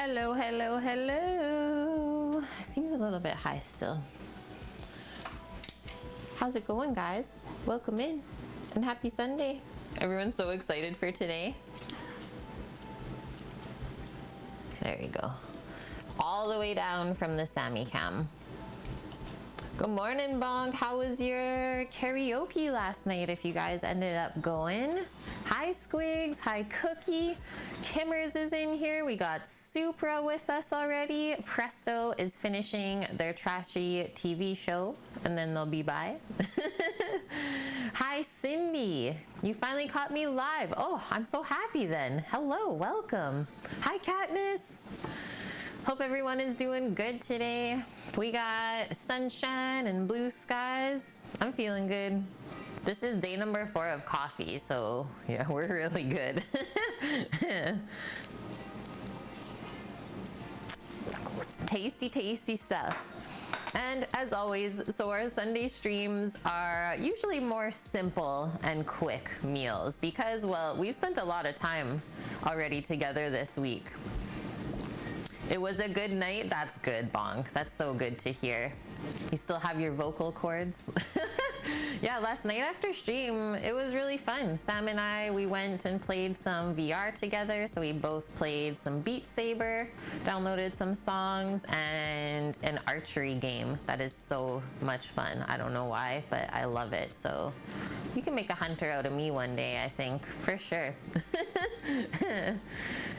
Hello, hello, hello. Seems a little bit high still. How's it going, guys? Welcome in and happy Sunday. Everyone's so excited for today. There you go. All the way down from the Sammy cam. Good morning, Bonk. How was your karaoke last night if you guys ended up going? Hi, Squigs. Hi, Cookie. Kimmers is in here. We got Supra with us already. Presto is finishing their trashy TV show, and then they'll be by. Hi, Cindy. You finally caught me live. Oh, I'm so happy then. Hello, welcome. Hi, Katniss. Hope everyone is doing good today. We got sunshine and blue skies. I'm feeling good. This is day number 4 of coffee, so yeah, we're really good. Tasty, tasty stuff. And as always, so our Sunday streams are usually more simple and quick meals because, well, we've spent a lot of time already together this week. It was a good night. That's good, Bonk. That's so good to hear. You still have your vocal cords? Yeah, last night after stream, it was really fun. Sam and I, we went and played some VR together. So we both played some Beat Saber, downloaded some songs, and an archery game that is so much fun. I don't know why, but I love it. So you can make a hunter out of me one day, I think, for sure.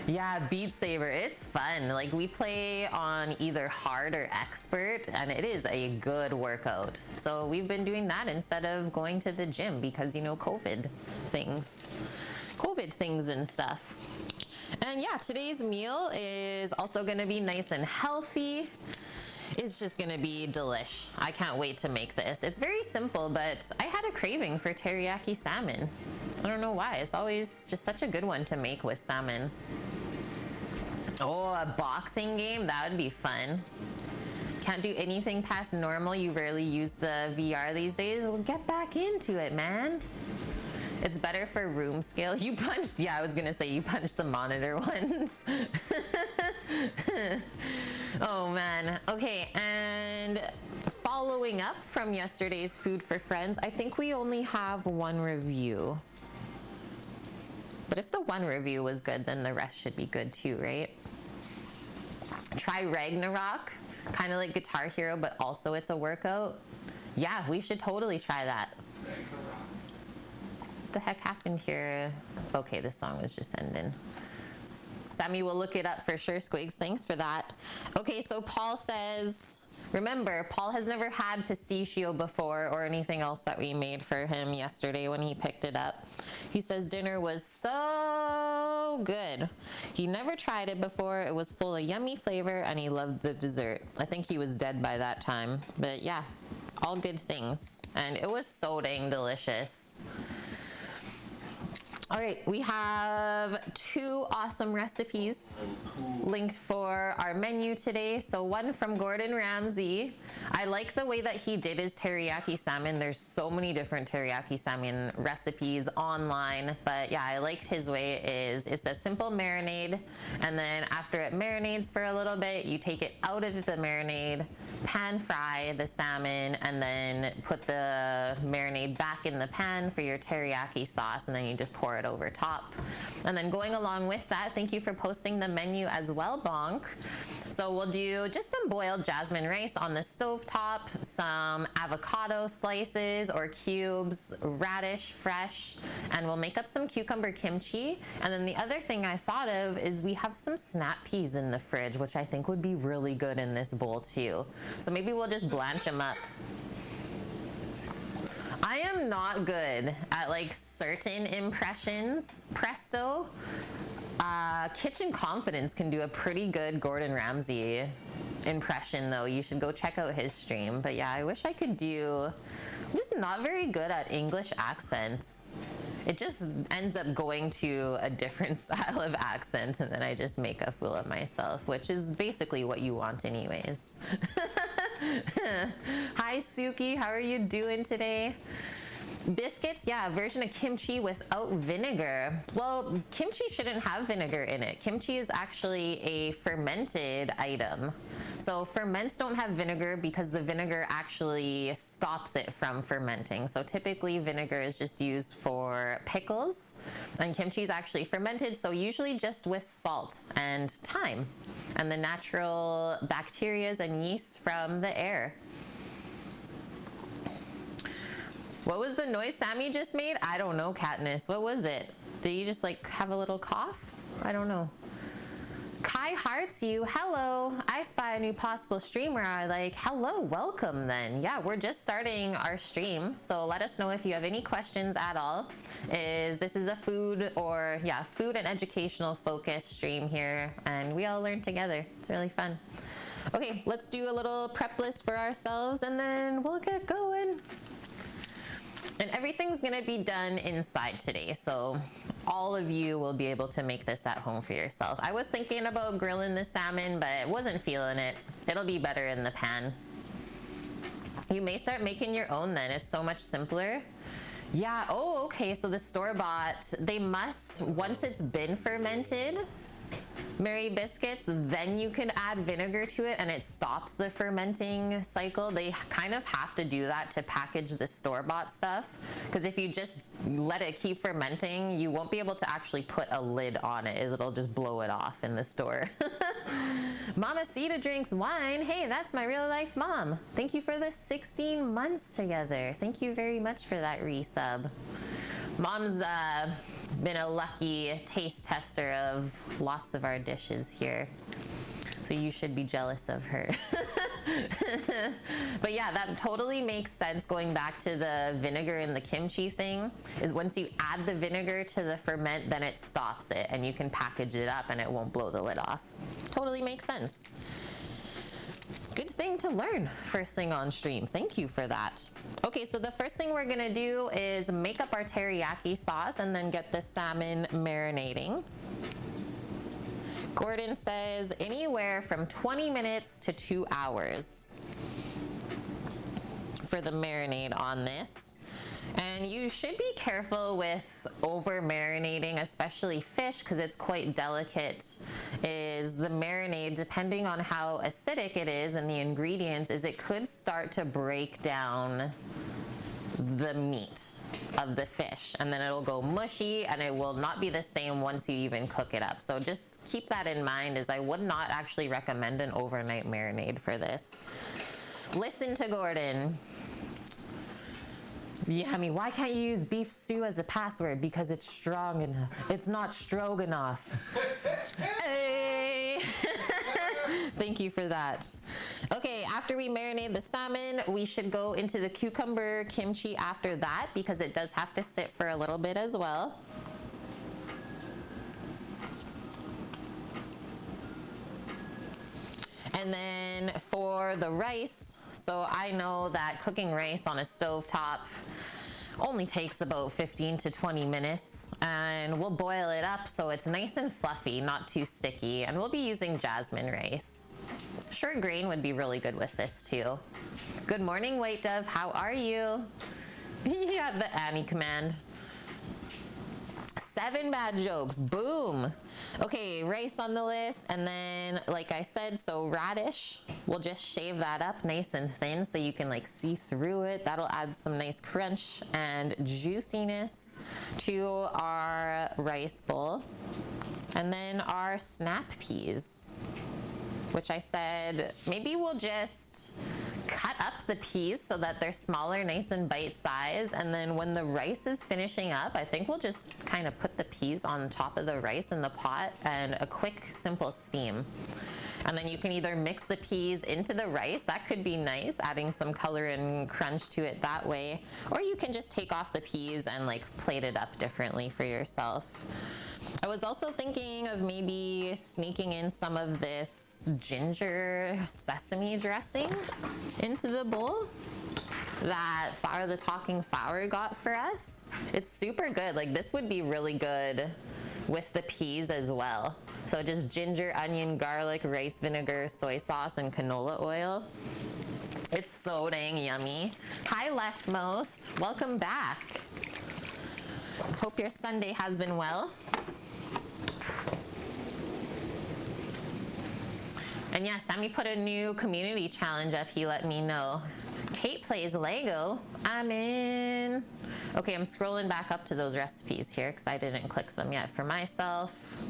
Yeah, Beat Saber, it's fun. Like, we play on either hard or expert, and it is a good workout. So we've been doing that instead of going to the gym because, you know, COVID things and stuff. And yeah, today's meal is also going to be nice and healthy. It's just gonna be delish. I can't wait to make this. It's very simple, but I had a craving for teriyaki salmon. I don't know why. It's always just such a good one to make with salmon. Oh, a boxing game? That would be fun. Can't do anything past normal. You rarely use the VR these days. Well, get back into it, man. It's better for room scale. You punched, yeah, I was gonna say you punched the monitor ones. Oh man. Okay, and following up from yesterday's Food for Friends, I think we only have one review. But if the one review was good, then the rest should be good too, right? Try Ragnarok, kind of like Guitar Hero, but also it's a workout. Yeah, we should totally try that. What the heck happened here? Okay, this song was just ending. Sammy will look it up for sure, Squigs. Thanks for that. Okay, so Paul says, remember, Paul has never had pistachio before or anything else that we made for him yesterday when he picked it up. He says dinner was so good. He never tried it before. It was full of yummy flavor and he loved the dessert. I think he was dead by that time. But yeah, all good things. And it was so dang delicious. All right, we have 2 awesome recipes linked for our menu today. So one from Gordon Ramsay. I like the way that he did his teriyaki salmon. There's so many different teriyaki salmon recipes online, but yeah, I liked his way. It's a simple marinade, and then after it marinades for a little bit, you take it out of the marinade, pan fry the salmon, and then put the marinade back in the pan for your teriyaki sauce, and then you just pour it over top. And then going along with that, thank you for posting the menu as well, Bonk. So we'll do just some boiled jasmine rice on the stovetop, some avocado slices or cubes, radish fresh, and we'll make up some cucumber kimchi. And then the other thing I thought of is we have some snap peas in the fridge, which I think would be really good in this bowl too. So maybe we'll just blanch them up. I am not good at like certain impressions. Presto, Kitchen Confidence can do a pretty good Gordon Ramsay impression though. You should go check out his stream. But yeah, I wish I could do, I'm just not very good at English accents. It just ends up going to a different style of accent and then I just make a fool of myself, which is basically what you want anyways. Hi Suki, how are you doing today? Biscuits, yeah, a version of kimchi without vinegar. Well, kimchi shouldn't have vinegar in it. Kimchi is actually a fermented item. So ferments don't have vinegar because the vinegar actually stops it from fermenting. So typically vinegar is just used for pickles, and kimchi is actually fermented, so usually just with salt and thyme and the natural bacteria and yeast from the air. What was the noise Sammy just made? I don't know, Katniss. What was it? Did you just like have a little cough? I don't know. Kai hearts you. Hello. I spy a new possible streamer. I like, hello, welcome then. Yeah, we're just starting our stream. So let us know if you have any questions at all. This is a food and educational focused stream here, and we all learn together. It's really fun. Okay, let's do a little prep list for ourselves and then we'll get going. And everything's gonna be done inside today, so all of you will be able to make this at home for yourself. I was thinking about grilling the salmon, but wasn't feeling it. It'll be better in the pan. You may start making your own then. It's so much simpler. Yeah, oh, okay, so the store-bought, they must, once it's been fermented, Mary Biscuits, then you can add vinegar to it and it stops the fermenting cycle. They kind of have to do that to package the store-bought stuff, because if you just let it keep fermenting, you won't be able to actually put a lid on it. It'll just blow it off in the store. Mama Sita drinks wine. Hey, that's my real life mom. Thank you for the 16 months together. Thank you very much for that resub. Mom's been a lucky taste tester of lots of our dishes here, so you should be jealous of her. But yeah, that totally makes sense. Going back to the vinegar and the kimchi thing, is once you add the vinegar to the ferment, then it stops it and you can package it up and it won't blow the lid off. Totally makes sense. Good thing to learn first thing on stream. Thank you for that. Okay, so the first thing we're gonna do is make up our teriyaki sauce and then get the salmon marinating. Gordon says anywhere from 20 minutes to 2 hours for the marinade on this. And you should be careful with over marinating, especially fish, because it's quite delicate. Is the marinade, depending on how acidic it is and the ingredients, is it could start to break down the meat of the fish, and then it'll go mushy and it will not be the same once you even cook it up. So just keep that in mind, as I would not actually recommend an overnight marinade for this. Listen to Gordon. Yeah, I mean, why can't you use beef stew as a password? Because it's strong enough. It's not stroganoff. Hey! Thank you for that. Okay, after we marinate the salmon, we should go into the cucumber kimchi after that, because it does have to sit for a little bit as well. And then for the rice, so I know that cooking rice on a stovetop only takes about 15 to 20 minutes, and we'll boil it up so it's nice and fluffy, not too sticky, and we'll be using jasmine rice. Short grain would be really good with this too. Good morning, White Dove, how are you? Yeah, the Annie command. 7 bad jokes, boom. Okay, rice on the list, and then like I said, so radish, we'll just shave that up nice and thin so you can like see through it. That'll add some nice crunch and juiciness to our rice bowl. And then our snap peas, which I said maybe we'll just cut up the peas so that they're smaller, nice and bite-sized, and then when the rice is finishing up, I think we'll just kind of put the peas on top of the rice in the pot and a quick, simple steam. And then you can either mix the peas into the rice, that could be nice, adding some color and crunch to it that way, or you can just take off the peas and like plate it up differently for yourself. I was also thinking of maybe sneaking in some of this ginger sesame dressing into the bowl that Flower the Talking Flower got for us. It's super good. Like, this would be really good with the peas as well. So just ginger, onion, garlic, rice vinegar, soy sauce, and canola oil. It's so dang yummy. Hi, Leftmost. Welcome back. Hope your Sunday has been well. And yeah, Sammy put a new community challenge up. He let me know. Kate plays Lego. I'm in. Okay, I'm scrolling back up to those recipes here because I didn't click them yet for myself.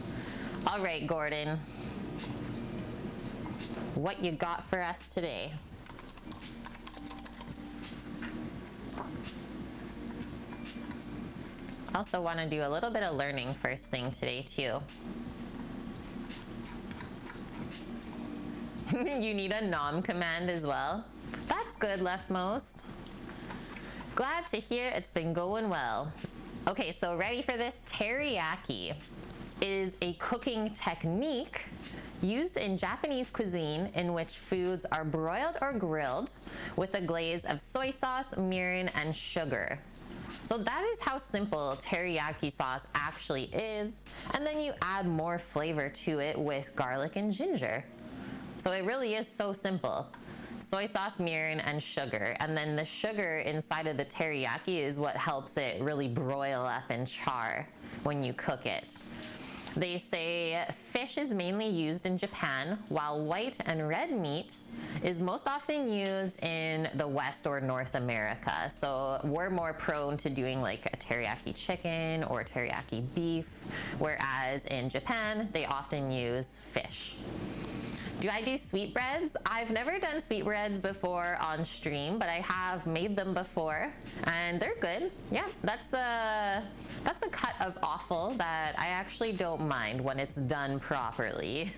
All right, Gordon. What you got for us today? I also want to do a little bit of learning first thing today too. You need a nom command as well. That's good, Leftmost. Glad to hear it's been going well. Okay, so ready for this? Teriyaki is a cooking technique used in Japanese cuisine in which foods are broiled or grilled with a glaze of soy sauce, mirin, and sugar. So that is how simple teriyaki sauce actually is, and then you add more flavor to it with garlic and ginger. So it really is so simple. Soy sauce, mirin, and sugar. And then the sugar inside of the teriyaki is what helps it really broil up and char when you cook it. They say fish is mainly used in Japan, while white and red meat is most often used in the West or North America. So we're more prone to doing like a teriyaki chicken or teriyaki beef, whereas in Japan, they often use fish. Do I do sweetbreads? I've never done sweetbreads before on stream, but I have made them before, and they're good. Yeah, that's a cut of offal that I actually don't mind when it's done properly.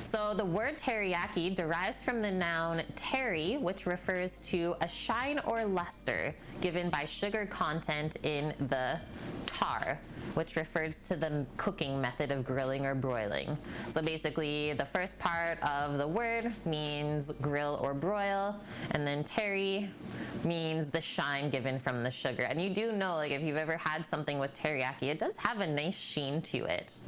So the word teriyaki derives from the noun teri, which refers to a shine or luster given by sugar content in the tar, which refers to the cooking method of grilling or broiling. So basically, the first part of the word means grill or broil, and then teri means the shine given from the sugar. And you do know, like if you've ever had something with teriyaki, it does have a nice sheen to it.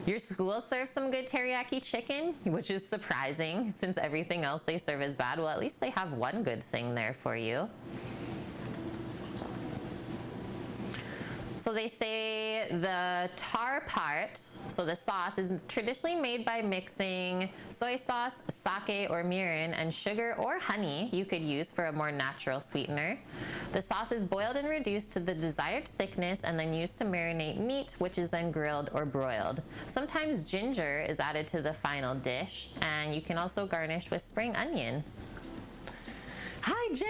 Your school serves some good teriyaki chicken, which is surprising since everything else they serve is bad. Well, at least they have one good thing there for you. So they say the tar part, so the sauce, is traditionally made by mixing soy sauce, sake or mirin, and sugar or honey you could use for a more natural sweetener. The sauce is boiled and reduced to the desired thickness and then used to marinate meat, which is then grilled or broiled. Sometimes ginger is added to the final dish, and you can also garnish with spring onion. Hi, Jen!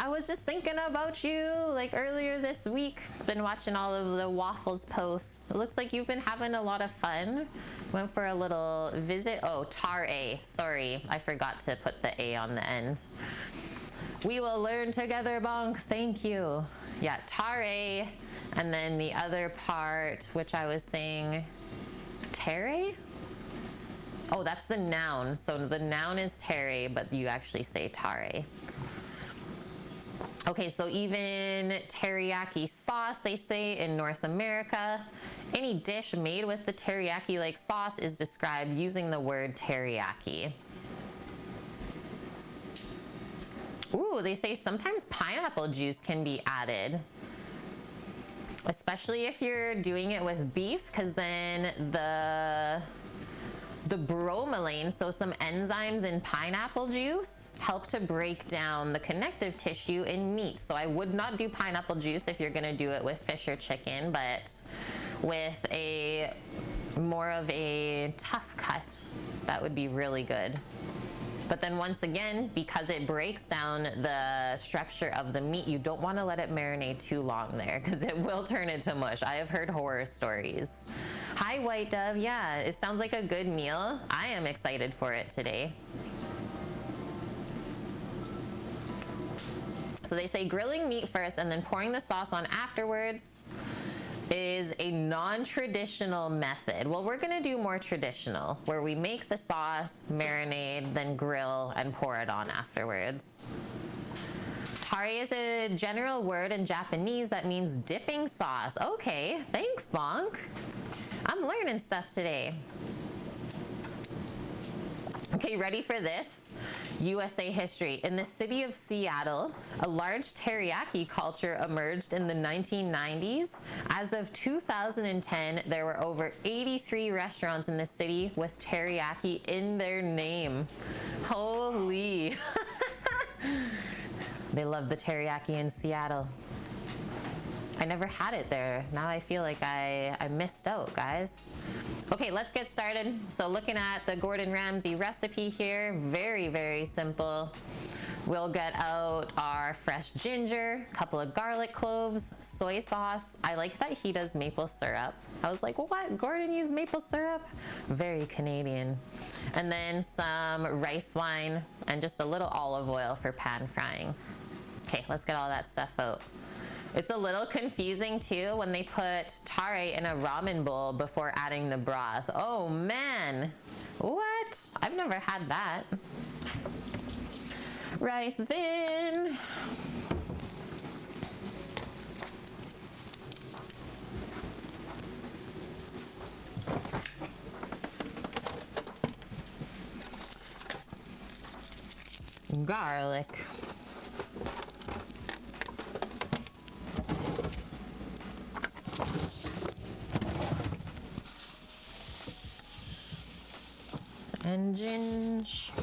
I was just thinking about you like earlier this week. Been watching all of the waffles posts. It looks like you've been having a lot of fun. Went for a little visit. Oh, tar-a. Sorry, I forgot to put the A on the end. We will learn together, Bonk. Thank you. Yeah, tar-a. And then the other part, which I was saying, tere? Oh, that's the noun. So the noun is tere, but you actually say tare. Okay, so even teriyaki sauce, they say in North America, any dish made with the teriyaki-like sauce is described using the word teriyaki. Ooh, they say sometimes pineapple juice can be added, especially if you're doing it with beef, because then the bromelain, so some enzymes in pineapple juice, help to break down the connective tissue in meat. So I would not do pineapple juice if you're gonna do it with fish or chicken, but with a more of a tough cut, that would be really good. But then once again, because it breaks down the structure of the meat, you don't want to let it marinate too long there because it will turn into mush. I have heard horror stories. Hi, White Dove. Yeah, it sounds like a good meal. I am excited for it today. So they say grilling meat first and then pouring the sauce on afterwards is a non-traditional method. Well, we're gonna do more traditional, where we make the sauce, marinade, then grill and pour it on afterwards. Tare is a general word in Japanese that means dipping sauce. Okay, thanks, Bonk. I'm learning stuff today. Okay, ready for this? USA history. In the city of Seattle, a large teriyaki culture emerged in the 1990s. As of 2010, there were over 83 restaurants in the city with teriyaki in their name. Holy. They love the teriyaki in Seattle. I never had it there. Now I feel like I missed out, guys. Okay, let's get started. So looking at the Gordon Ramsay recipe here, very, very simple. We'll get out our fresh ginger, a couple of garlic cloves, soy sauce. I like that he does maple syrup. I was like, what? Gordon used maple syrup? Very Canadian. And then some rice wine and just a little olive oil for pan frying. Okay, let's get all that stuff out. It's a little confusing too when they put tare in a ramen bowl before adding the broth. Oh man, what? I've never had that. Rice bin. Garlic. And ginger,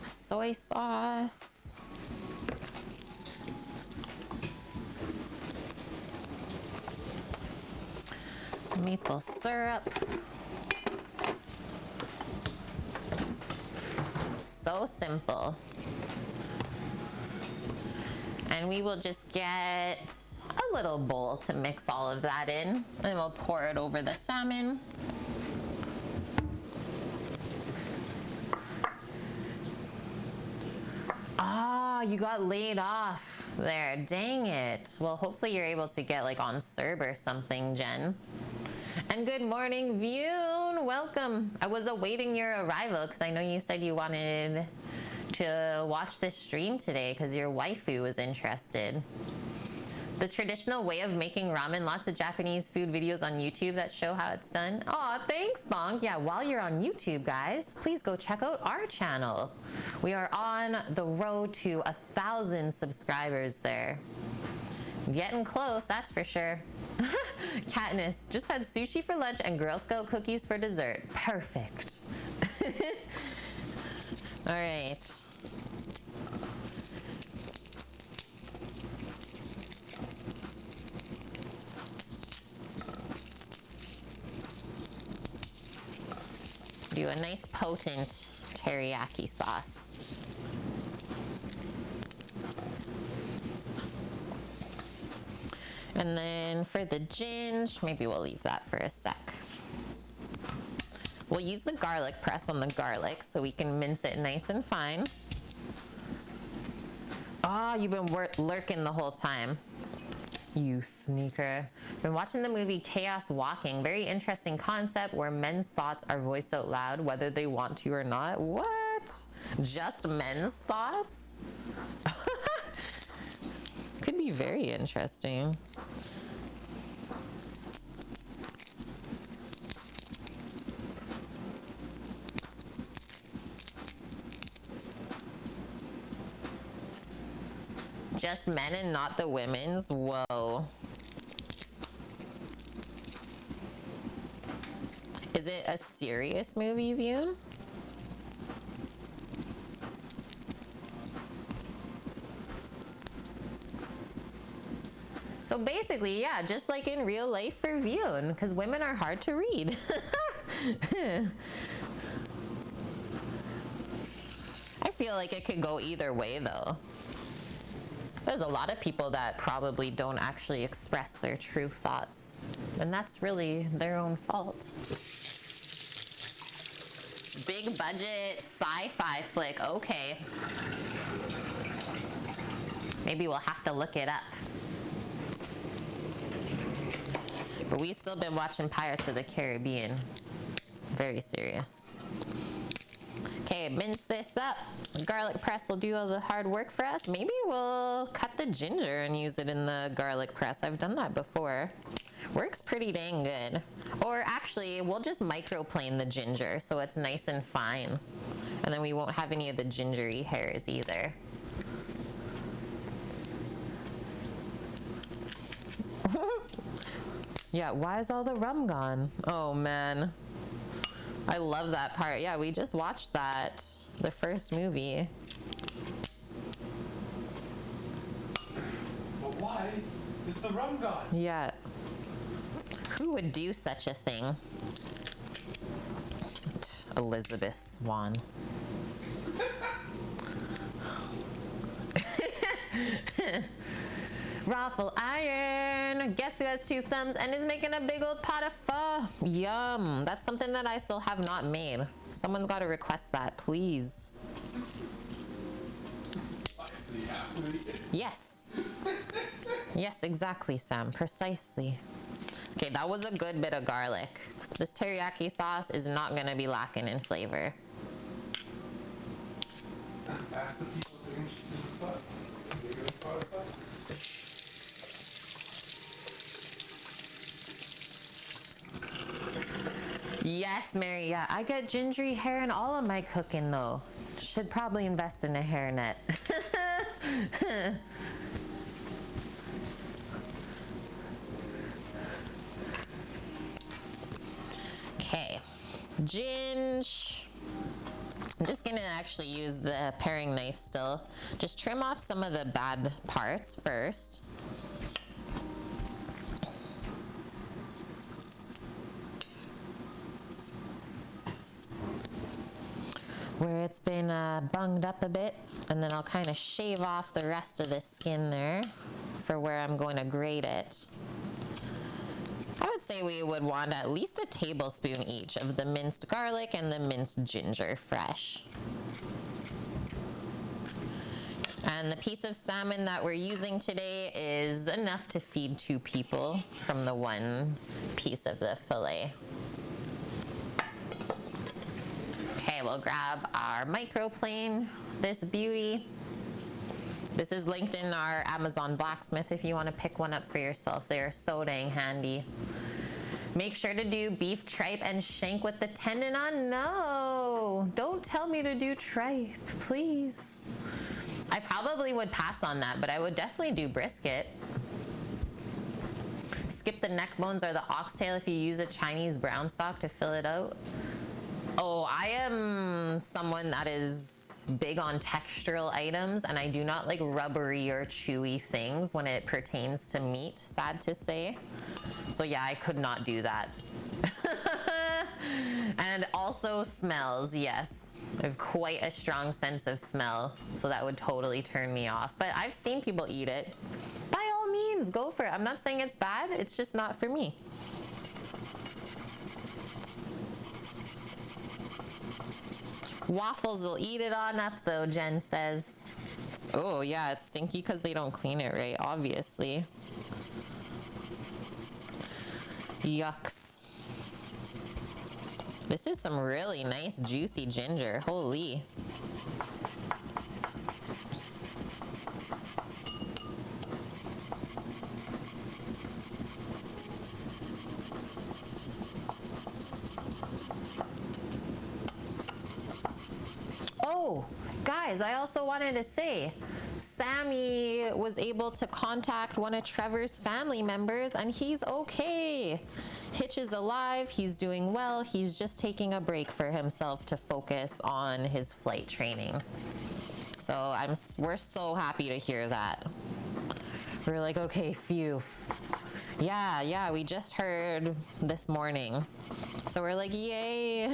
soy sauce, maple syrup. So simple. And we will just get a little bowl to mix all of that in, and we'll pour it over the salmon. Ah, you got laid off there. Dang it. Well, hopefully you're able to get like on Serb or something, Jen. And good morning, Vune. Welcome. I was awaiting your arrival because I know you said you wanted to watch this stream today because your waifu was interested. The traditional way of making ramen, lots of Japanese food videos on YouTube that show how it's done. Aw, thanks, Bonk. Yeah, while you're on YouTube, guys, please go check out our channel. We are on the road to 1,000 subscribers there. Getting close, that's for sure. Katniss, just had sushi for lunch and Girl Scout cookies for dessert. Perfect. All right. Do a nice potent teriyaki sauce. And then for the ginger, maybe we'll leave that for a sec. We'll use the garlic press on the garlic so we can mince it nice and fine. Ah, you've been lurking the whole time. You sneaker. Been watching the movie Chaos Walking. Very interesting concept where men's thoughts are voiced out loud whether they want to or not. What? Just men's thoughts? Could be very interesting. Just men and not the women's? Whoa. Is it a serious movie, Vune? So basically, yeah, just like in real life for Vune, because women are hard to read. I feel like it could go either way, though. There's a lot of people that probably don't actually express their true thoughts, and that's really their own fault. Big budget sci-fi flick, okay. Maybe we'll have to look it up. But we've still been watching Pirates of the Caribbean. Very serious. Okay, Okay, mince this up. Garlic press will do all the hard work for us. Maybe we'll cut the ginger and use it in the garlic press. I've done that before. Works pretty dang good. Or actually, we'll just microplane the ginger so it's nice and fine. And then we won't have any of the gingery hairs either. Yeah, why is all the rum gone? Oh man. I love that part. Yeah, we just watched that, the first movie. But why is the rum gone? Yeah. Who would do such a thing? Elizabeth Swan. Raffle iron. Guess who has 2 thumbs and is making a big old pot of pho? Yum. That's something that I still have not made. Someone's got to request that, please. Yes. Yes, exactly, Sam. Precisely. Okay, that was a good bit of garlic. This teriyaki sauce is not going to be lacking in flavor. Ask the people if they're interested in fun. They're going to try fun. Yes, Mary. Yeah, I get gingery hair in all of my cooking, though. Should probably invest in a hairnet. Okay, ginge. I'm just gonna actually use the paring knife still. Just trim off some of the bad parts first. Where it's been bunged up a bit, and then I'll kind of shave off the rest of the skin there for where I'm going to grate it. I would say we would want at least a tablespoon each of the minced garlic and the minced ginger fresh. And the piece of salmon that we're using today is enough to feed 2 people from the 1 piece of the fillet. Okay, we'll grab our microplane, this beauty. This is linked in our Amazon Blacksmith if you want to pick one up for yourself. They are so dang handy. Make sure to do beef tripe and shank with the tendon on. No, don't tell me to do tripe, please. I probably would pass on that, but I would definitely do brisket. Skip the neck bones or the oxtail if you use a Chinese brown stock to fill it out. Oh, I am someone that is big on textural items, and I do not like rubbery or chewy things when it pertains to meat, sad to say. So yeah, I could not do that. And also smells, yes. I have quite a strong sense of smell, so that would totally turn me off. But I've seen people eat it. By all means, go for it. I'm not saying it's bad, it's just not for me. Waffles will eat it on up though, Jen says. Oh yeah, it's stinky because they don't clean it right, obviously. Yucks. This is some really nice juicy ginger, holy. Oh, guys, I also wanted to say, Sammy was able to contact one of Trevor's family members and he's okay. Hitch is alive, he's doing well, he's just taking a break for himself to focus on his flight training. So we're so happy to hear that. We're like, okay, phew. Yeah, we just heard this morning. So we're like, yay.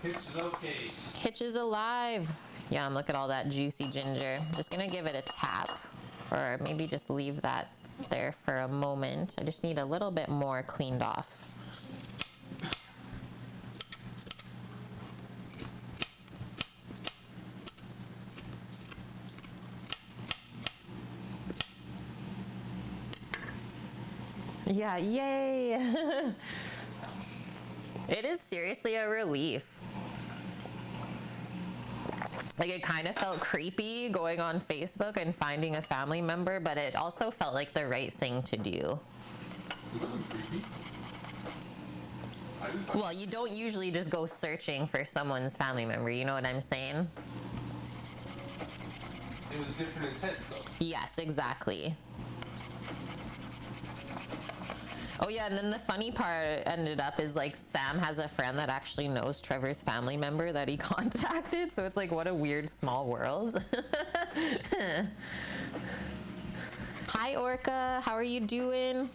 Hitch is okay. Hitch is alive. Yum, look at all that juicy ginger. Just gonna give it a tap, or maybe just leave that there for a moment. I just need a little bit more cleaned off. Yeah, yay. It is seriously a relief. Like, it kind of felt creepy going on Facebook and finding a family member, but it also felt like the right thing to do. It wasn't creepy. Well, you don't usually just go searching for someone's family member, you know what I'm saying? It was a different intent, though. Yes, exactly. Oh yeah, and then the funny part ended up is like Sam has a friend that actually knows Trevor's family member that he contacted, so it's like, what a weird small world. Hi Orca, how are you doing?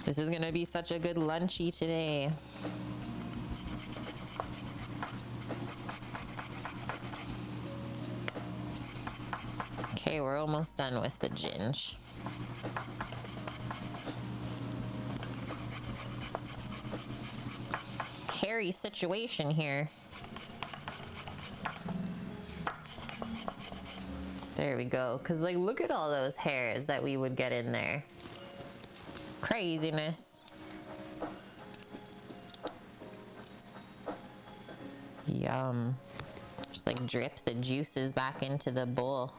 This is gonna be such a good lunchy today. Okay, we're almost done with the ginge. Hairy situation here. There we go. Because, like, look at all those hairs that we would get in there. Craziness. Yum. Just, like, drip the juices back into the bowl.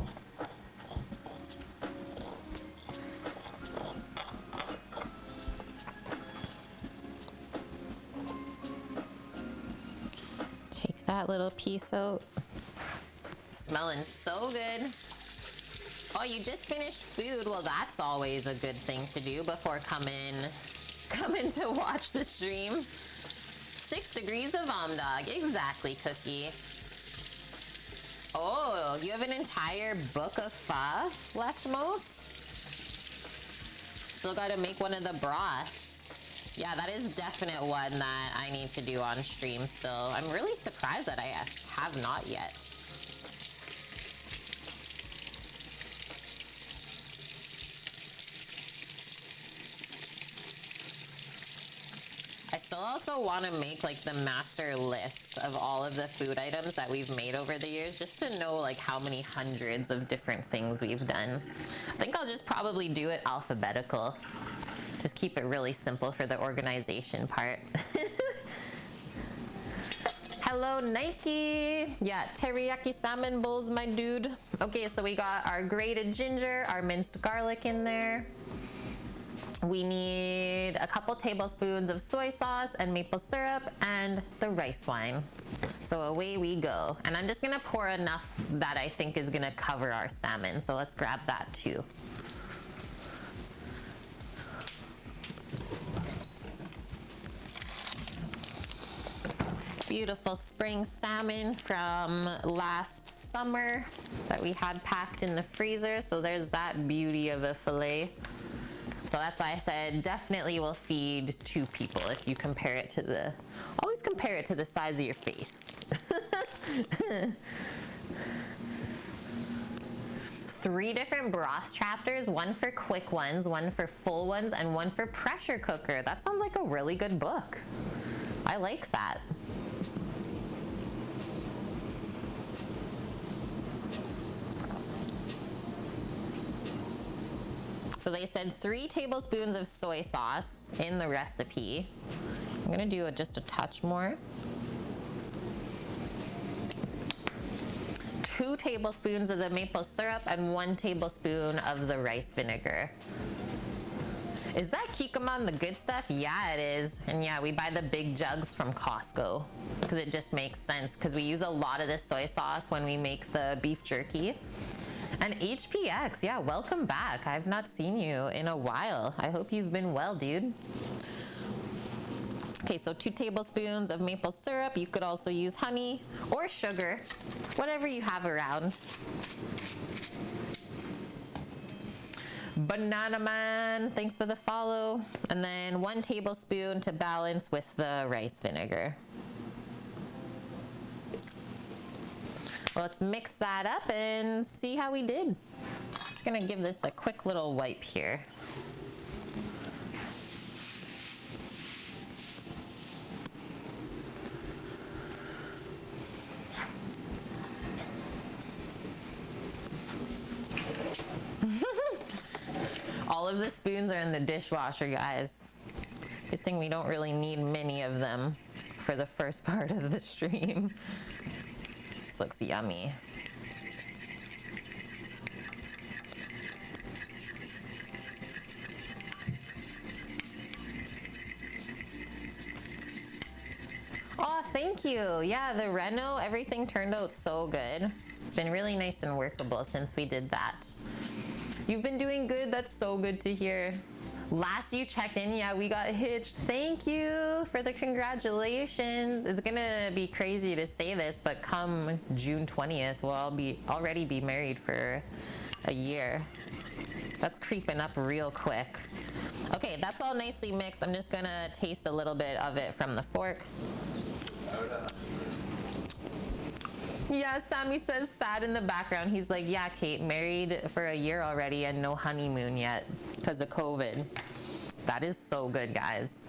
Take that little piece out. Smelling so good. Oh, you just finished food. Well, that's always a good thing to do before coming to watch the stream. 6 degrees of dog. Exactly, Cookie. Oh, you have an entire book of pho left most? Still gotta make one of the broths. Yeah, that is definite one that I need to do on stream still. I'm really surprised that I have not yet. I still also want to make like the master list of all of the food items that we've made over the years, just to know like how many hundreds of different things we've done. I think I'll just probably do it alphabetical. Just keep it really simple for the organization part. Hello, Nike. Yeah, teriyaki salmon bowls, my dude. Okay, so we got our grated ginger, our minced garlic in there. We need a couple tablespoons of soy sauce and maple syrup and the rice wine. So away we go. And I'm just gonna pour enough that I think is gonna cover our salmon. So let's grab that too. Beautiful spring salmon from last summer that we had packed in the freezer. So there's that beauty of a fillet. So that's why I said definitely will feed 2 people if you compare it to the, always compare it to the size of your face. 3 different broth chapters, 1 for quick ones, 1 for full ones, and 1 for pressure cooker. That sounds like a really good book. I like that. So they said 3 tablespoons of soy sauce in the recipe. I'm gonna do just a touch more. 2 tablespoons of the maple syrup and 1 tablespoon of the rice vinegar. Is that kikkoman the good stuff? Yeah, it is. And yeah, we buy the big jugs from Costco because it just makes sense because we use a lot of this soy sauce when we make the beef jerky. And HPX, yeah, welcome back. I've not seen you in a while. I hope you've been well, dude. Okay, so 2 tablespoons of maple syrup. You could also use honey or sugar, whatever you have around. Banana Man, thanks for the follow. And then 1 tablespoon to balance with the rice vinegar. Well, let's mix that up and see how we did. Just gonna give this a quick little wipe here. All of the spoons are in the dishwasher, guys. Good thing we don't really need many of them for the first part of the stream. This looks yummy. Oh, thank you. Yeah, the reno, everything turned out so good. It's been really nice and workable since we did that. You've been doing good. That's so good to hear. Last you checked in, yeah, we got hitched. Thank you for the congratulations. It's gonna be crazy to say this, but come June 20th, we'll all already be married for a year. That's creeping up real quick. Okay, that's all nicely mixed. I'm just gonna taste a little bit of it from the fork. Yeah, Sammy says sad in the background. He's like, yeah, Kate, married for a year already and no honeymoon yet because of COVID. That is so good, guys.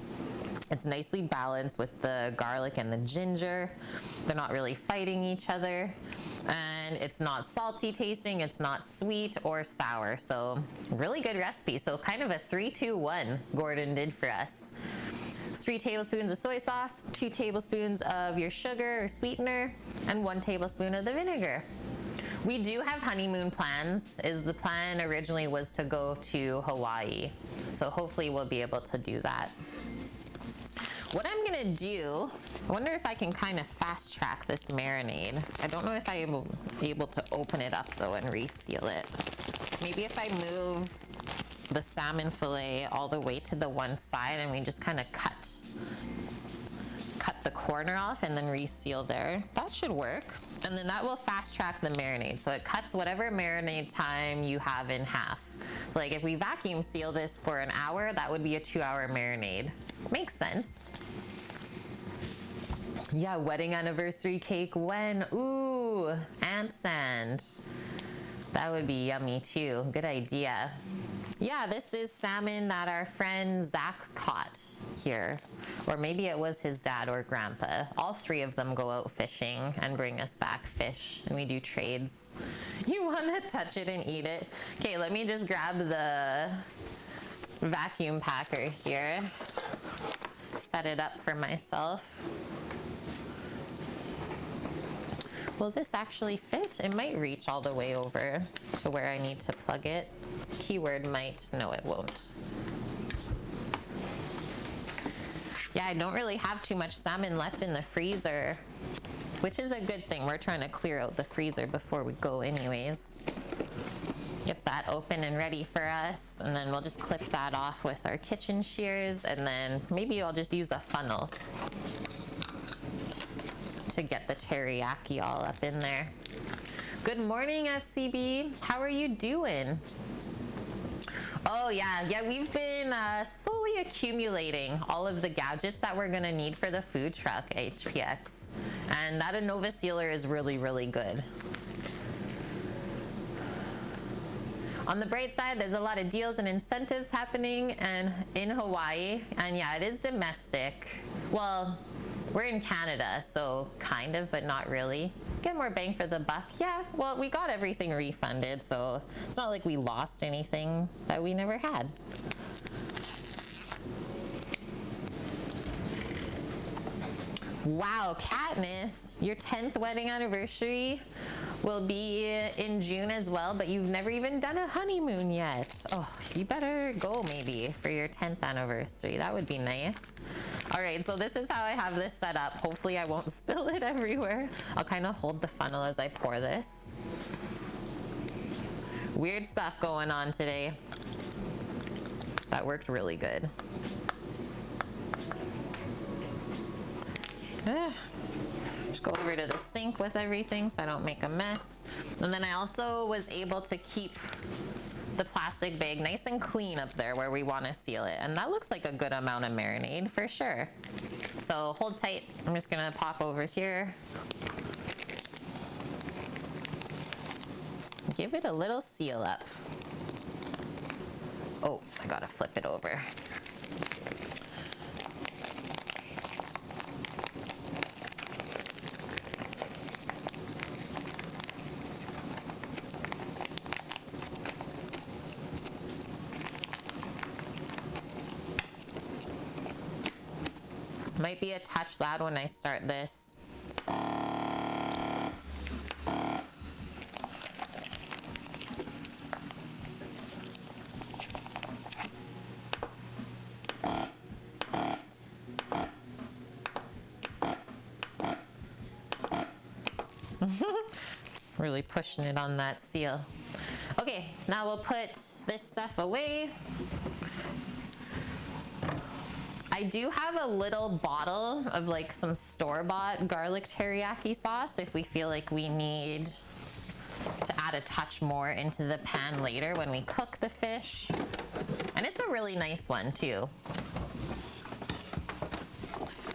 It's nicely balanced with the garlic and the ginger. They're not really fighting each other. And it's not salty tasting, it's not sweet or sour. So really good recipe. So kind of a 3-2-1 Gordon did for us. 3 tablespoons of soy sauce, 2 tablespoons of your sugar or sweetener, and 1 tablespoon of the vinegar. We do have honeymoon plans. The plan originally was to go to Hawaii. So hopefully we'll be able to do that. What I'm gonna do, I wonder if I can kind of fast track this marinade. I don't know if I'm able to open it up though and reseal it. Maybe if I move the salmon fillet all the way to the one side and we just kind of cut the corner off and then reseal there. That should work. And then that will fast track the marinade. So it cuts whatever marinade time you have in half. So like if we vacuum seal this for an hour, that would be a 2-hour marinade. Makes sense. Yeah, wedding anniversary cake when? Ooh, ampersand. That would be yummy too. Good idea. Yeah, this is salmon that our friend Zach caught here. Or maybe it was his dad or grandpa. All 3 of them go out fishing and bring us back fish, and we do trades. You want to touch it and eat it? Okay, let me just grab the vacuum packer here. Set it up for myself. Will this actually fit? It might reach all the way over to where I need to plug it. Keyword might. No, it won't. Yeah, I don't really have too much salmon left in the freezer, which is a good thing. We're trying to clear out the freezer before we go anyways. Get that open and ready for us, and then we'll just clip that off with our kitchen shears, and then maybe I'll just use a funnel to get the teriyaki all up in there. Good morning, FCB. How are you doing? Oh yeah, we've been slowly accumulating all of the gadgets that we're gonna need for the food truck, HPX. And that Innova sealer is really, really good. On the bright side, there's a lot of deals and incentives happening and in Hawaii. And yeah, it is domestic. Well, we're in Canada, so kind of, but not really. Get more bang for the buck. Yeah, well, we got everything refunded, so it's not like we lost anything that we never had. Wow, Katniss, your 10th wedding anniversary will be in June as well, but you've never even done a honeymoon yet. Oh, you better go maybe for your 10th anniversary. That would be nice. All right, so this is how I have this set up. Hopefully I won't spill it everywhere. I'll kind of hold the funnel as I pour this. Weird stuff going on today. That worked really good. Just go over to the sink with everything so I don't make a mess. And then I also was able to keep the plastic bag nice and clean up there where we want to seal it. And that looks like a good amount of marinade for sure. So hold tight. I'm just gonna pop over here. Give it a little seal up. Oh, I gotta flip it over. Might be a touch loud when I start this. Really pushing it on that seal. Okay, now we'll put this stuff away. I do have a little bottle of like some store-bought garlic teriyaki sauce if we feel like we need to add a touch more into the pan later when we cook the fish. And it's a really nice one too.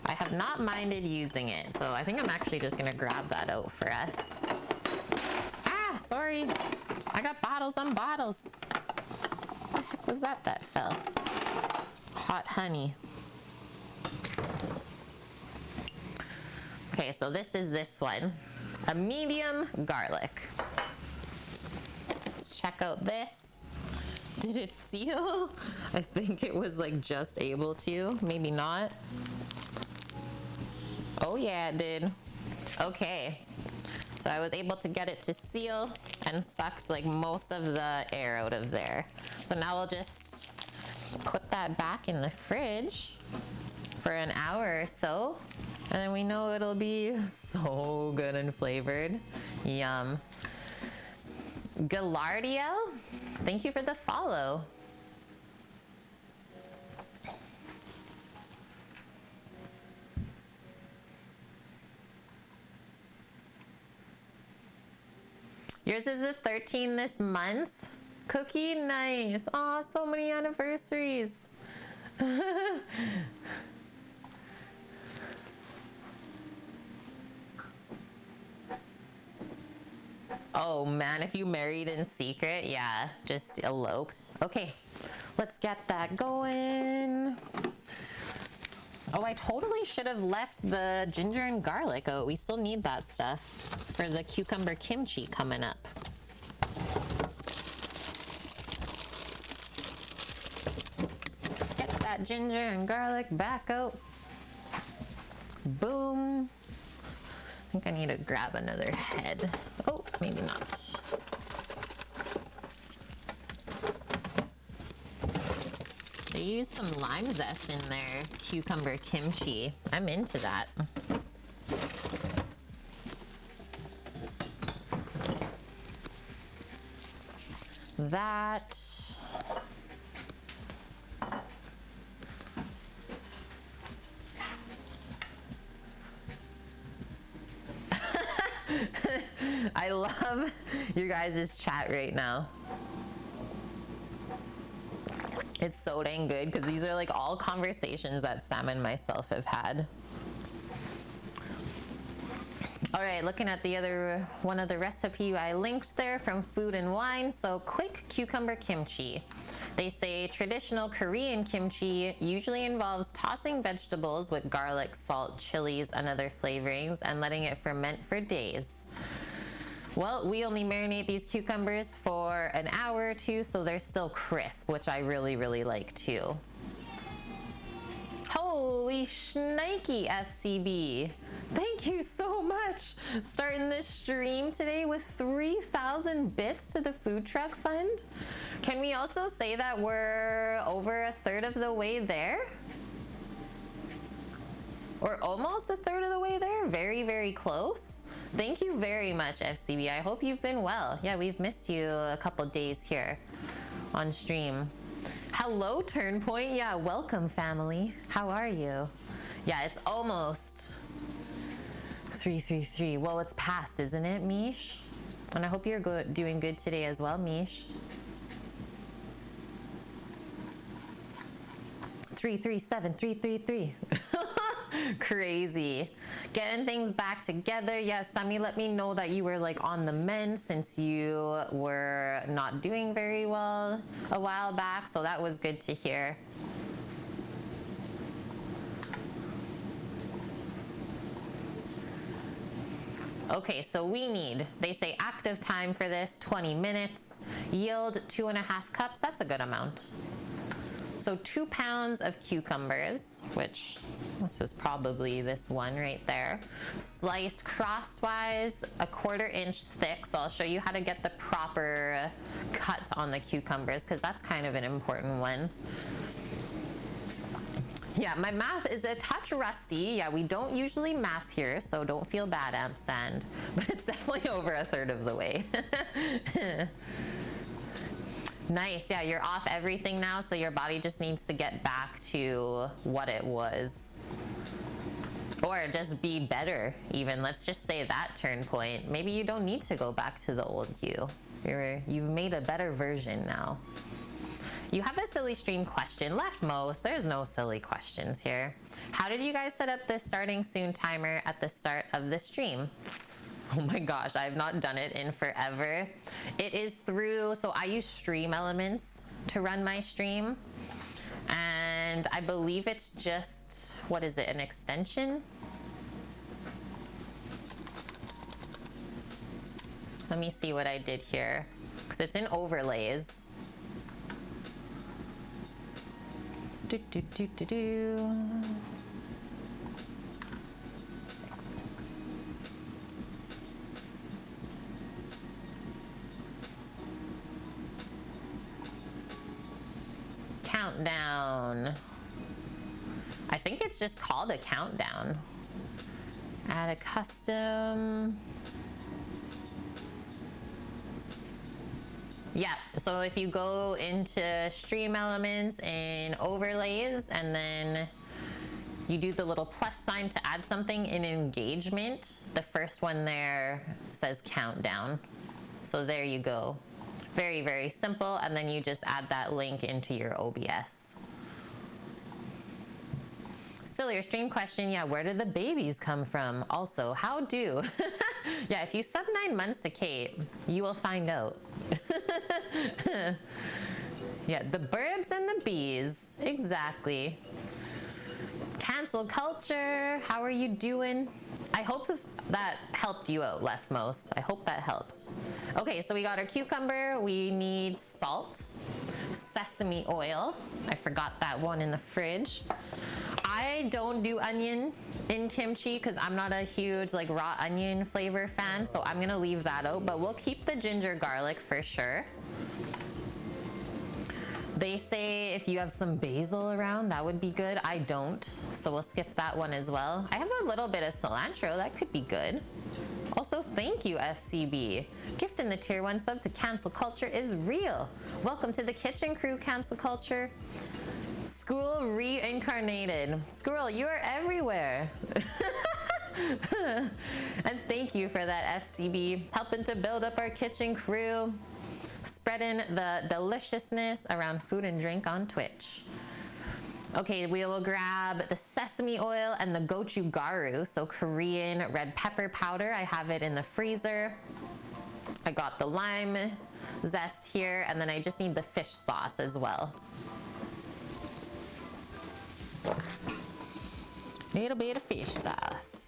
I have not minded using it, so I think I'm actually just gonna grab that out for us. Ah, sorry. I got bottles on bottles. What the heck was that fell? Hot honey. Okay, so this is this one. A medium garlic. Let's check out this. Did it seal? I think it was like just able to, maybe not. Oh yeah, it did. Okay. So I was able to get it to seal and sucked like most of the air out of there. So now we'll just put that back in the fridge for an hour or so. And then we know it'll be so good and flavored. Yum. Galardiel, thank you for the follow. Yours is the 13th this month. Cookie, nice. Aw, so many anniversaries. Oh man, if you married in secret, yeah, just eloped. Okay, let's get that going. Oh, I totally should have left the ginger and garlic out. We still need that stuff for the cucumber kimchi coming up. Get that ginger and garlic back out. Boom. I think I need to grab another head. Oh, maybe not. They use some lime zest in their cucumber kimchi. I'm into that. That. I love you guys' chat right now. It's so dang good because these are like all conversations that Sam and myself have had. All right, looking at the other one of the recipe I linked there from Food and Wine. So quick cucumber kimchi. They say traditional Korean kimchi usually involves tossing vegetables with garlic, salt, chilies, and other flavorings and letting it ferment for days. Well, we only marinate these cucumbers for an hour or two, so they're still crisp, which I really, really like too. Holy shnikey, FCB. Thank you so much. Starting this stream today with 3,000 bits to the food truck fund. Can we also say that we're over a third of the way there? Or almost a third of the way there? Very, very close. Thank you very much, FCB. I hope you've been well. Yeah, we've missed you a couple days here on stream. Hello, Turn Point. Yeah, welcome, family. How are you? Yeah, it's almost 333. Well, it's past, isn't it, Mish? And I hope you're doing good today as well, Mish. 337, 333. Crazy. Getting things back together. Yes, Sammy let me know that you were like on the mend since you were not doing very well a while back, so that was good to hear. Okay, so we need, they say active time for this, 20 minutes. Yield 2.5 cups. That's a good amount. So 2 pounds of cucumbers, which this is probably this one right there, sliced crosswise, 1/4 inch thick. So I'll show you how to get the proper cut on the cucumbers because that's kind of an important one. Yeah, my math is a touch rusty. Yeah, we don't usually math here, so don't feel bad, Ampersand. But it's definitely over 1/3 of the way. Nice, yeah, you're off everything now, so your body just needs to get back to what it was. Or just be better, even. Let's just say that turn point. Maybe you don't need to go back to the old you. You've made a better version now. You have a silly stream question. Leftmost, there's no silly questions here. How did you guys set up the starting soon timer at the start of the stream? Oh my gosh, I've not done it in forever. It is through, so I use Stream Elements to run my stream. And I believe it's just, what is it, an extension? Let me see what I did here, because it's in overlays. Do, do, do, do, do. Countdown. I think it's just called a countdown. Add a custom. Yeah, so if you go into Stream Elements and Overlays, and then you do the little plus sign to add something in engagement, the first one there says countdown. So there you go. Very, very simple, and then you just add that link into your OBS. Still your stream question, yeah, where do the babies come from? Also, how do? Yeah, if you sub 9 months to Kate, you will find out. Yeah, the burbs and the bees, exactly. Cancel culture, how are you doing? I hope that helped you out, Leftmost. I hope that helps. Okay, so we got our cucumber. We need salt, sesame oil. I forgot that one in the fridge. I don't do onion in kimchi because I'm not a huge like raw onion flavor fan, so I'm gonna leave that out, but we'll keep the ginger garlic for sure. They say if you have some basil around, that would be good. I don't, so we'll skip that one as well. I have a little bit of cilantro, that could be good. Also, thank you, FCB. Gifting the tier 1 sub to Cancel Culture is real. Welcome to the kitchen crew, Cancel Culture. Squirrel reincarnated. Squirrel, you are everywhere. And thank you for that, FCB. Helping to build up our kitchen crew. Spreading the deliciousness around food and drink on Twitch. Okay, we will grab the sesame oil and the gochugaru, so Korean red pepper powder. I have it in the freezer. I got the lime zest here, and then I just need the fish sauce as well. Need a bit of fish sauce.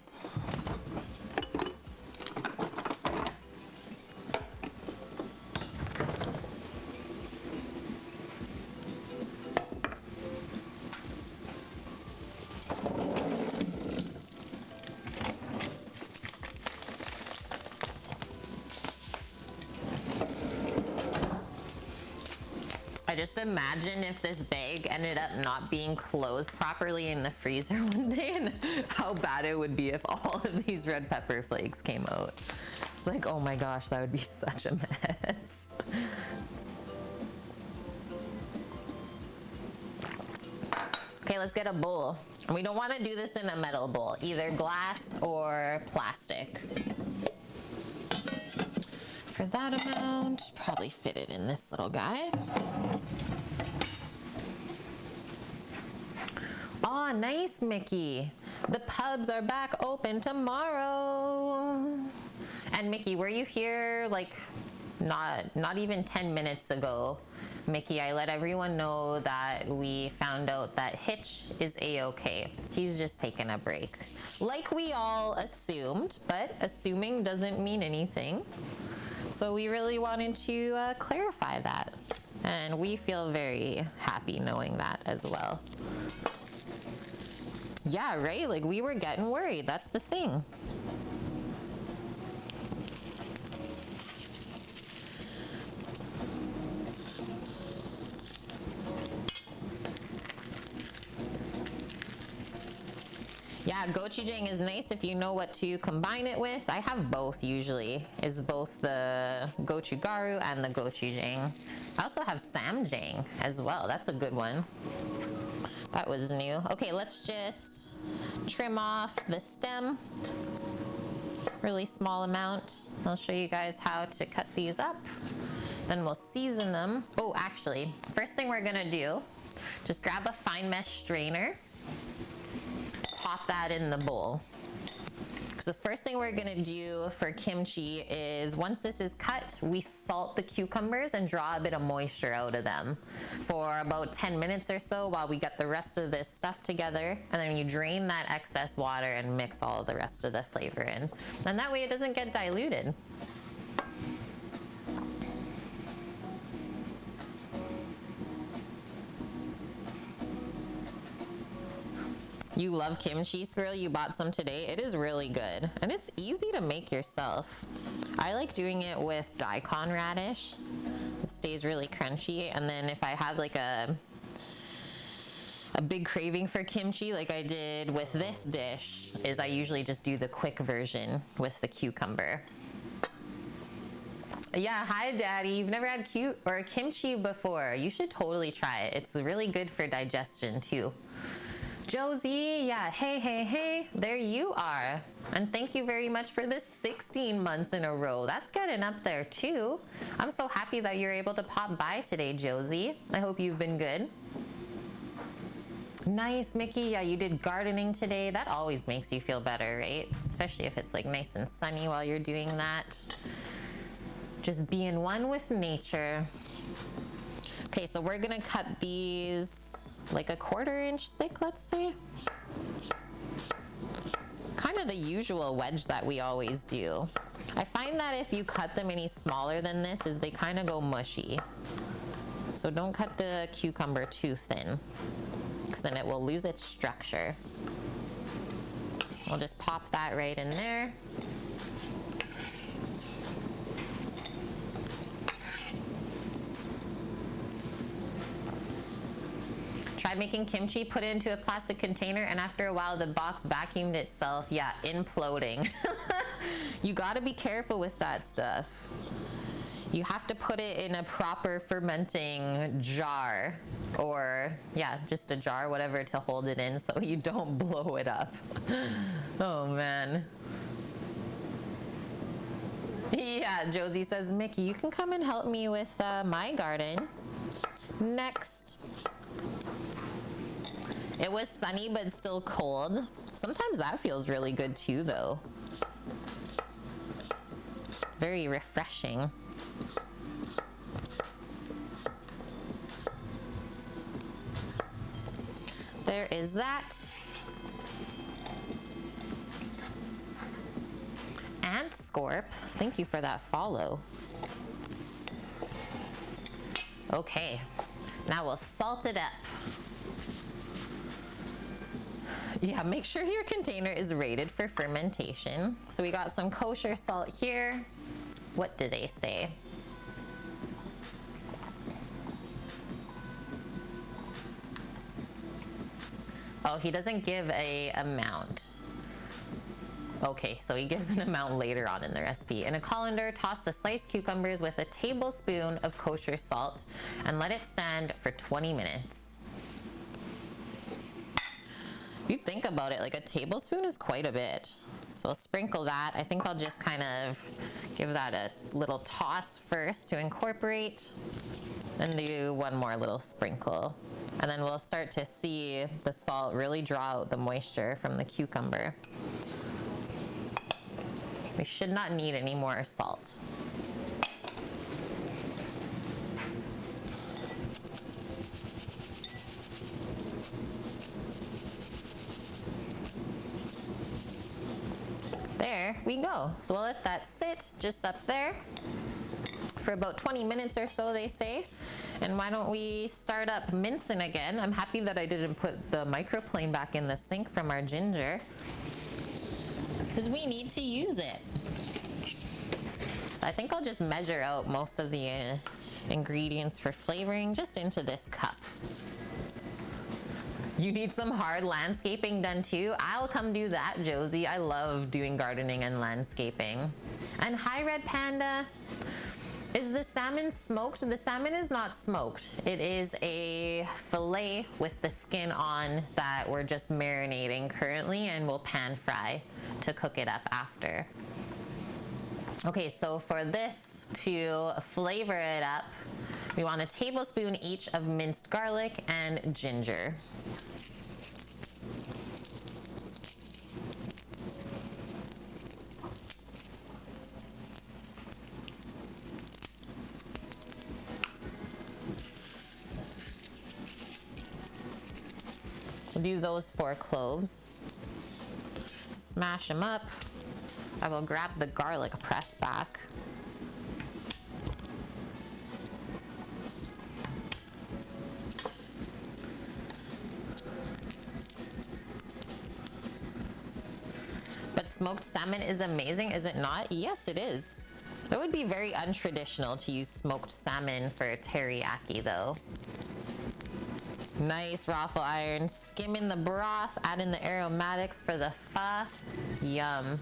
Just imagine if this bag ended up not being closed properly in the freezer one day, and how bad it would be if all of these red pepper flakes came out. It's like, oh my gosh, that would be such a mess. Okay, let's get a bowl. And we don't want to do this in a metal bowl, either glass or plastic. For that amount, probably fit it in this little guy. Aw, nice, Mickey. The pubs are back open tomorrow. And Mickey, were you here like not even 10 minutes ago? Mickey, I let everyone know that we found out that Hitch is a-okay. He's just taking a break. Like we all assumed, but assuming doesn't mean anything. So we really wanted to clarify that. And we feel very happy knowing that as well. Yeah, right? Like we were getting worried. That's the thing. Yeah, gochujang is nice if you know what to combine it with. I have both usually, is both the gochugaru and the gochujang. I also have samjang as well. That's a good one. That was new. Okay, let's just trim off the stem. Really small amount. I'll show you guys how to cut these up. Then we'll season them. Oh, actually, first thing we're gonna do, just grab a fine mesh strainer. Pop that in the bowl. So the first thing we're gonna do for kimchi is once this is cut, we salt the cucumbers and draw a bit of moisture out of them for about 10 minutes or so while we get the rest of this stuff together. And then you drain that excess water and mix all the rest of the flavor in. And that way it doesn't get diluted. You love kimchi, Squirrel? You bought some today. It is really good. And it's easy to make yourself. I like doing it with daikon radish. It stays really crunchy. And then if I have like a big craving for kimchi, like I did with this dish, is I usually just do the quick version with the cucumber. Yeah, hi Daddy. You've never had kimchi before. You should totally try it. It's really good for digestion too. Josie, yeah, hey, there you are. And thank you very much for this 16 months in a row. That's getting up there too. I'm so happy that you're able to pop by today, Josie. I hope you've been good. Nice, Mickey. Yeah, you did gardening today. That always makes you feel better, right? Especially if it's like nice and sunny while you're doing that. Just being one with nature. Okay, so we're gonna cut these like a 1/4 inch thick, let's say. Kind of the usual wedge that we always do. I find that if you cut them any smaller than this, is they kind of go mushy. So don't cut the cucumber too thin, because then it will lose its structure. We'll just pop that right in there. Tried making kimchi, put it into a plastic container, and after a while the box vacuumed itself. Yeah, imploding. You gotta be careful with that stuff. You have to put it in a proper fermenting jar, or yeah, just a jar, whatever, to hold it in so you don't blow it up. Oh man. Yeah, Josie says, Mickey, you can come and help me with my garden. Next. It was sunny, but still cold. Sometimes that feels really good too, though. Very refreshing. There is that. And Scorp, thank you for that follow. Okay, now we'll salt it up. Yeah, make sure your container is rated for fermentation. So we got some kosher salt here. What do they say? Oh, he doesn't give a amount. Okay, so he gives an amount later on in the recipe. In a colander, toss the sliced cucumbers with a tablespoon of kosher salt and let it stand for 20 minutes. You think about it, like a tablespoon is quite a bit. So I'll sprinkle that. I think I'll just kind of give that a little toss first to incorporate, and do one more little sprinkle. And then we'll start to see the salt really draw out the moisture from the cucumber. We should not need any more salt. There we go. So we'll let that sit just up there for about 20 minutes or so, they say. And why don't we start up mincing again? I'm happy that I didn't put the microplane back in the sink from our ginger, because we need to use it. So I think I'll just measure out most of the ingredients for flavoring just into this cup. You need some hard landscaping done too? I'll come do that, Josie. I love doing gardening and landscaping. And hi, Red Panda. Is the salmon smoked? The salmon is not smoked. It is a fillet with the skin on that we're just marinating currently, and we'll pan fry to cook it up after. Okay, so for this to flavor it up, we want a tablespoon each of minced garlic and ginger. We'll do those 4 cloves. Smash them up. I will grab the garlic press back. But smoked salmon is amazing, is it not? Yes, it is. It would be very untraditional to use smoked salmon for teriyaki though. Nice raffle iron, skim in the broth, add in the aromatics for the pho. Yum.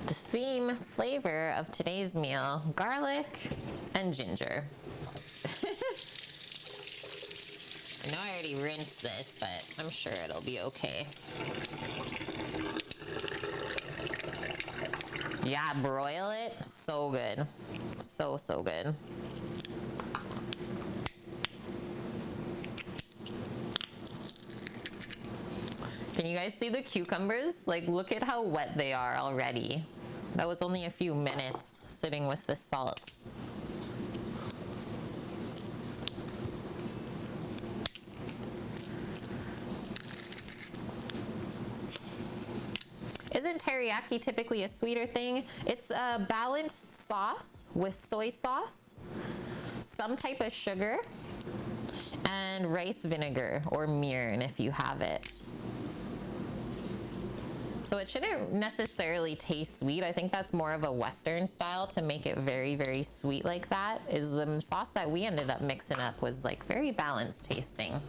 The theme flavor of today's meal, garlic and ginger. I know I already rinsed this, but I'm sure it'll be okay. Yeah, broil it. So good. So, so good. Can you guys see the cucumbers? Like, look at how wet they are already. That was only a few minutes sitting with the salt. Isn't teriyaki typically a sweeter thing? It's a balanced sauce with soy sauce, some type of sugar, and rice vinegar or mirin if you have it. So it shouldn't necessarily taste sweet. I think that's more of a Western style to make it very, very sweet like that. Is the sauce that we ended up mixing up was like very balanced tasting.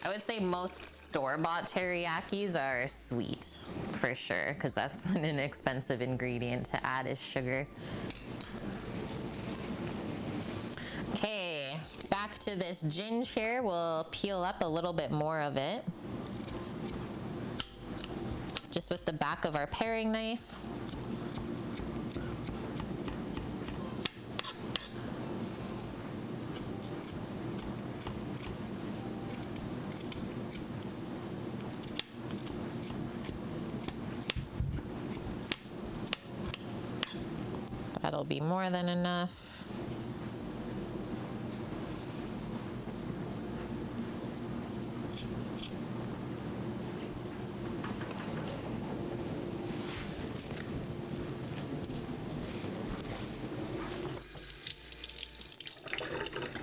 I would say most store-bought teriyakis are sweet, for sure, because that's an inexpensive ingredient to add is sugar. Okay, back to this ginger here. We'll peel up a little bit more of it. Just with the back of our paring knife. That'll be more than enough.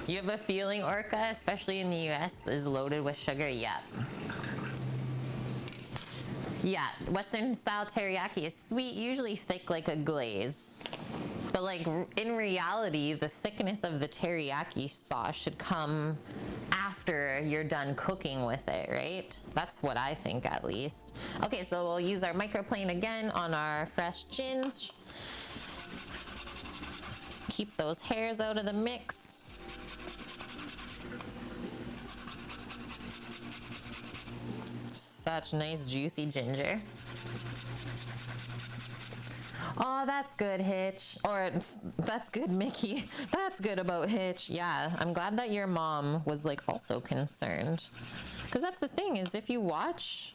You have a feeling Orca, especially in the US, is loaded with sugar? Yep. Yeah, Western style teriyaki is sweet, usually thick like a glaze. But like in reality, the thickness of the teriyaki sauce should come after you're done cooking with it, right? That's what I think at least. Okay, so we'll use our microplane again on our fresh ginger. Keep those hairs out of the mix. Such nice juicy ginger. Oh, that's good, Hitch. Or that's good, Mickey. That's good about Hitch. Yeah, I'm glad that your mom was like also concerned. Because that's the thing is if you watch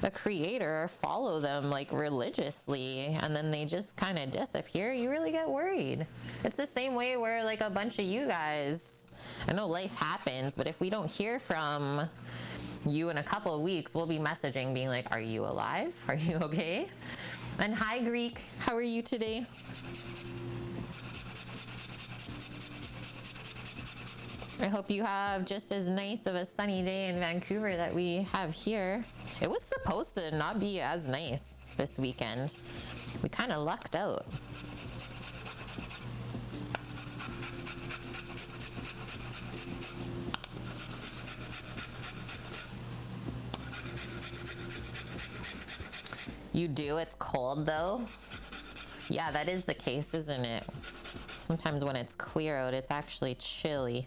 a creator or follow them like religiously and then they just kind of disappear, you really get worried. It's the same way where like a bunch of you guys, I know life happens, but if we don't hear from you in a couple of weeks, we'll be messaging being like, are you alive? Are you okay? And hi Greek, how are you today? I hope you have just as nice of a sunny day in Vancouver that we have here. It was supposed to not be as nice this weekend. We kind of lucked out. You do? It's cold though? Yeah, that is the case, isn't it? Sometimes when it's clear out, it's actually chilly.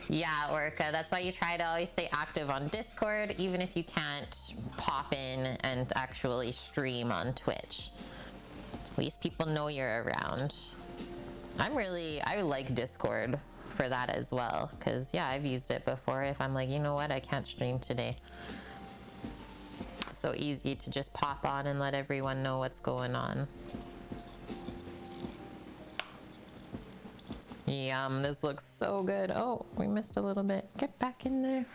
Yeah, Orca, that's why you try to always stay active on Discord, even if you can't pop in and actually stream on Twitch. At least people know you're around. I like Discord for that as well, because yeah, I've used it before if I'm like, you know what, I can't stream today. It's so easy to just pop on and let everyone know what's going on. Yum, this looks so good. Oh, we missed a little bit. Get back in there.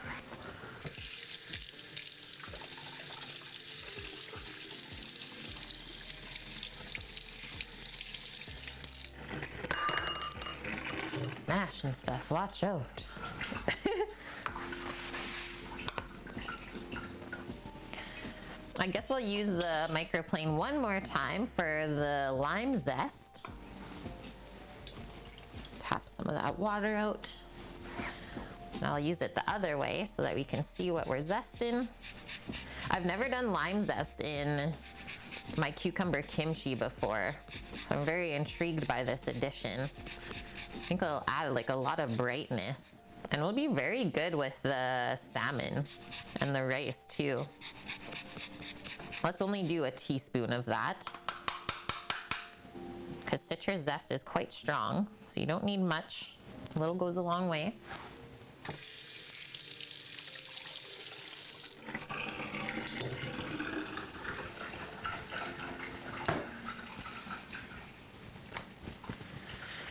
Smashing stuff, watch out. I guess we'll use the microplane one more time for the lime zest. Tap some of that water out. I'll use it the other way so that we can see what we're zesting. I've never done lime zest in my cucumber kimchi before, so I'm very intrigued by this addition. I think it'll add like a lot of brightness and it'll be very good with the salmon and the rice too. Let's only do a teaspoon of that, because citrus zest is quite strong, so you don't need much. A little goes a long way.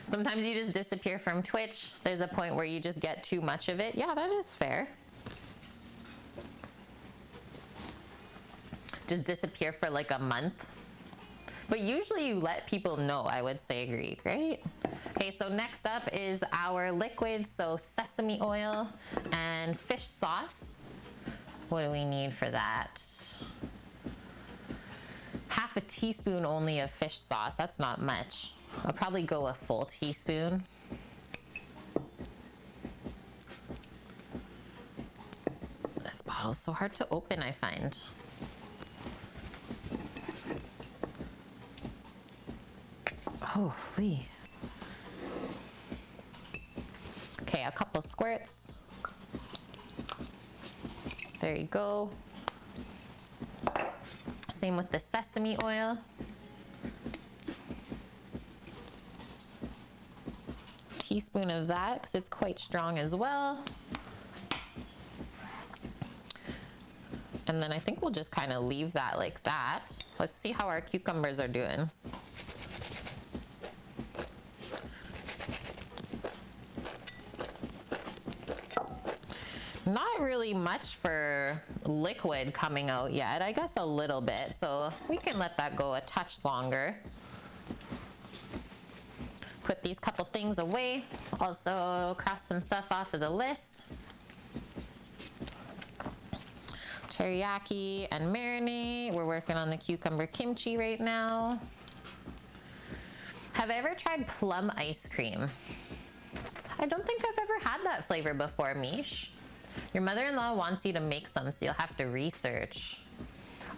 Sometimes you just disappear from Twitch. There's a point where you just get too much of it. Yeah, that is fair. Just disappear for like a month. But usually you let people know, I would say, Greek, right? Okay, so next up is our liquid, so sesame oil and fish sauce. What do we need for that? Half a teaspoon only of fish sauce, that's not much. I'll probably go a full teaspoon. This bottle's so hard to open, I find. Holy. Okay, a couple squirts. There you go. Same with the sesame oil. Teaspoon of that because it's quite strong as well. And then I think we'll just kind of leave that like that. Let's see how our cucumbers are doing. Not really much for liquid coming out yet. I guess a little bit, so we can let that go a touch longer. Put these couple things away. Also cross some stuff off of the list. Teriyaki and marinade. We're working on the cucumber kimchi right now. Have I ever tried plum ice cream? I don't think I've ever had that flavor before, Mish. Your mother-in-law wants you to make some, so you'll have to research.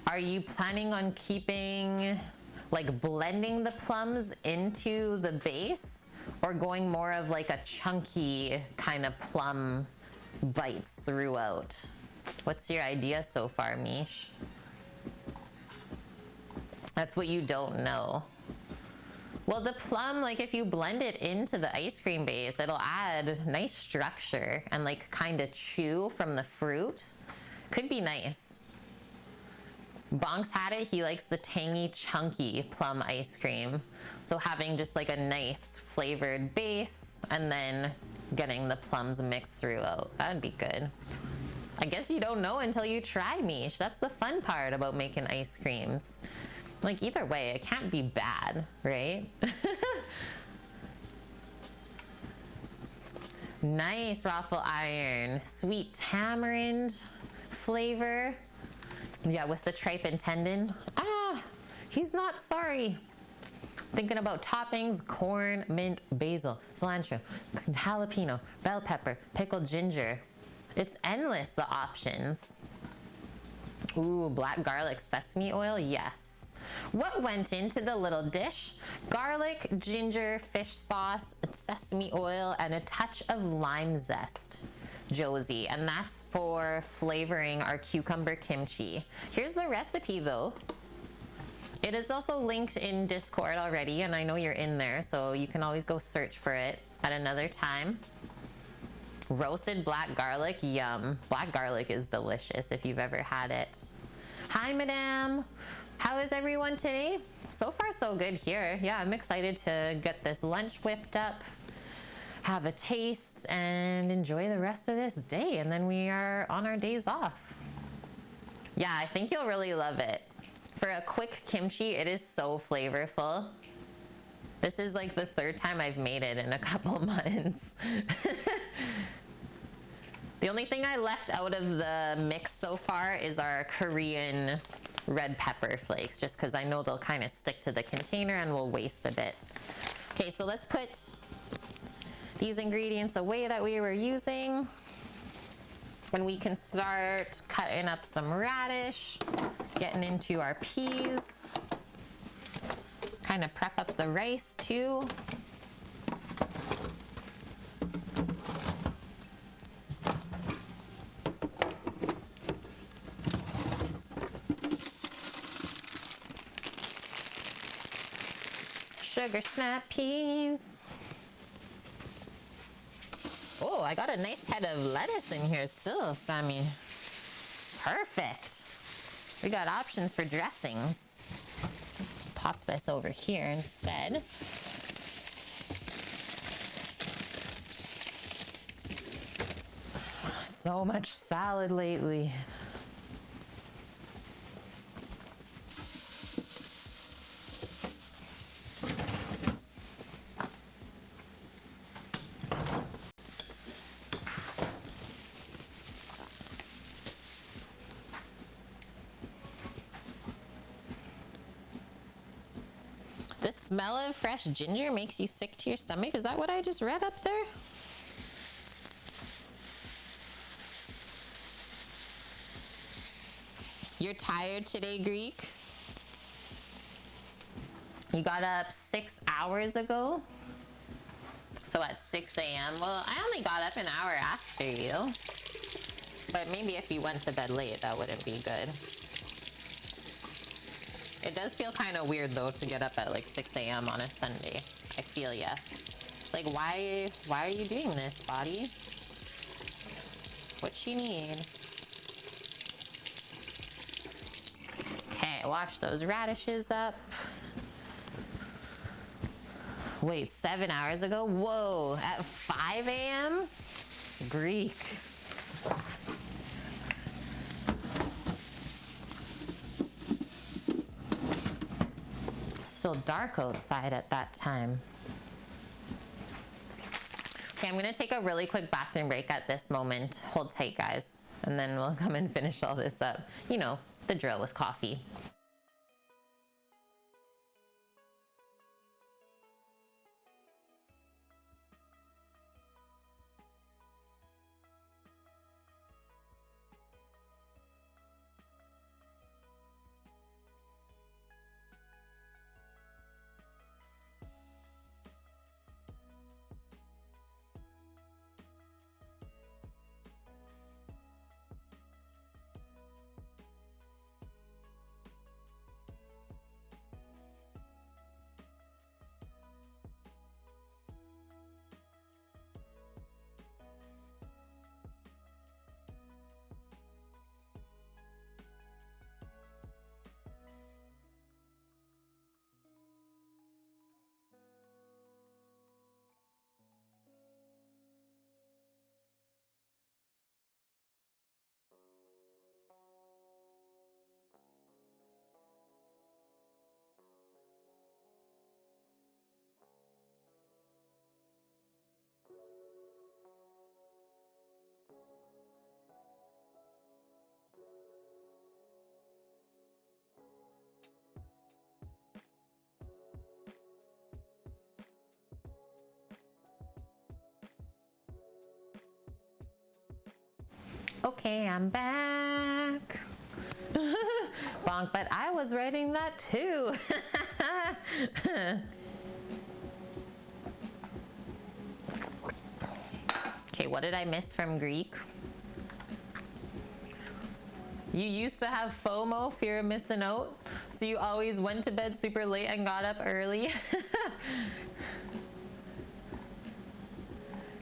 Are you planning on keeping, like blending the plums into the base, or going more of like a chunky kind of plum bites throughout? What's your idea so far, Mish? That's what you don't know. Well, the plum, like if you blend it into the ice cream base, it'll add nice structure and like kind of chew from the fruit. Could be nice. Bonks had it, he likes the tangy, chunky plum ice cream. So having just like a nice flavored base and then getting the plums mixed throughout, that'd be good. I guess you don't know until you try, Mish. That's the fun part about making ice creams. Like either way, it can't be bad, right? Nice raffle iron, sweet tamarind flavor. Yeah, with the tripe and tendon. Ah, he's not sorry. Thinking about toppings, corn, mint, basil, cilantro, jalapeno, bell pepper, pickled ginger. It's endless, the options. Ooh, black garlic sesame oil, yes. What went into the little dish? Garlic, ginger, fish sauce, sesame oil, and a touch of lime zest, Josie. And that's for flavoring our cucumber kimchi. Here's the recipe though. It is also linked in Discord already, and I know you're in there, so you can always go search for it at another time. Roasted black garlic, yum. Black garlic is delicious if you've ever had it. Hi, madame. How is everyone today? So far, so good here. Yeah, I'm excited to get this lunch whipped up, have a taste, and enjoy the rest of this day. And then we are on our days off. Yeah, I think you'll really love it. For a quick kimchi, it is so flavorful. This is like the third time I've made it in a couple months. The only thing I left out of the mix so far is our Korean red pepper flakes, just because I know they'll kind of stick to the container and will waste a bit. Okay, so let's put these ingredients away that we were using. And we can start cutting up some radish, getting into our peas. Kind of prep up the rice too. Sugar snap peas. Oh, I got a nice head of lettuce in here still, Sammy. Perfect. We got options for dressings. Just pop this over here instead. So much salad lately. The smell of fresh ginger makes you sick to your stomach. Is that what I just read up there? You're tired today, Greek? You got up 6 hours ago? So at 6 a.m. Well, I only got up an hour after you. But maybe if you went to bed late, that wouldn't be good. It does feel kind of weird though to get up at like 6 a.m. on a Sunday. I feel ya. Like why are you doing this, body? What you need? Okay, wash those radishes up. Wait, 7 hours ago? Whoa, at 5 a.m.? Greek. Still dark outside at that time. Okay, I'm gonna take a really quick bathroom break at this moment. Hold tight, guys, and then we'll come and finish all this up. You know, the drill with coffee. Okay, I'm back. Bonk, but I was writing that too. Okay, what did I miss from Greek? You used to have FOMO, fear of missing out, so you always went to bed super late and got up early.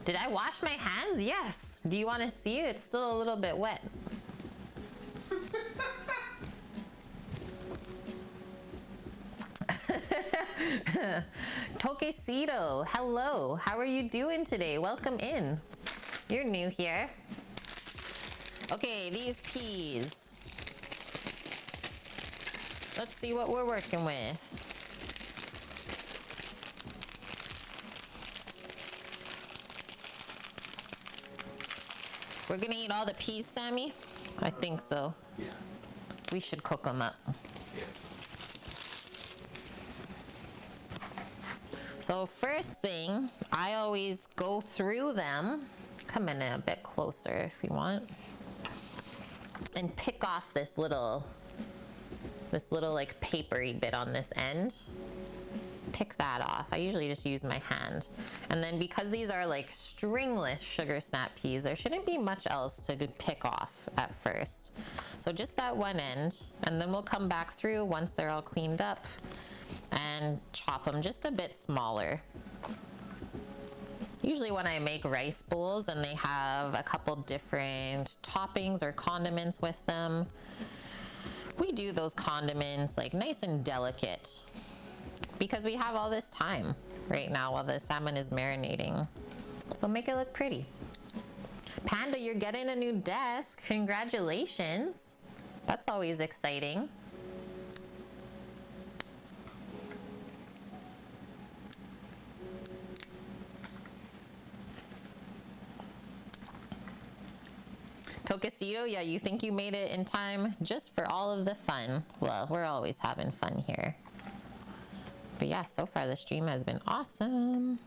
Did I wash my hands? Yes. Do you want to see it? It's still a little bit wet. Tokesito, hello. How are you doing today? Welcome in. You're new here. Okay, these peas. Let's see what we're working with. We're gonna eat all the peas, Sammy? I think so. Yeah. We should cook them up. Yeah. So first thing, I always go through them. Come in a bit closer if you want. And pick off this little like papery bit on this end. Pick that off. I usually just use my hand. And then because these are like stringless sugar snap peas, there shouldn't be much else to pick off at first. So just that one end, and then we'll come back through once they're all cleaned up and chop them just a bit smaller. Usually when I make rice bowls and they have a couple different toppings or condiments with them, we do those condiments like nice and delicate because we have all this time right now while the salmon is marinating. So make it look pretty. Panda, you're getting a new desk. Congratulations. That's always exciting. Tokesito, yeah, you think you made it in time just for all of the fun. Well, we're always having fun here. But yeah, so far the stream has been awesome.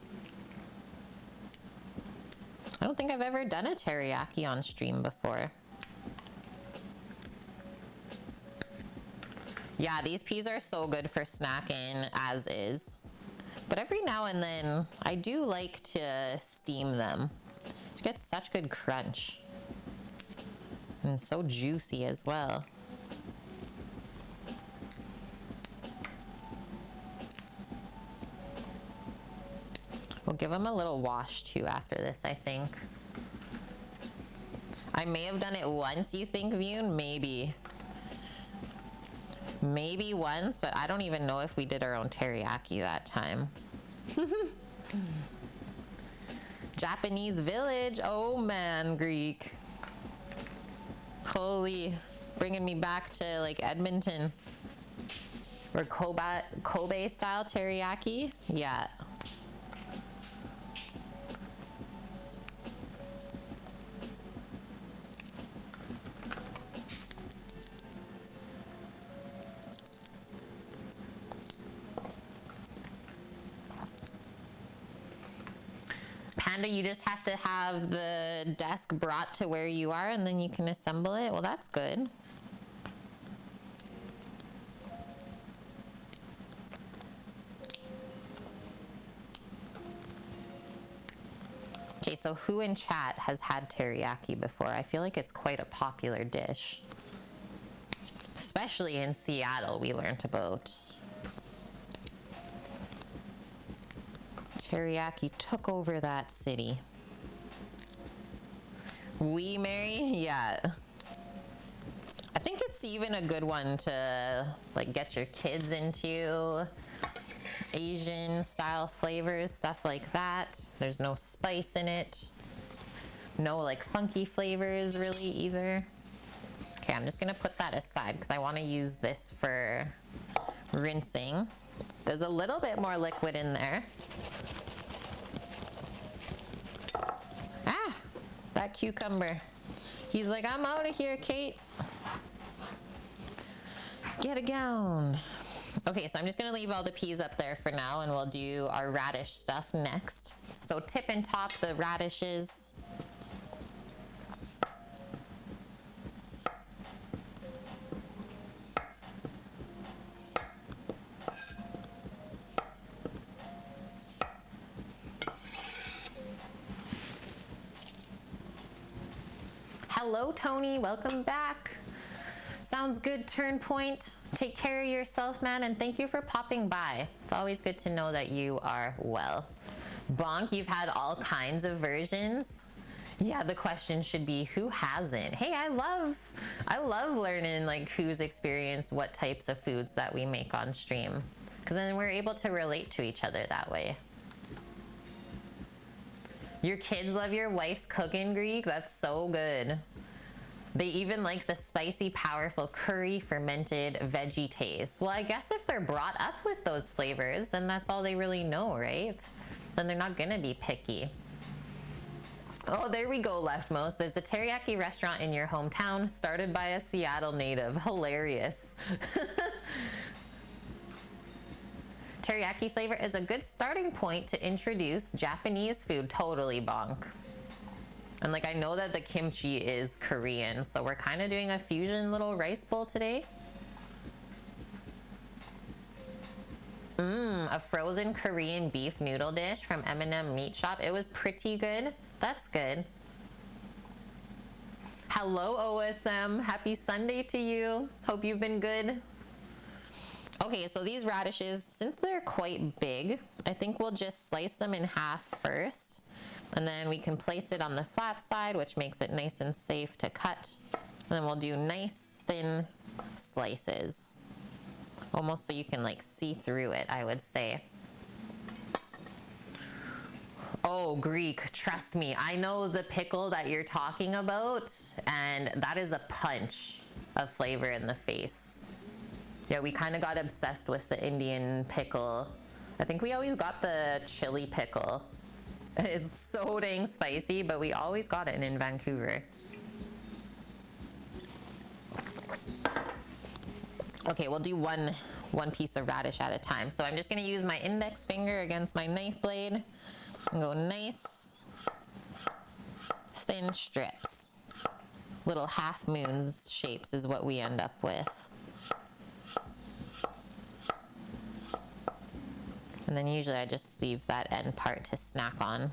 I don't think I've ever done a teriyaki on stream before. Yeah, these peas are so good for snacking as is. But every now and then, I do like to steam them. You get such good crunch. And so juicy as well. We'll give them a little wash too after this, I think. I may have done it once, you think, Vune? Maybe. Maybe once, but I don't even know if we did our own teriyaki that time. Japanese village. Oh man, Greek. Holy, bringing me back to like Edmonton or Kobe style teriyaki. Yeah. Panda, you just have to have the desk brought to where you are and then you can assemble it. Well, that's good. Okay, so who in chat has had teriyaki before? I feel like it's quite a popular dish. Especially in Seattle, we learned about. Teriyaki took over that city. We, Mary? Yeah. I think it's even a good one to like get your kids into. Asian style flavors, stuff like that. There's no spice in it. No like funky flavors really either. Okay, I'm just gonna put that aside because I want to use this for rinsing. There's a little bit more liquid in there. Ah, that cucumber. He's like, I'm out of here, Kate. Get a gown. Okay, so I'm just gonna leave all the peas up there for now and we'll do our radish stuff next. So tip and top the radishes. Hello, Tony. Welcome back. Sounds good, Turn Point. Take care of yourself, man, and thank you for popping by. It's always good to know that you are well. Bonk, you've had all kinds of versions. Yeah, the question should be, who hasn't? Hey, I love learning like who's experienced what types of foods that we make on stream, because then we're able to relate to each other that way. Your kids love your wife's cooking, Greek? That's so good. They even like the spicy, powerful curry fermented veggie taste. Well, I guess if they're brought up with those flavors, then that's all they really know, right? Then they're not gonna be picky. Oh, there we go, Leftmost. There's a teriyaki restaurant in your hometown started by a Seattle native. Hilarious. Teriyaki flavor is a good starting point to introduce Japanese food. Totally, Bonk. And like, I know that the kimchi is Korean, so we're kind of doing a fusion little rice bowl today. A frozen Korean beef noodle dish from M&M Meat Shop. It was pretty good. That's good. Hello, OSM. Happy Sunday to you. Hope you've been good. Okay, so these radishes, since they're quite big, I think we'll just slice them in half first. And then we can place it on the flat side, which makes it nice and safe to cut. And then we'll do nice thin slices. Almost so you can like see through it, I would say. Oh, Greek, trust me. I know the pickle that you're talking about, and that is a punch of flavor in the face. Yeah, we kind of got obsessed with the Indian pickle. I think we always got the chili pickle. It's so dang spicy, but we always got it in Vancouver. Okay, we'll do one piece of radish at a time. So I'm just gonna use my index finger against my knife blade and go nice, thin strips. Little half moons shapes is what we end up with. And then usually I just leave that end part to snack on.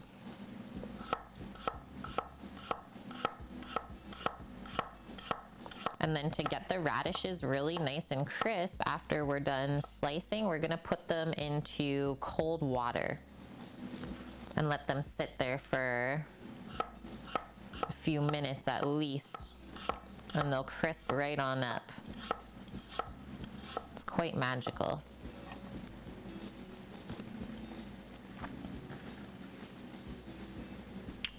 And then to get the radishes really nice and crisp after we're done slicing, we're gonna put them into cold water and let them sit there for a few minutes at least, and they'll crisp right on up. It's quite magical.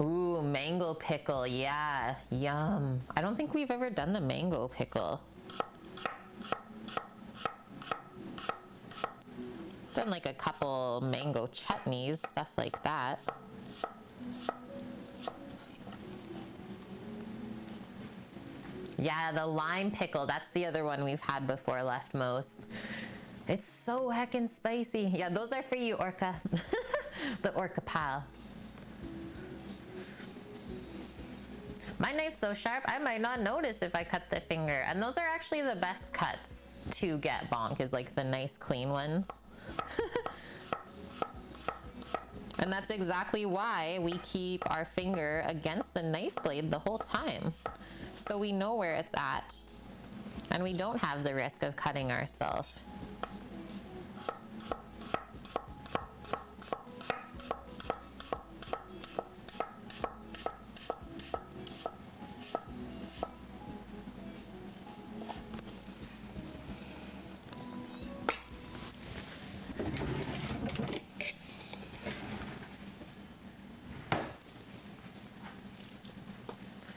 Ooh, mango pickle, yeah, yum. I don't think we've ever done the mango pickle. Done like a couple mango chutneys, stuff like that. Yeah, the lime pickle, that's the other one we've had before, Leftmost. It's so heckin' spicy. Yeah, those are for you, Orca. The Orca pal. My knife's so sharp, I might not notice if I cut the finger. And those are actually the best cuts to get, Bonk, is like the nice clean ones. And that's exactly why we keep our finger against the knife blade the whole time. So we know where it's at. And we don't have the risk of cutting ourselves.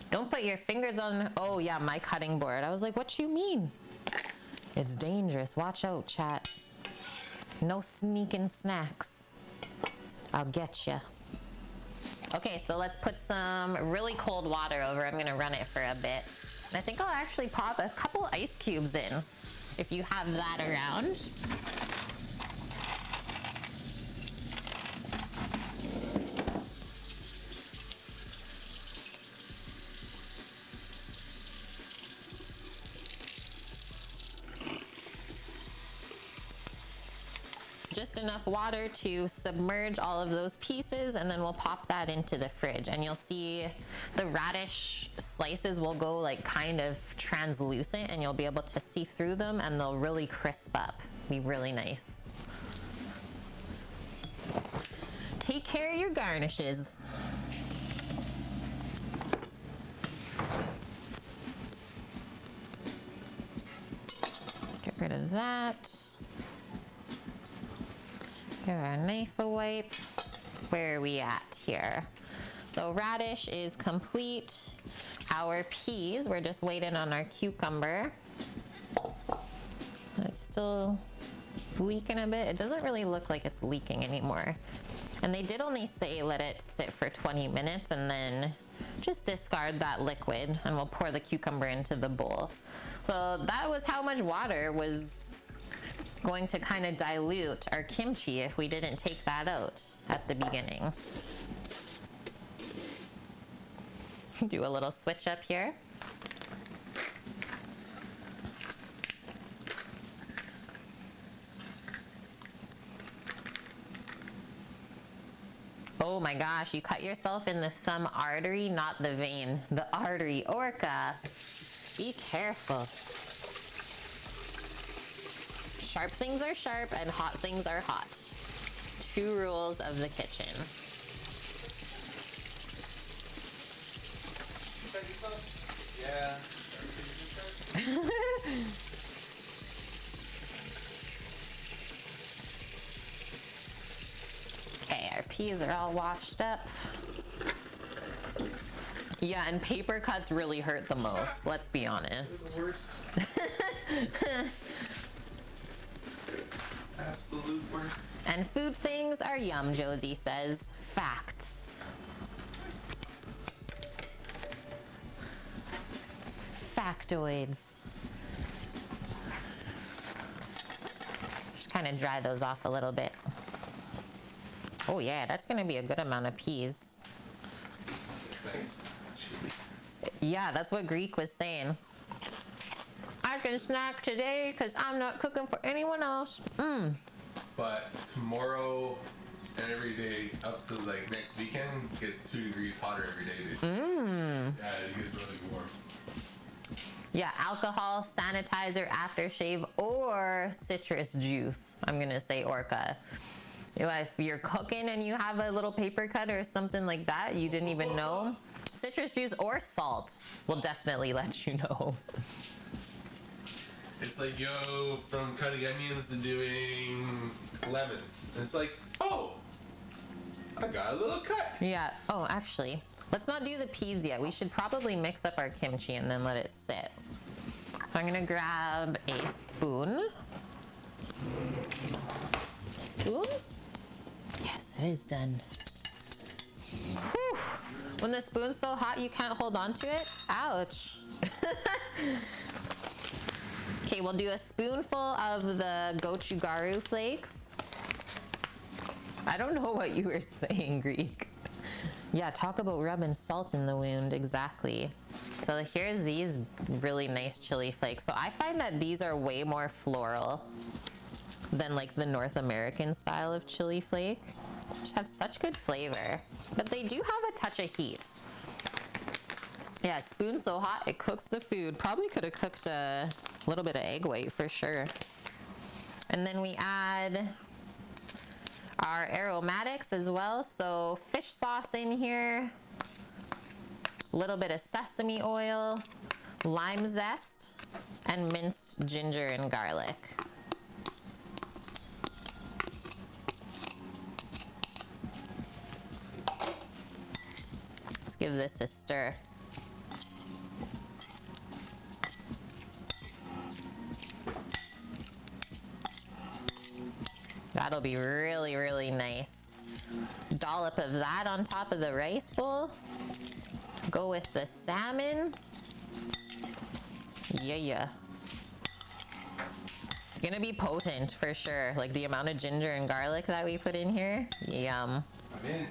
Don't put your fingers on, oh yeah, my cutting board. I was like, what you mean? It's dangerous. Watch out, chat. No sneaking snacks. I'll get ya. Okay, so let's put some really cold water over. I'm gonna run it for a bit. And I think I'll actually pop a couple ice cubes in, if you have that around. just enough water to submerge all of those pieces, and then we'll pop that into the fridge. And you'll see the radish slices will go like kind of translucent, and you'll be able to see through them, and they'll really crisp up. Be really nice. Take care of your garnishes. Get rid of that. Give our knife a wipe. Where are we at here? So radish is complete. Our peas, we're just waiting on our cucumber. It's still leaking a bit. It doesn't really look like it's leaking anymore. And they did only say let it sit for 20 minutes and then just discard that liquid, and we'll pour the cucumber into the bowl. So that was how much water was going to kind of dilute our kimchi if we didn't take that out at the beginning. Do a little switch up here. Oh my gosh, you cut yourself in the thumb artery, not the vein. The artery. Orca, be careful. Sharp things are sharp and hot things are hot. 2 rules of the kitchen. Yeah. Okay, our peas are all washed up. Yeah, and paper cuts really hurt the most, let's be honest. The worst. Absolute worst. And food things are yum, Josie says. Facts. Factoids. Just kind of dry those off a little bit. Oh yeah, that's gonna be a good amount of peas. Thanks. Yeah, that's what Greek was saying. I can snack today because I'm not cooking for anyone else. But tomorrow and every day up to like next weekend gets 2 degrees hotter every day. Basically. Yeah, it gets really warm. Yeah, alcohol, sanitizer, aftershave, or citrus juice. I'm gonna say Orca. If you're cooking and you have a little paper cut or something like that, you didn't even know, citrus juice or salt will definitely let you know. It's like, yo, from cutting onions to doing lemons. And it's like, oh, I got a little cut. Yeah, oh, actually, let's not do the peas yet. We should probably mix up our kimchi and then let it sit. So I'm gonna grab a spoon. Spoon? Yes, it is done. Whew. When the spoon's so hot you can't hold on to it, ouch. Okay, we'll do a spoonful of the Gochugaru Flakes. I don't know what you were saying, Greek. Yeah, talk about rubbing salt in the wound, exactly. So here's these really nice chili flakes. So I find that these are way more floral than like the North American style of chili flake. Just have such good flavor, but they do have a touch of heat. Yeah, spoon's so hot, it cooks the food. Probably could have cooked a little bit of egg white for sure. And then we add our aromatics as well. So fish sauce in here, a little bit of sesame oil, lime zest, and minced ginger and garlic. Let's give this a stir. That'll be really, really nice. Dollop of that on top of the rice bowl. Go with the salmon. Yeah. It's gonna be potent for sure. Like the amount of ginger and garlic that we put in here. Yum. I'm in.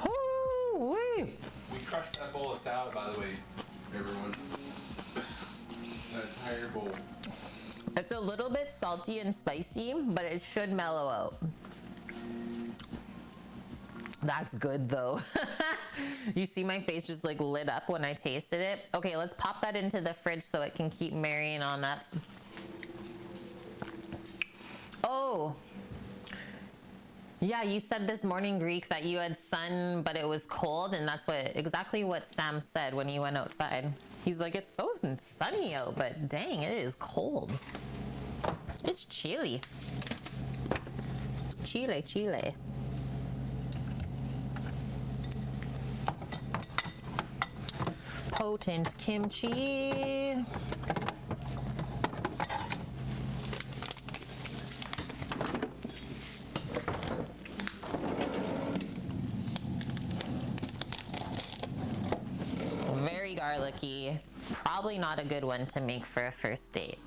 Woo-wee. We crushed that bowl of salad, by the way, everyone. That entire bowl. It's a little bit salty and spicy, but it should mellow out. That's good though. You see my face just like lit up when I tasted it. Okay, let's pop that into the fridge so it can keep marrying on up. Oh, yeah, you said this morning, Greek, that you had sun, but it was cold, and that's exactly what Sam said when he went outside. He's like, it's so sunny out, but dang, it is cold. It's chilly. Chile, Chile. Potent kimchi. Very garlicky. Probably not a good one to make for a first date.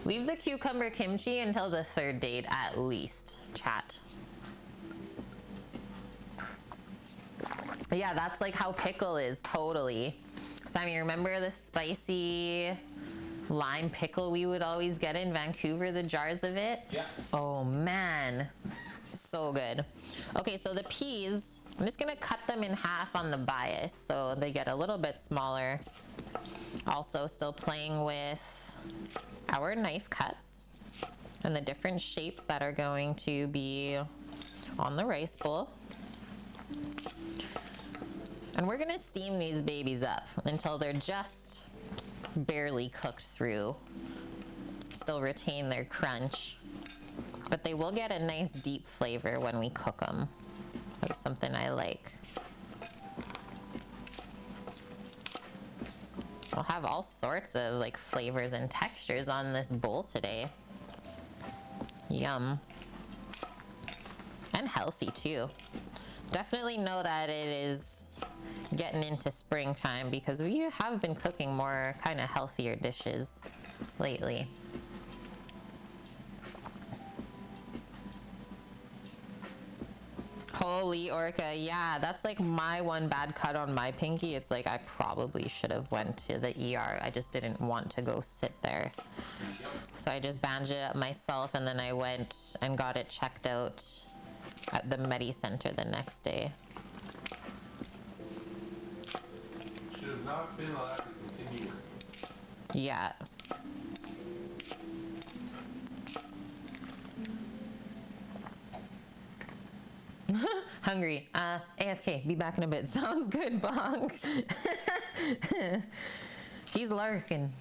Leave the cucumber kimchi until the third date at least, chat. Yeah, that's like how pickle is, totally. Sammy, remember the spicy lime pickle we would always get in Vancouver, the jars of it? Yeah. Oh man, so good. Okay, so the peas, I'm just gonna cut them in half on the bias so they get a little bit smaller. Also still playing with our knife cuts and the different shapes that are going to be on the rice bowl. And we're gonna steam these babies up until they're just barely cooked through. Still retain their crunch, but they will get a nice deep flavor when we cook them. That's something I like. I'll have all sorts of like flavors and textures on this bowl today. Yum. And healthy too. Definitely know that it is getting into springtime because we have been cooking more kind of healthier dishes lately. Holy orca, yeah, that's like my one bad cut on my pinky. It's like I probably should have went to the ER. I just didn't want to go sit there. So I just bandaged it up myself and then I went and got it checked out at the Medi Center the next day. Should have not been allowed to continue. Yeah. Hungry. AFK. Be back in a bit. Sounds good, Bonk. He's lurking.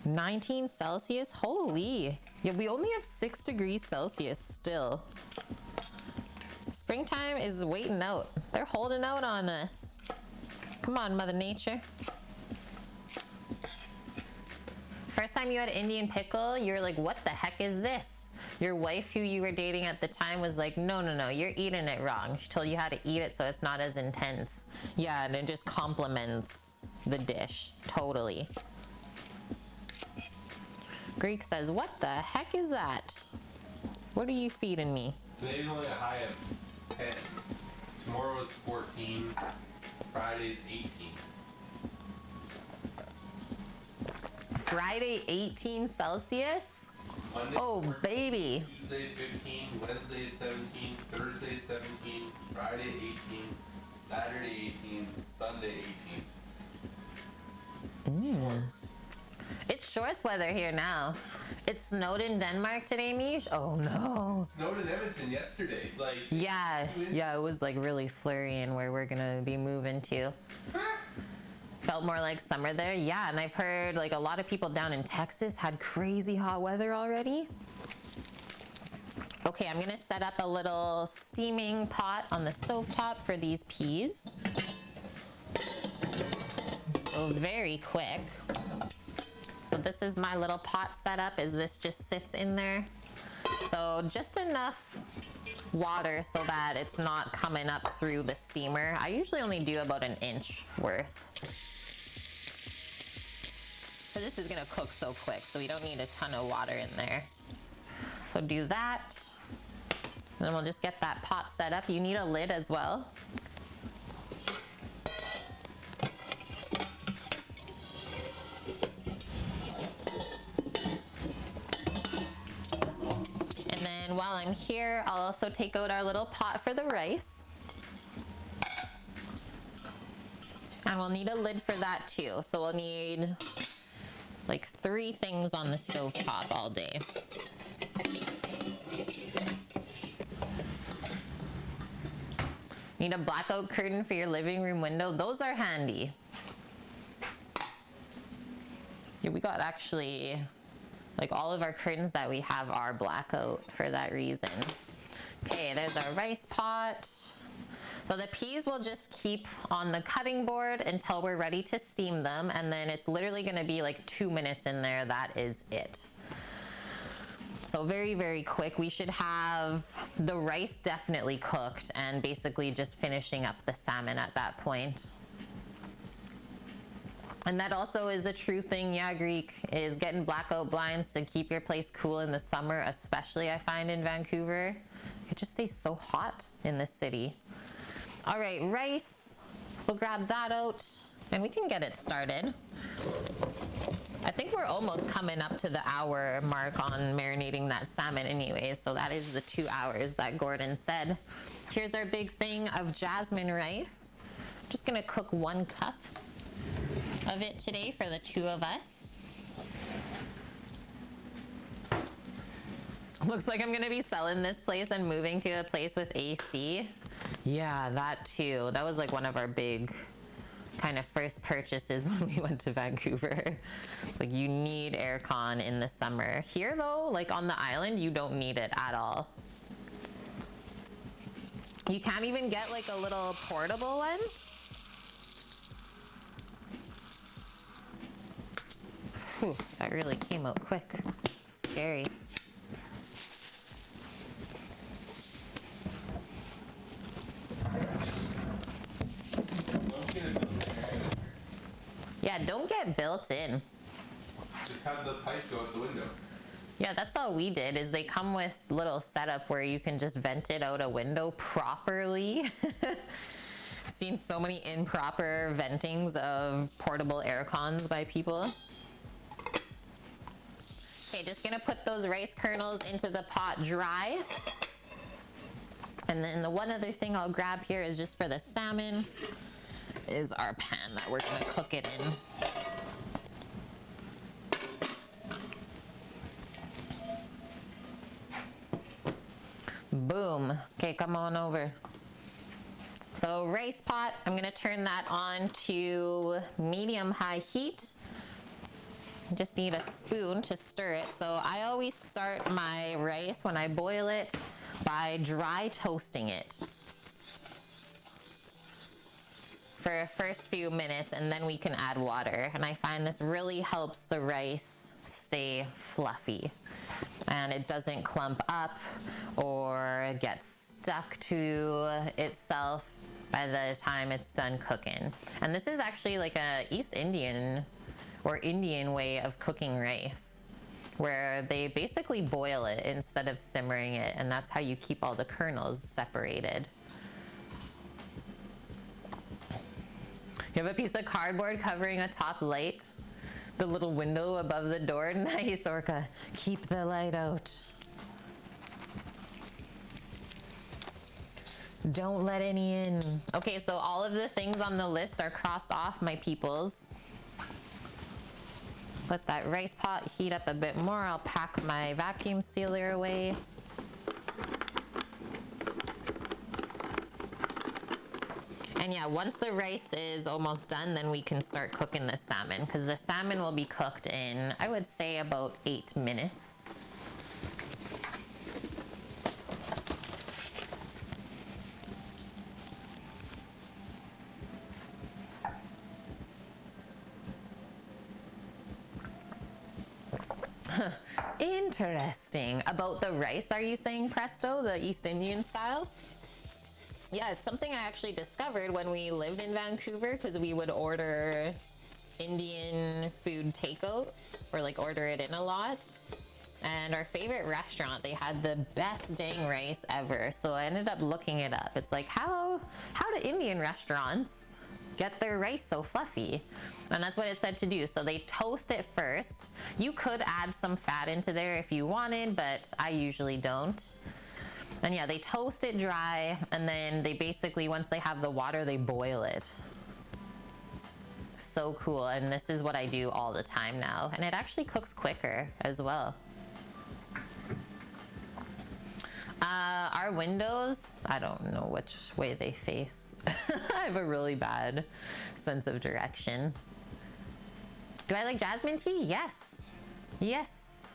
19 Celsius? Holy. Yeah, we only have 6 degrees Celsius still. Springtime is waiting out. They're holding out on us. Come on, Mother Nature. First time you had Indian pickle, you were like, what the heck is this? Your wife, who you were dating at the time, was like, no, you're eating it wrong. She told you how to eat it so it's not as intense. Yeah, and it just complements the dish. Totally. Greek says, what the heck is that? What are you feeding me? Today's only a high of 10. Tomorrow is 14. Friday's 18. Friday, 18 Celsius? Monday, Oh, 14, baby. Tuesday 15, Wednesday 17, Thursday 17, Friday 18, Saturday 18, Sunday 18. Shorts. It's shorts weather here now. It snowed in Denmark today, Mish. Oh no. Snowed in Edmonton yesterday. Like Yeah, it was like really flurrying where we're gonna be moving to. Felt more like summer there. Yeah, and I've heard like a lot of people down in Texas had crazy hot weather already. Okay, I'm gonna set up a little steaming pot on the stovetop for these peas. Oh, very quick. So this is my little pot setup, is this just sits in there. So just enough water so that it's not coming up through the steamer. I usually only do about an inch worth. So this is gonna cook so quick, so we don't need a ton of water in there. So do that, and then we'll just get that pot set up. You need a lid as well. then while I'm here, I'll also take out our little pot for the rice. And we'll need a lid for that too. So we'll need like 3 things on the stove top all day. Need a blackout curtain for your living room window. Those are handy. Yeah, we got actually, like all of our curtains that we have are blackout for that reason. Okay, there's our rice pot. So the peas will just keep on the cutting board until we're ready to steam them. And then it's literally gonna be like 2 minutes in there, that is it. So very, very quick. We should have the rice definitely cooked and basically just finishing up the salmon at that point. And that also is a true thing, yeah, Greek, is getting blackout blinds to keep your place cool in the summer, especially I find in Vancouver. It just stays so hot in this city. All right, rice, we'll grab that out and we can get it started. I think we're almost coming up to the hour mark on marinating that salmon anyways, so that is the 2 hours that Gordon said. Here's our big thing of jasmine rice. I'm just gonna cook 1 cup of it today for the 2 of us. Looks like I'm gonna be selling this place and moving to a place with AC. Yeah, that too. That was like one of our big kind of first purchases when we went to Vancouver. It's like you need aircon in the summer. Here though, like on the island, you don't need it at all. You can't even get like a little portable one. Whew, that really came out quick. Scary. Yeah, don't get built in. Just have the pipe go out the window. Yeah, that's all we did, is they come with little setup where you can just vent it out a window properly. I've seen so many improper ventings of portable air cons by people. Okay, just gonna put those rice kernels into the pot dry. And then the one other thing I'll grab here is just for the salmon, is our pan that we're gonna cook it in. Boom. Okay, come on over. So rice pot, I'm gonna turn that on to medium-high heat. I just need a spoon to stir it. So I always start my rice when I boil it by dry toasting it for the first few minutes, and then we can add water. And I find this really helps the rice stay fluffy and it doesn't clump up or get stuck to itself by the time it's done cooking. And this is actually like a East Indian or Indian way of cooking rice, where they basically boil it instead of simmering it, and that's how you keep all the kernels separated. You have a piece of cardboard covering a top light, the little window above the door. Nice, Orca. Keep the light out. Don't let any in. Okay, so all of the things on the list are crossed off, my peoples. Let that rice pot heat up a bit more. I'll pack my vacuum sealer away. And yeah, once the rice is almost done, then we can start cooking the salmon, because the salmon will be cooked in, I would say, about 8 minutes. Interesting. About the rice, are you saying, Presto, the East Indian style? Yeah, it's something I actually discovered when we lived in Vancouver, because we would order Indian food takeout, or like order it in a lot. And our favorite restaurant, they had the best dang rice ever. So I ended up looking it up. It's like, how do Indian restaurants get their rice so fluffy. And that's what it said to do. So they toast it first. You could add some fat into there if you wanted, but I usually don't. And yeah, they toast it dry, and then they basically, once they have the water, they boil it. So cool. And this is what I do all the time now. And it actually cooks quicker as well. Our windows, I don't know which way they face. I have a really bad sense of direction. Do I like jasmine tea? Yes. Yes,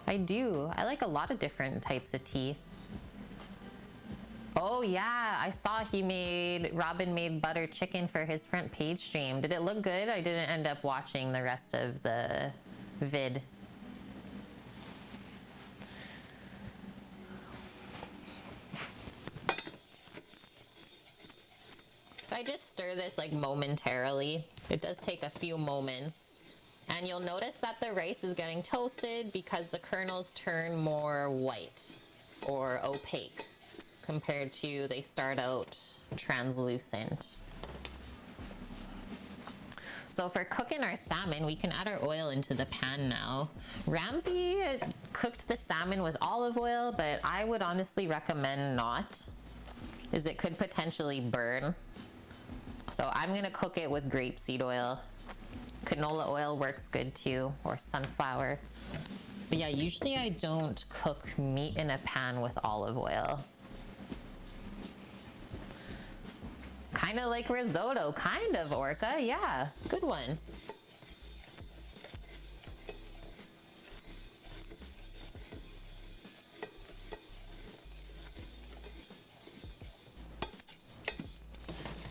I do. I like a lot of different types of tea. Oh yeah, I saw Robin made butter chicken for his front page stream. Did it look good? I didn't end up watching the rest of the vid. I just stir this like momentarily. It does take a few moments. And you'll notice that the rice is getting toasted because the kernels turn more white or opaque compared to they start out translucent. So for cooking our salmon, we can add our oil into the pan now. Ramsey cooked the salmon with olive oil, but I would honestly recommend not, as it could potentially burn. So I'm gonna cook it with grapeseed oil. Canola oil works good too, or sunflower. But yeah, usually I don't cook meat in a pan with olive oil. Kind of like risotto, kind of, Orca, yeah, good one.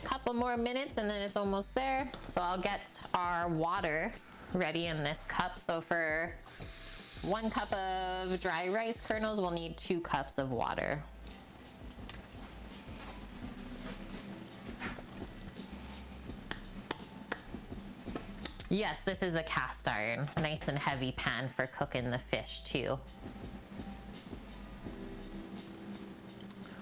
Couple more minutes and then it's almost there. So I'll get our water ready in this cup. So for 1 cup of dry rice kernels, we'll need 2 cups of water. Yes, this is a cast iron. Nice and heavy pan for cooking the fish too.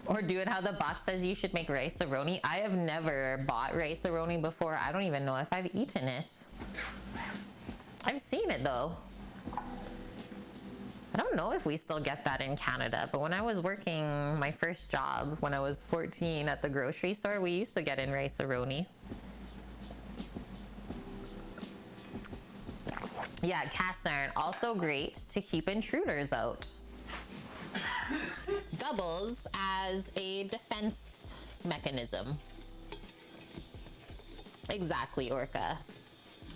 Or do it how the box says you should make rice-a-roni. I have never bought rice-a-roni before. I don't even know if I've eaten it. I've seen it though. I don't know if we still get that in Canada, but when I was working my first job, when I was 14 at the grocery store, we used to get in rice-a-roni. Yeah, cast iron, also great to keep intruders out. Doubles as a defense mechanism. Exactly, Orca.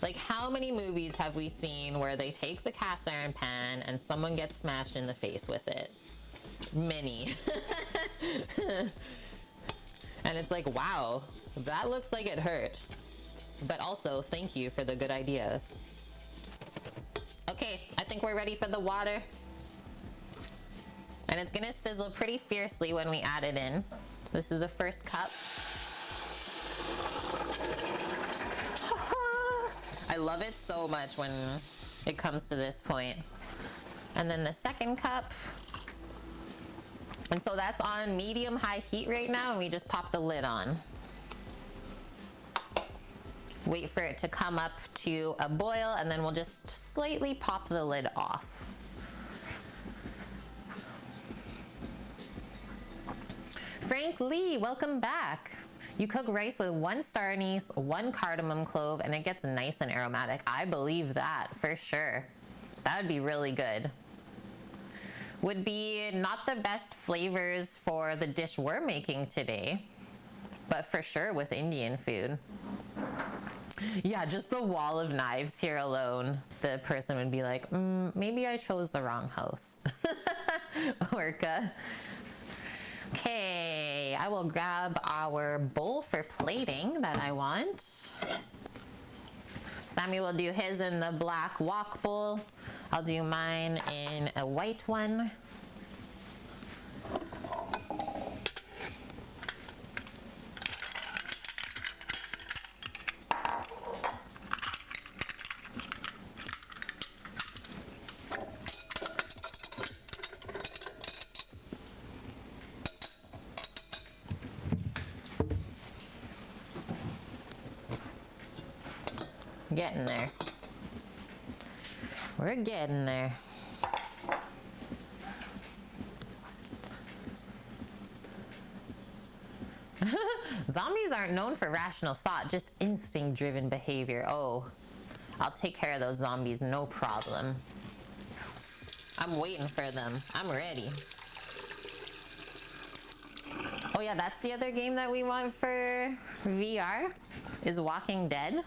Like, how many movies have we seen where they take the cast iron pan and someone gets smashed in the face with it? Many. And it's like, wow, that looks like it hurt. But also, thank you for the good idea. Okay, I think we're ready for the water. And it's gonna sizzle pretty fiercely when we add it in. This is the first cup. I love it so much when it comes to this point. And then the second cup. And so that's on medium-high heat right now, and we just pop the lid on. Wait for it to come up to a boil, and then we'll just slightly pop the lid off. Frank Lee, welcome back. You cook rice with 1 star anise, 1 cardamom clove, and it gets nice and aromatic. I believe that for sure. That would be really good. Would be not the best flavors for the dish we're making today, but for sure with Indian food. Yeah, just the wall of knives here alone, the person would be like, maybe I chose the wrong house. Orca. Okay, I will grab our bowl for plating that I want. Sammy will do his in the black wok bowl. I'll do mine in a white one. Getting there. We're getting there. Zombies aren't known for rational thought, just instinct-driven behavior. Oh, I'll take care of those zombies, no problem. I'm waiting for them. I'm ready. Oh yeah, that's the other game that we want for VR, is Walking Dead.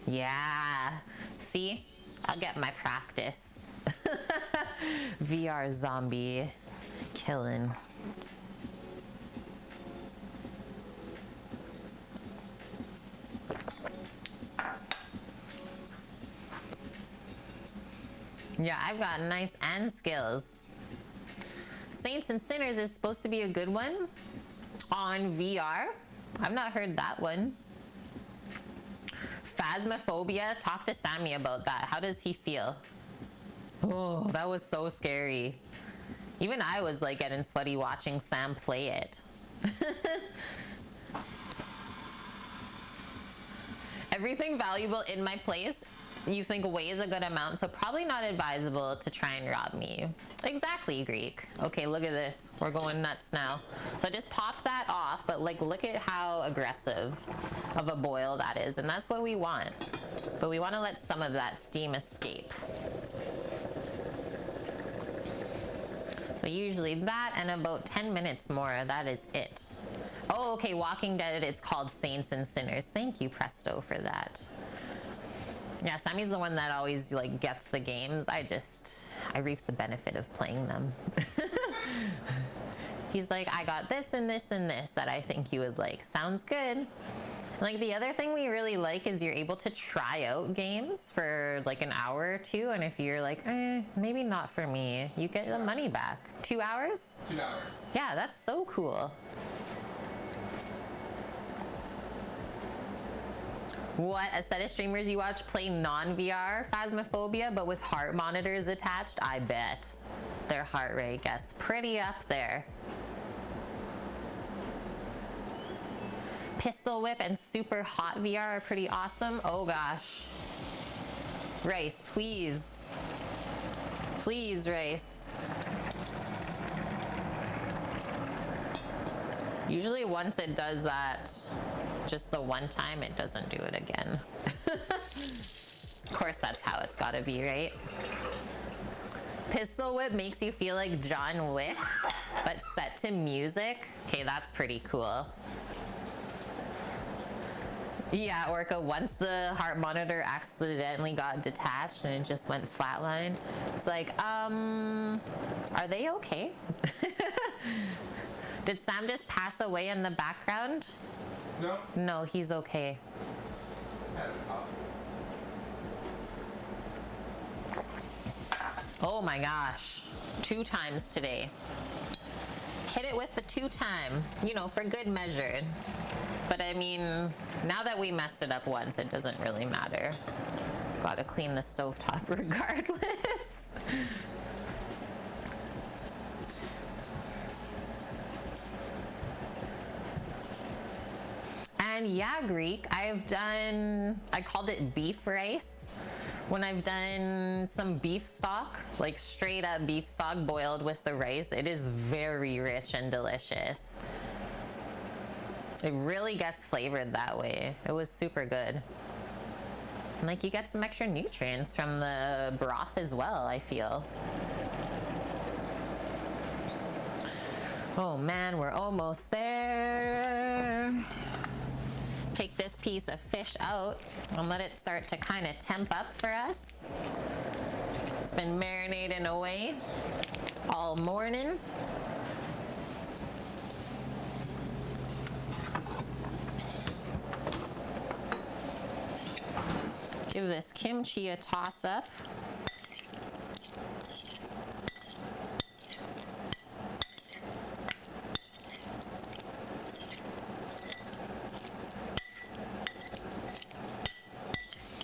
Yeah. See? I'll get my practice. VR zombie killing. Yeah, I've got knives and skills. Saints and Sinners is supposed to be a good one on VR. I've not heard that one. Phasmophobia, talk to Sammy about that. How does he feel? Oh, that was so scary. Even I was like getting sweaty watching Sam play it. Everything valuable in my place you think weighs a good amount, so probably not advisable to try and rob me. Exactly, Greek. Okay, look at this. We're going nuts now. So I just popped that off, but like look at how aggressive of a boil that is, and that's what we want. But we want to let some of that steam escape. So usually that and about 10 minutes more, that is it. Oh, okay, Walking Dead, it's called Saints and Sinners. Thank you, Presto, for that. Yeah, Sammy's the one that always like gets the games. I reap the benefit of playing them. He's like, I got this and this and this that I think you would like. Sounds good. Like the other thing we really like is you're able to try out games for like an hour or two, and if you're like, maybe not for me, you get the money back. 2 hours? 2 hours. Yeah, that's so cool. What, a set of streamers you watch play non-VR Phasmophobia, but with heart monitors attached? I bet their heart rate gets pretty up there. Pistol Whip and Super Hot VR are pretty awesome. Oh gosh. Rice, please. Please, Rice. Usually once it does that, just the one time, it doesn't do it again. Of course, that's how it's gotta be, right? Pistol Whip makes you feel like John Wick, but set to music. Okay, that's pretty cool. Yeah, Orca, once the heart monitor accidentally got detached and it just went flatline, it's like, are they okay? Did Sam just pass away in the background? No. No, he's okay. Oh my gosh. 2 times today. Hit it with the 2 time, you know, for good measure. But I mean, now that we messed it up once, it doesn't really matter. Gotta clean the stovetop regardless. And yeah, Greek, I called it beef rice. When I've done some beef stock, like straight up beef stock boiled with the rice, it is very rich and delicious. It really gets flavored that way. It was super good. And like you get some extra nutrients from the broth as well, I feel. Oh man, we're almost there. Take this piece of fish out and let it start to kind of temp up for us. It's been marinating away all morning. Give this kimchi a toss up.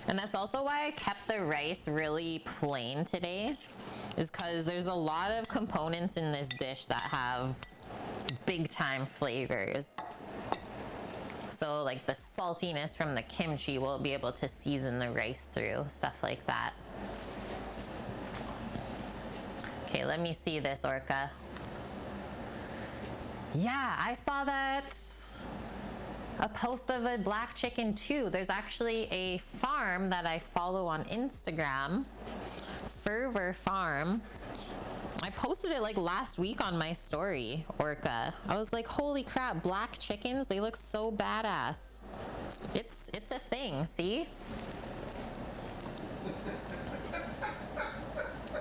And that's also why I kept the rice really plain today, is because there's a lot of components in this dish that have big time flavors. So like the saltiness from the kimchi will be able to season the rice through, stuff like that. Okay, let me see this, Orca. Yeah, I saw that. A post of a black chicken too. There's actually a farm that I follow on Instagram, Fervor Farm. I posted it like last week on my story, Orca. I was like, holy crap, black chickens, they look so badass. It's a thing, see?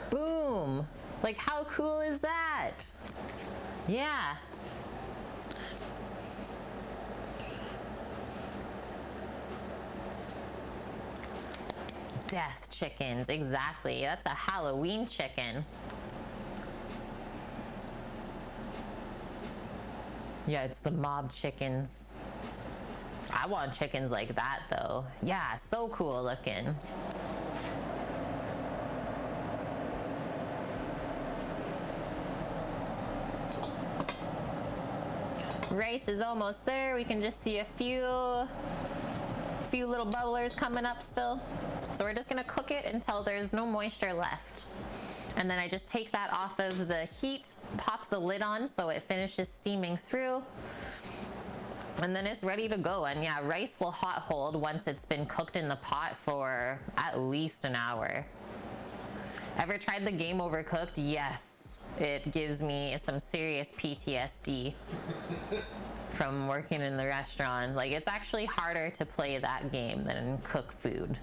Boom. Like, how cool is that? Yeah. Death chickens, exactly. That's a Halloween chicken. Yeah, it's the mob chickens. I want chickens like that though. Yeah, so cool looking. Rice is almost there. We can just see a few little bubblers coming up still. So we're just gonna cook it until there's no moisture left. And then I just take that off of the heat, pop the lid on so it finishes steaming through. And then it's ready to go. And yeah, rice will hot hold once it's been cooked in the pot for at least an hour. Ever tried the game Overcooked? Yes. It gives me some serious PTSD from working in the restaurant. Like, it's actually harder to play that game than cook food.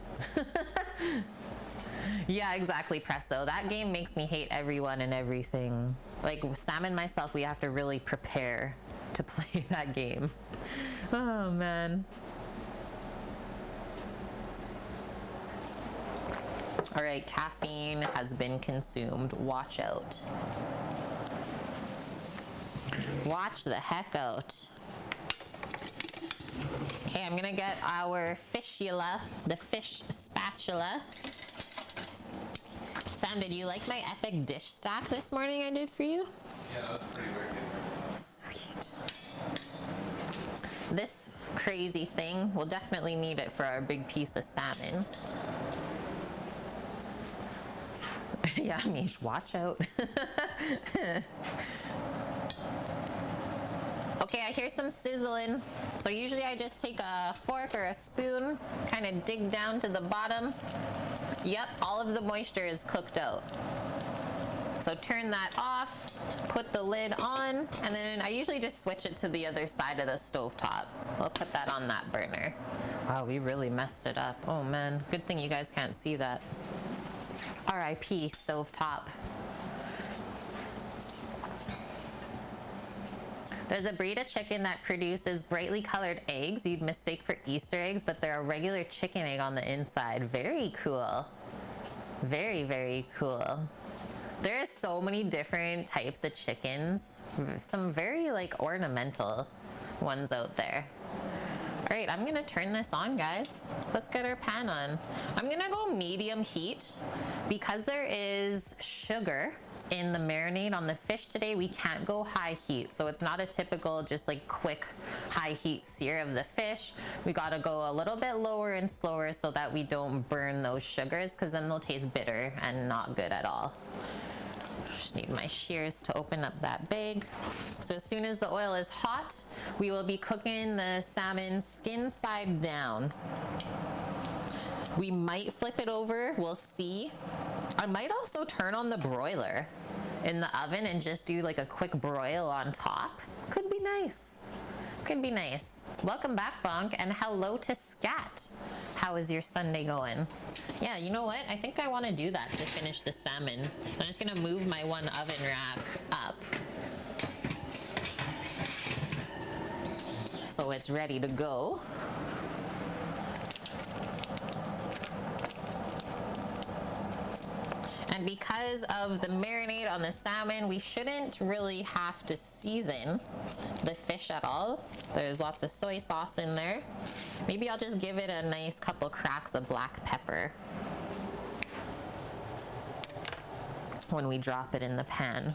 Yeah, exactly, Presto. That game makes me hate everyone and everything. Like, Sam and myself, we have to really prepare to play that game. Oh, man. All right, caffeine has been consumed. Watch out. Watch the heck out. Okay, I'm gonna get our fishula, the fish spatula. Sam, did you like my epic dish stack this morning I did for you? Yeah, that was pretty wicked. Sweet. This crazy thing, we'll definitely need it for our big piece of salmon. Yeah, Mish, watch out. Okay, I hear some sizzling. So usually I just take a fork or a spoon, kind of dig down to the bottom. Yep, all of the moisture is cooked out. So turn that off, put the lid on, and then I usually just switch it to the other side of the stovetop. I'll put that on that burner. Wow, we really messed it up. Oh man, good thing you guys can't see that. R.I.P. stovetop. There's a breed of chicken that produces brightly colored eggs you'd mistake for Easter eggs, but they're a regular chicken egg on the inside. Very cool. Very, very cool. There are so many different types of chickens. Some very like ornamental ones out there. All right, I'm gonna turn this on, guys. Let's get our pan on. I'm gonna go medium heat because there is sugar in the marinade on the fish today. We can't go high heat, so it's not a typical just like quick high heat sear of the fish. We gotta go a little bit lower and slower so that we don't burn those sugars, because then they'll taste bitter and not good at all. Just need my shears to open up that bag. So as soon as the oil is hot, we will be cooking the salmon skin side down. We might flip it over, we'll see. I might also turn on the broiler in the oven and just do like a quick broil on top. Could be nice. Could be nice. Welcome back, Bonk, and hello to Scat. How is your Sunday going? Yeah, you know what? I think I want to do that to finish the salmon. I'm just gonna move my one oven rack up so it's ready to go. And because of the marinade on the salmon, we shouldn't really have to season the fish at all. There's lots of soy sauce in there. Maybe I'll just give it a nice couple cracks of black pepper when we drop it in the pan.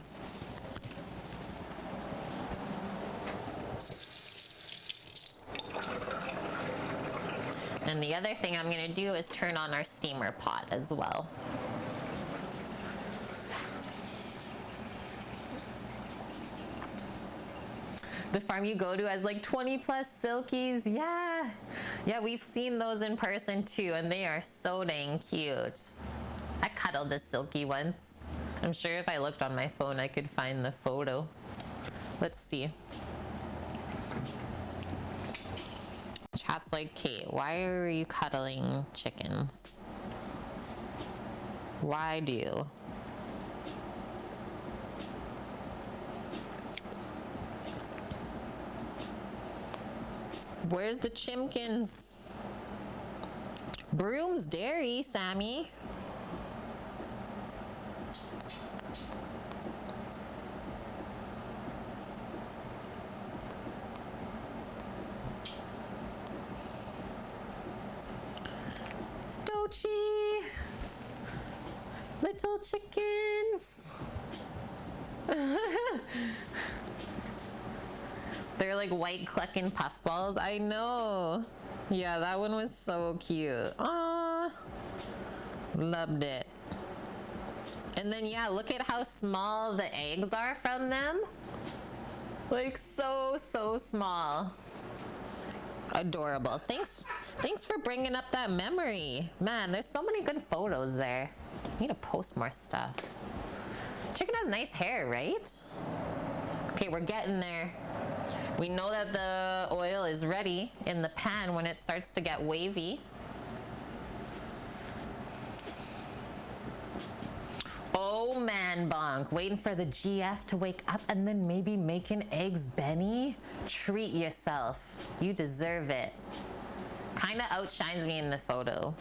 And the other thing I'm gonna do is turn on our steamer pot as well. The farm you go to has like 20 plus silkies. Yeah. Yeah, we've seen those in person too, and they are so dang cute. I cuddled a silky once. I'm sure if I looked on my phone, I could find the photo. Let's see. Chat's like, Kate, why are you cuddling chickens? Why do? Where's the chimkins? Broom's Dairy, Sammy. Dochi. Little chickens. They're like white clucking puffballs. I know. Yeah, that one was so cute. Aww. Loved it. And then, yeah, look at how small the eggs are from them. Like so small. Adorable. Thanks for bringing up that memory. Man, there's so many good photos there. I need to post more stuff. Chicken has nice hair, right? Okay, we're getting there. We know that the oil is ready in the pan when it starts to get wavy. Oh man, Bonk, waiting for the GF to wake up and then maybe making eggs Benny? Treat yourself. You deserve it. Kinda outshines me in the photo.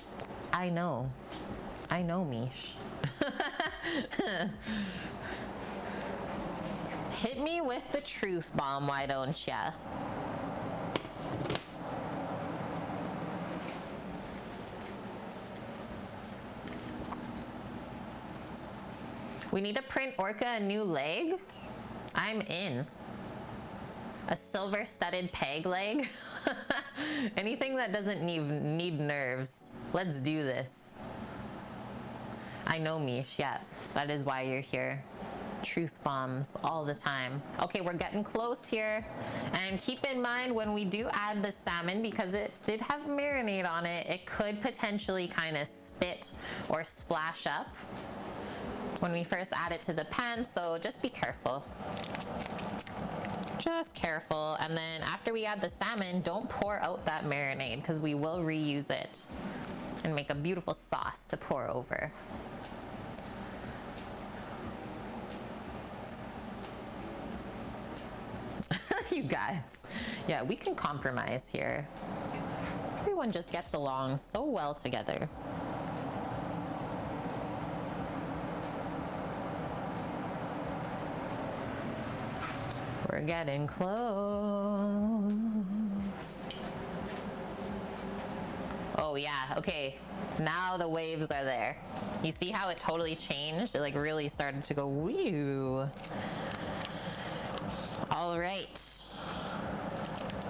I know. I know, Mish. Hit me with the truth bomb, why don't ya? We need to print Orca a new leg? I'm in. A silver studded peg leg? Anything that doesn't need nerves. Let's do this. I know, Mish, yeah. That is why you're here. Truth bombs all the time. Okay, we're getting close here. And keep in mind when we do add the salmon, because it did have marinade on it, it could potentially kind of spit or splash up when we first add it to the pan, so just be careful. Just careful. And then after we add the salmon, don't pour out that marinade because we will reuse it and make a beautiful sauce to pour over. You guys. Yeah, we can compromise here. Everyone just gets along so well together. We're getting close. Oh yeah, okay. Now the waves are there. You see how it totally changed? It like really started to go woo. All right.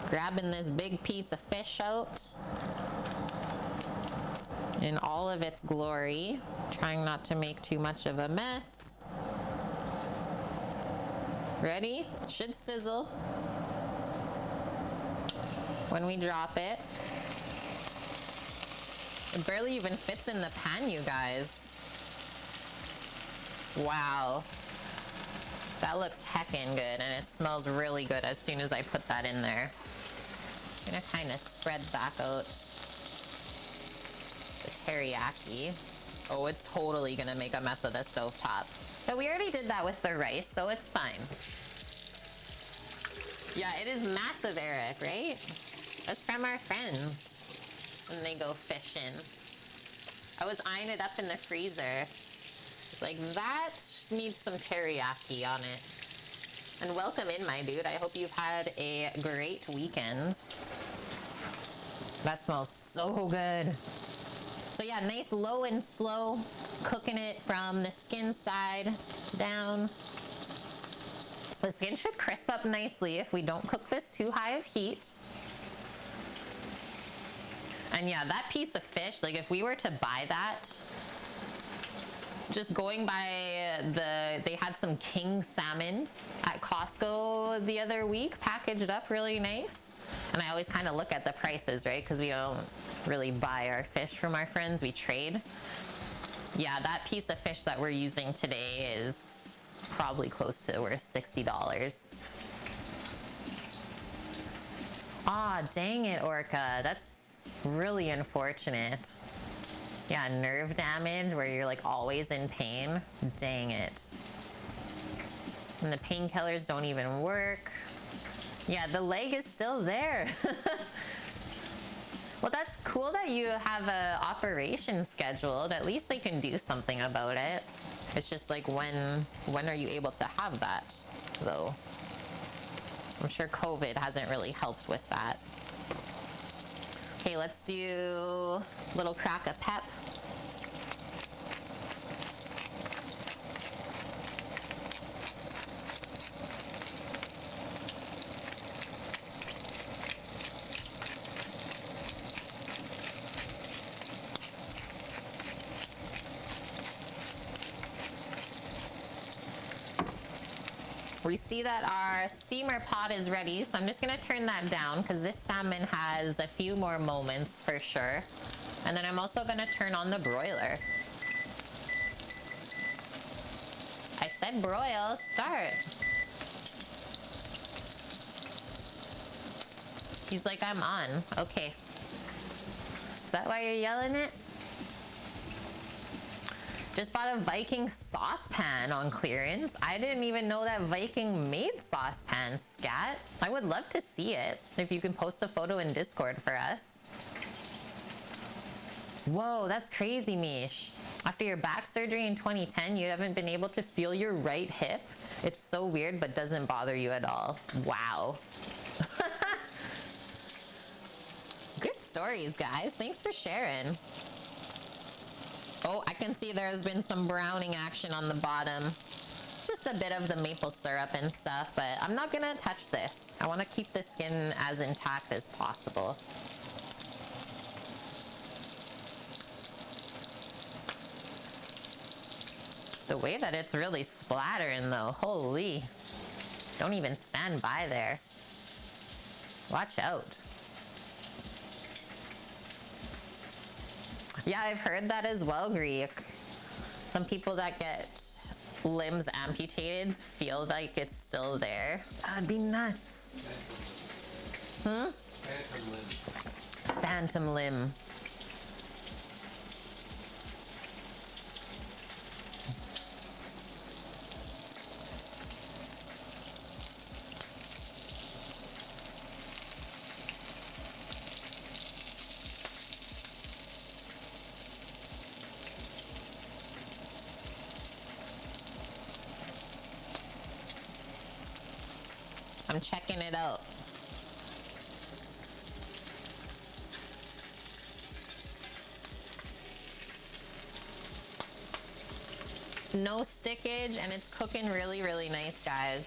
Grabbing this big piece of fish out in all of its glory. Trying not to make too much of a mess. Ready? Should sizzle when we drop it. It barely even fits in the pan, you guys. Wow. That looks heckin' good, and it smells really good as soon as I put that in there. I'm gonna kind of spread back out the teriyaki. Oh, it's totally gonna make a mess of the stovetop. But we already did that with the rice, so it's fine. Yeah, it is massive, Eric, right? That's from our friends when they go fishing. I was eyeing it up in the freezer. Like, that needs some teriyaki on it. And welcome in, my dude. I hope you've had a great weekend. That smells so good. So yeah, nice low and slow, cooking it from the skin side down. The skin should crisp up nicely if we don't cook this too high of heat. And yeah, that piece of fish, like if we were to buy that, just going by they had some king salmon at Costco the other week, packaged up really nice. And I always kind of look at the prices, right? Because we don't really buy our fish from our friends, we trade. Yeah, that piece of fish that we're using today is probably close to worth $60. Ah, dang it, Orca. That's really unfortunate. Yeah, nerve damage where you're like always in pain. Dang it. And the painkillers don't even work. Yeah, the leg is still there. Well, that's cool that you have a operation scheduled. At least they can do something about it. It's just like when are you able to have that, though? I'm sure COVID hasn't really helped with that. Okay, let's do a little crack of pep. We see that our steamer pot is ready, so I'm just gonna turn that down because this salmon has a few more moments for sure. And then I'm also gonna turn on the broiler. I said broil, start. He's like, I'm on. Okay. Is that why you're yelling it? Just bought a Viking saucepan on clearance. I didn't even know that Viking made saucepans, Scat. I would love to see it. If you can post a photo in Discord for us. Whoa, that's crazy, Mish. After your back surgery in 2010, you haven't been able to feel your right hip? It's so weird, but doesn't bother you at all. Wow. Good stories, guys. Thanks for sharing. Oh, I can see there's been some browning action on the bottom. Just a bit of the maple syrup and stuff, but I'm not gonna touch this. I wanna keep the skin as intact as possible. The way that it's really splattering though, holy. Don't even stand by there. Watch out. Yeah, I've heard that as well, Greek. Some people that get limbs amputated feel like it's still there. That'd be nuts. Hmm? Phantom limb. Phantom limb. I'm checking it out. No stickage, and it's cooking really, really nice, guys.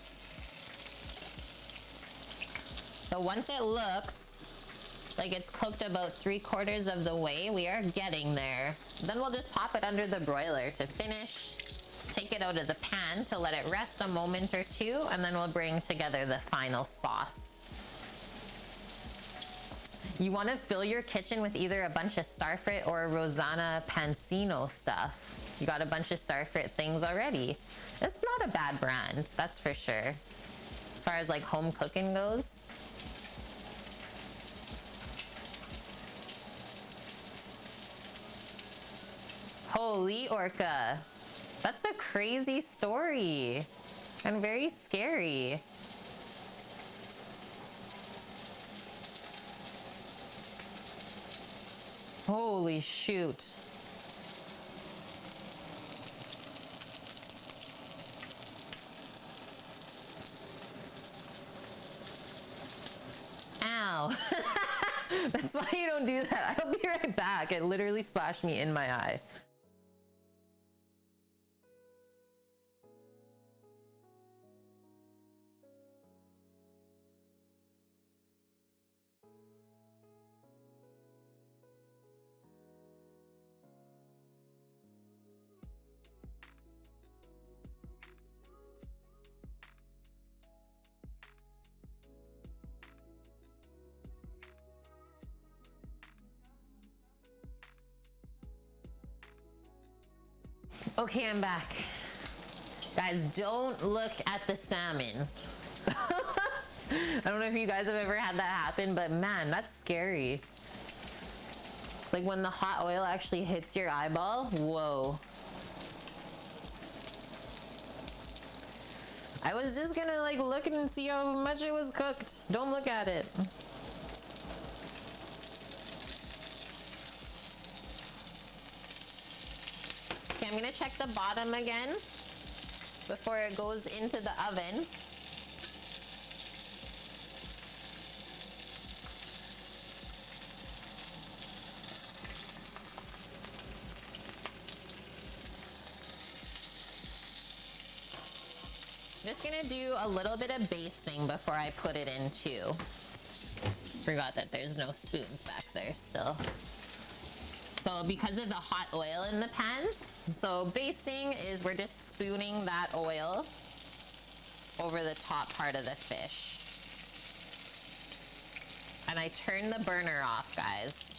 So once it looks like it's cooked about 3/4 of the way, we are getting there. Then we'll just pop it under the broiler to finish. Take it out of the pan to let it rest a moment or two, and then we'll bring together the final sauce. You want to fill your kitchen with either a bunch of Starfrit or Rosanna Pansino stuff. You got a bunch of Starfrit things already. It's not a bad brand, that's for sure. As far as like home cooking goes. Holy Orca. That's a crazy story and very scary. Holy shoot. Ow. That's why you don't do that. I'll be right back. It literally splashed me in my eye. Okay, I'm back. Guys, don't look at the salmon. I don't know if you guys have ever had that happen, but man, that's scary. It's like when the hot oil actually hits your eyeball. Whoa. I was just gonna like look and see how much it was cooked. Don't look at it. Okay, I'm gonna check the bottom again before it goes into the oven. Just gonna do a little bit of basting before I put it in too. Forgot that there's no spoons back there still. So because of the hot oil in the pan, so basting is we're just spooning that oil over the top part of the fish. And I turn the burner off, guys.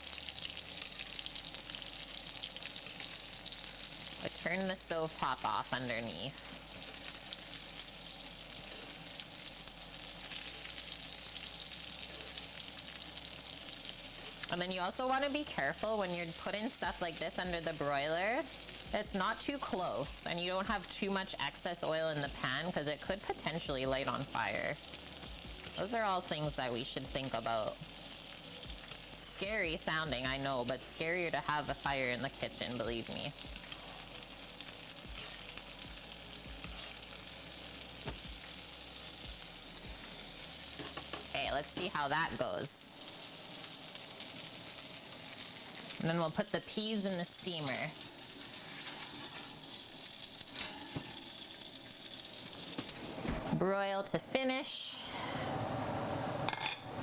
I turn the stove top off underneath. And then you also want to be careful when you're putting stuff like this under the broiler. It's not too close and you don't have too much excess oil in the pan because it could potentially light on fire. Those are all things that we should think about. Scary sounding, I know, but scarier to have a fire in the kitchen, believe me. Okay, let's see how that goes. And then we'll put the peas in the steamer. Broil to finish.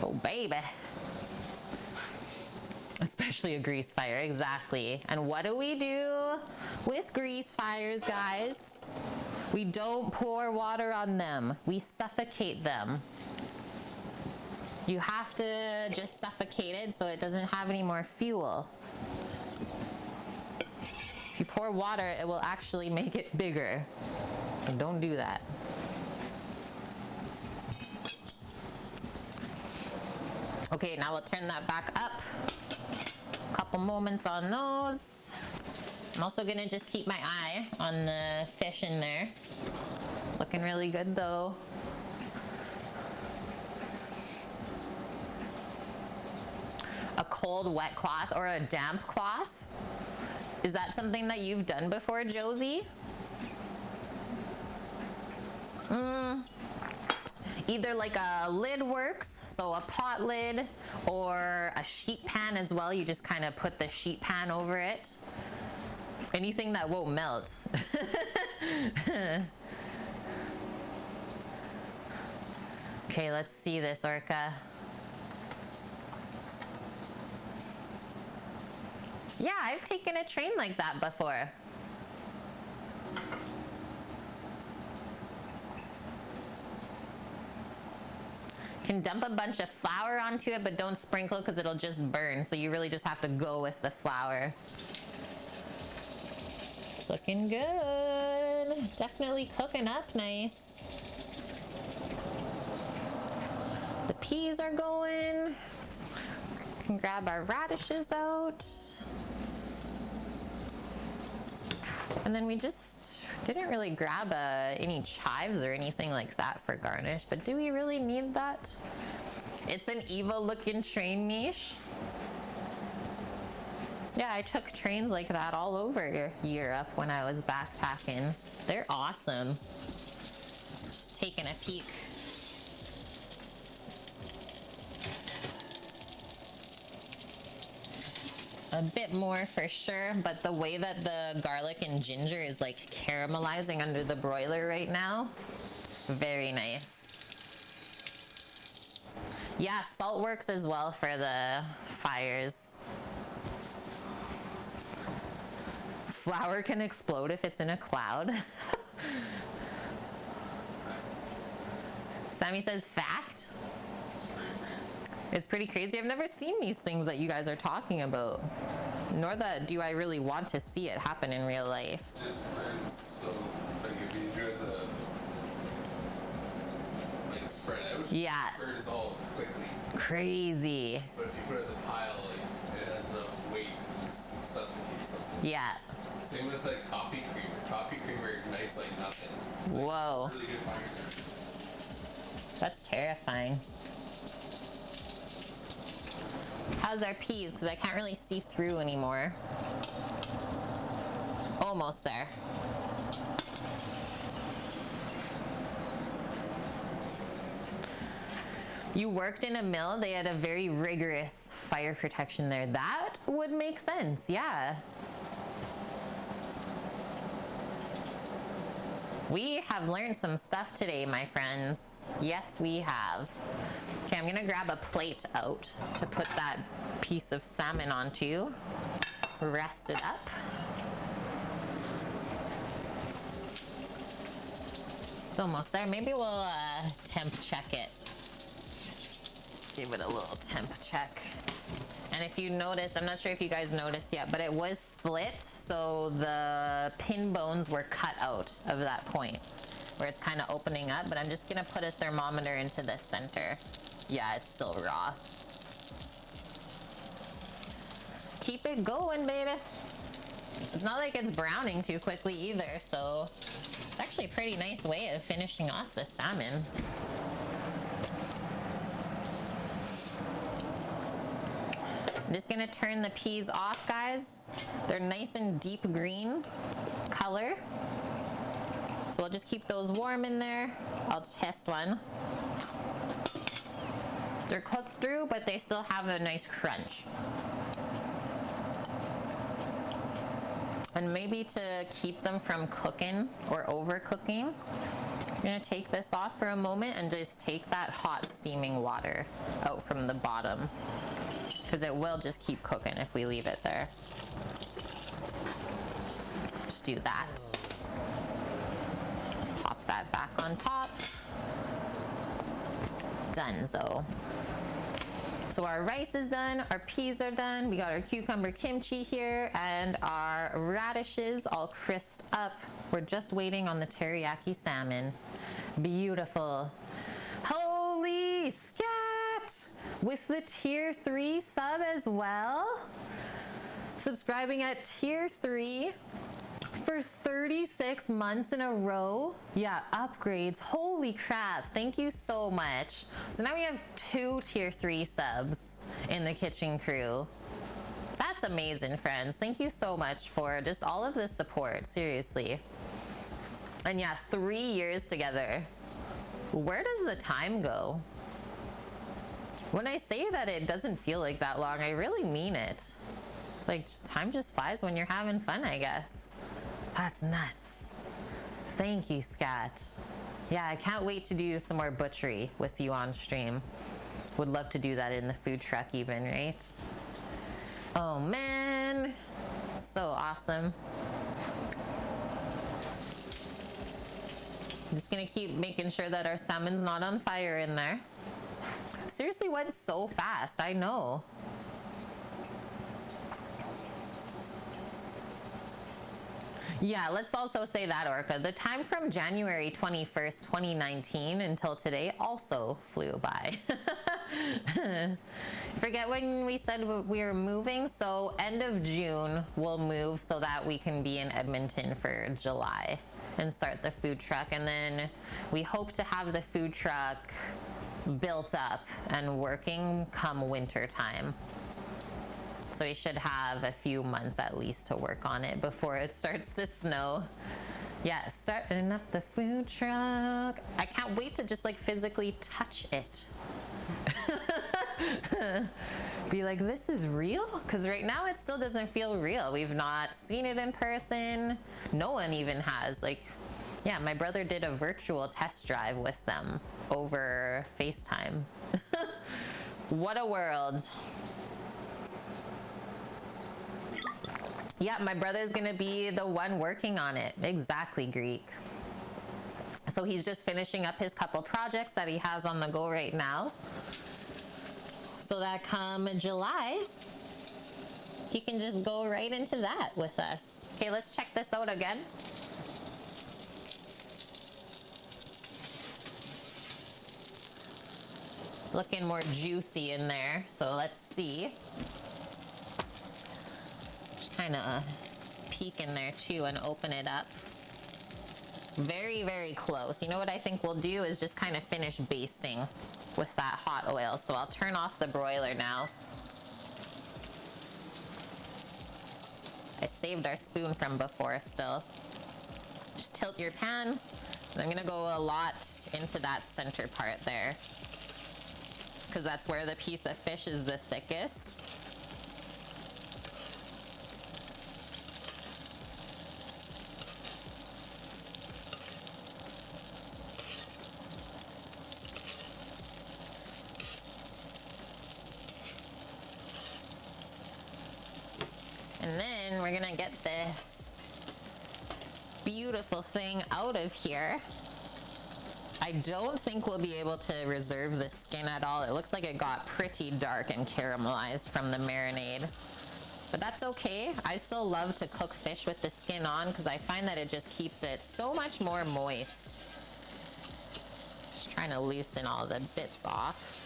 Oh, baby. Especially a grease fire, exactly. And what do we do with grease fires, guys? We don't pour water on them. We suffocate them. You have to just suffocate it so it doesn't have any more fuel. If you pour water, it will actually make it bigger. And don't do that. Okay, now we'll turn that back up. A couple moments on those. I'm also gonna just keep my eye on the fish in there. It's looking really good though. A cold wet cloth or a damp cloth? Is that something that you've done before, Josie? Either like a lid works, so a pot lid, or a sheet pan as well. You just kind of put the sheet pan over it. Anything that won't melt. Okay, let's see this, Orca. Yeah, I've taken a train like that before. Can dump a bunch of flour onto it, but don't sprinkle because it'll just burn. So you really just have to go with the flour. It's looking good. Definitely cooking up nice. The peas are going. Can grab our radishes out. And then we just didn't really grab any chives or anything like that for garnish, but do we really need that? It's an evil looking train niche. Yeah, I took trains like that all over Europe when I was backpacking. They're awesome. Just taking a peek. A bit more for sure, but the way that the garlic and ginger is like caramelizing under the broiler right now, very nice. Yeah, salt works as well for the fires. Flour can explode if it's in a cloud. Sammy says fact. It's pretty crazy. I've never seen these things that you guys are talking about. Nor that do I really want to see it happen in real life. Just burns so, like if you do it as a, like spread out, Yeah. it burns all quickly. Crazy. But if you put it as a pile, like it has enough weight to suffocate something. Yeah. Same with like coffee creamer. Coffee creamer ignites like nothing. It's like Whoa. really good fire starter. That's terrifying. How's our peas? Because I can't really see through anymore. Almost there. You worked in a mill, they had a very rigorous fire protection there. That would make sense, yeah. We have learned some stuff today, my friends. Yes, we have. Okay, I'm gonna grab a plate out to put that piece of salmon onto. Rest it up. It's almost there. Maybe we'll temp check it. Give it a little temp check. And if you notice, I'm not sure if you guys noticed yet, but it was split, so the pin bones were cut out of that point where it's kind of opening up, but I'm just gonna put a thermometer into the center. Yeah, it's still raw. Keep it going, baby. It's not like it's browning too quickly either, so it's actually a pretty nice way of finishing off the salmon. I'm just gonna turn the peas off, guys. They're nice and deep green color. So we'll just keep those warm in there. I'll test one. They're cooked through, but they still have a nice crunch. And maybe to keep them from cooking or overcooking, I'm gonna take this off for a moment and just take that hot steaming water out from the bottom, because it will just keep cooking if we leave it there. Just do that. Pop that back on top. Donezo. So our rice is done, our peas are done, we got our cucumber kimchi here, and our radishes all crisped up. We're just waiting on the teriyaki salmon. Beautiful. Holy scat! With the tier 3 sub as well. Subscribing at tier 3 for 36 months in a row. Yeah, upgrades. Holy crap. Thank you so much. So now we have 2 tier 3 subs in the kitchen crew. That's amazing, friends. Thank you so much for just all of this support. Seriously. And yeah, 3 years together. Where does the time go? When I say that it doesn't feel like that long, I really mean it. It's like time just flies when you're having fun, I guess. That's nuts. Thank you, Scat. Yeah, I can't wait to do some more butchery with you on stream. Would love to do that in the food truck even, right? Oh man, so awesome. I'm just gonna keep making sure that our salmon's not on fire in there. Seriously went so fast, I know. Yeah, let's also say that, Orca. The time from January 21st, 2019 until today also flew by. Forget when we said we were moving, so end of June we'll move so that we can be in Edmonton for July and start the food truck. And then we hope to have the food truck built up and working come winter time. So we should have a few months at least to work on it before it starts to snow. Yeah, starting up the food truck. I can't wait to just like physically touch it. Be like, this is real? Because right now it still doesn't feel real. We've not seen it in person. No one even has. Like, yeah, my brother did a virtual test drive with them over FaceTime. What a world. Yeah, my brother's gonna be the one working on it. Exactly, Greek. So he's just finishing up his couple projects that he has on the go right now. So that come July, he can just go right into that with us. Okay, let's check this out again. It's looking more juicy in there, so let's see. Kind of peek in there too and open it up. Very, very close. You know what I think we'll do is just kind of finish basting with that hot oil. So I'll turn off the broiler now. I saved our spoon from before still. Just tilt your pan. I'm gonna go a lot into that center part there, because that's where the piece of fish is the thickest. And then we're gonna get this beautiful thing out of here. I don't think we'll be able to reserve the skin at all. It looks like it got pretty dark and caramelized from the marinade. But that's okay. I still love to cook fish with the skin on because I find that it just keeps it so much more moist. Just trying to loosen all the bits off.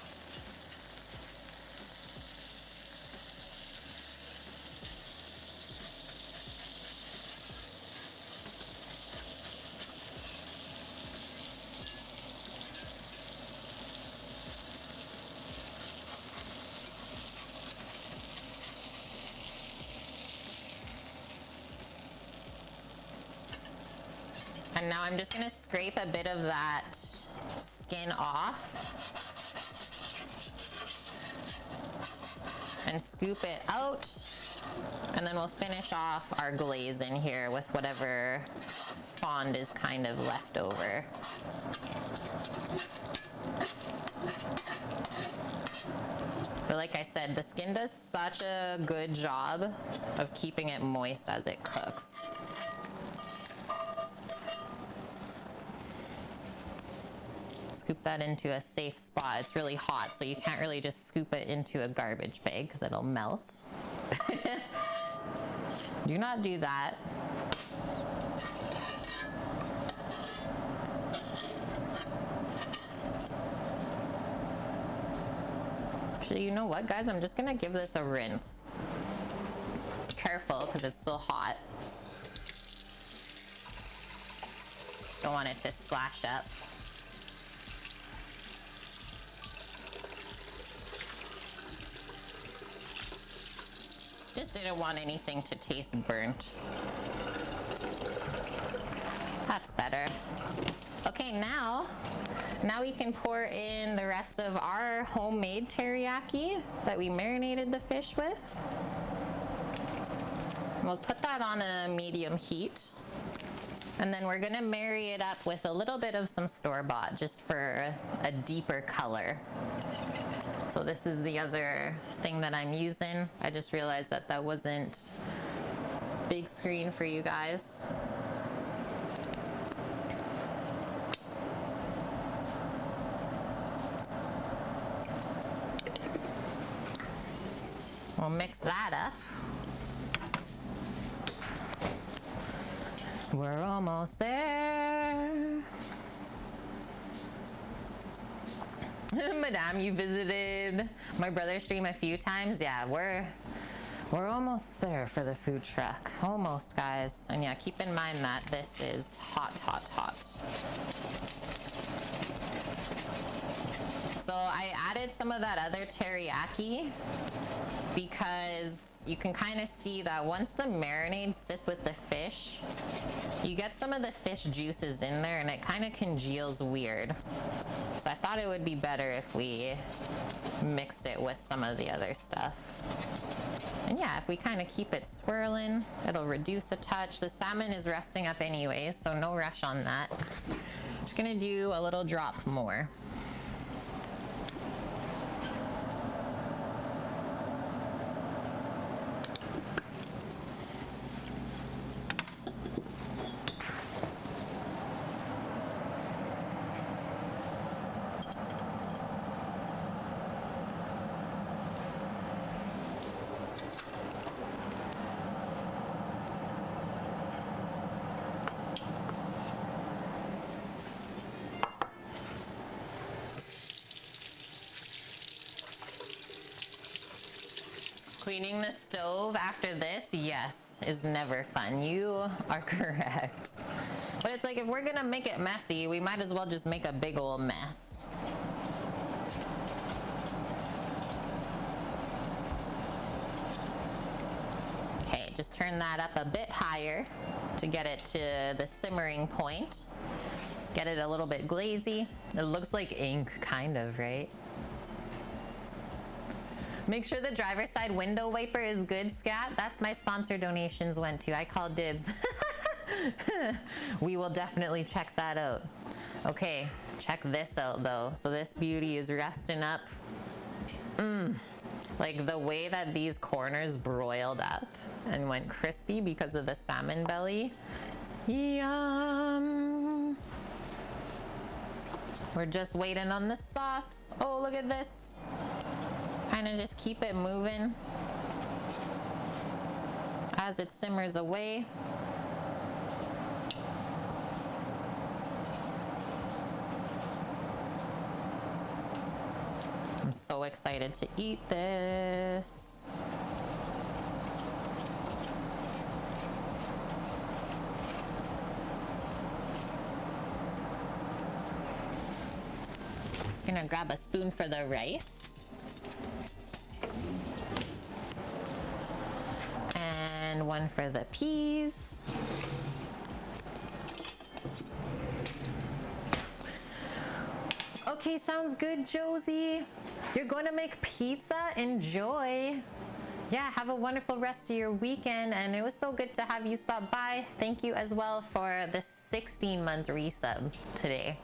And now I'm just gonna scrape a bit of that skin off and scoop it out. And then we'll finish off our glaze in here with whatever fond is kind of left over. But like I said, the skin does such a good job of keeping it moist as it cooks. Scoop that into a safe spot. It's really hot, so you can't really just scoop it into a garbage bag because it'll melt. Do not do that. Actually, you know what, guys? I'm just gonna give this a rinse. Careful, because it's still hot. Don't want it to splash up. Just didn't want anything to taste burnt. That's better. Okay, now we can pour in the rest of our homemade teriyaki that we marinated the fish with. We'll put that on a medium heat. And then we're gonna marry it up with a little bit of some store-bought just for a deeper color. So this is the other thing that I'm using. I just realized that that wasn't big screen for you guys. We'll mix that up. We're almost there. Madame, you visited my brother's stream a few times. Yeah, we're almost there for the food truck. Almost, guys. And yeah, keep in mind that this is hot, hot, hot. So I added some of that other teriyaki because you can kind of see that once the marinade sits with the fish, you get some of the fish juices in there and it kind of congeals weird. So I thought it would be better if we mixed it with some of the other stuff. And yeah, if we kind of keep it swirling, it'll reduce a touch. The salmon is resting up anyways, so no rush on that. Just gonna do a little drop more. Cleaning the stove after this, yes, is never fun. You are correct. But it's like, if we're gonna make it messy, we might as well just make a big old mess. Okay, just turn that up a bit higher to get it to the simmering point. Get it a little bit glazy. It looks like ink, kind of, right? Make sure the driver's side window wiper is good, Scat. That's my sponsor donations went to. I call dibs. We will definitely check that out. Okay, check this out though. So this beauty is resting up. Like the way that these corners broiled up and went crispy because of the salmon belly. Yum. We're just waiting on the sauce. Oh, look at this. Kind of just keep it moving as it simmers away. I'm so excited to eat this. Gonna grab a spoon for the rice. And one for the peas. Okay, sounds good, Josie. You're going to make pizza? Enjoy. Yeah, have a wonderful rest of your weekend, and it was so good to have you stop by. Thank you as well for the 16-month resub today.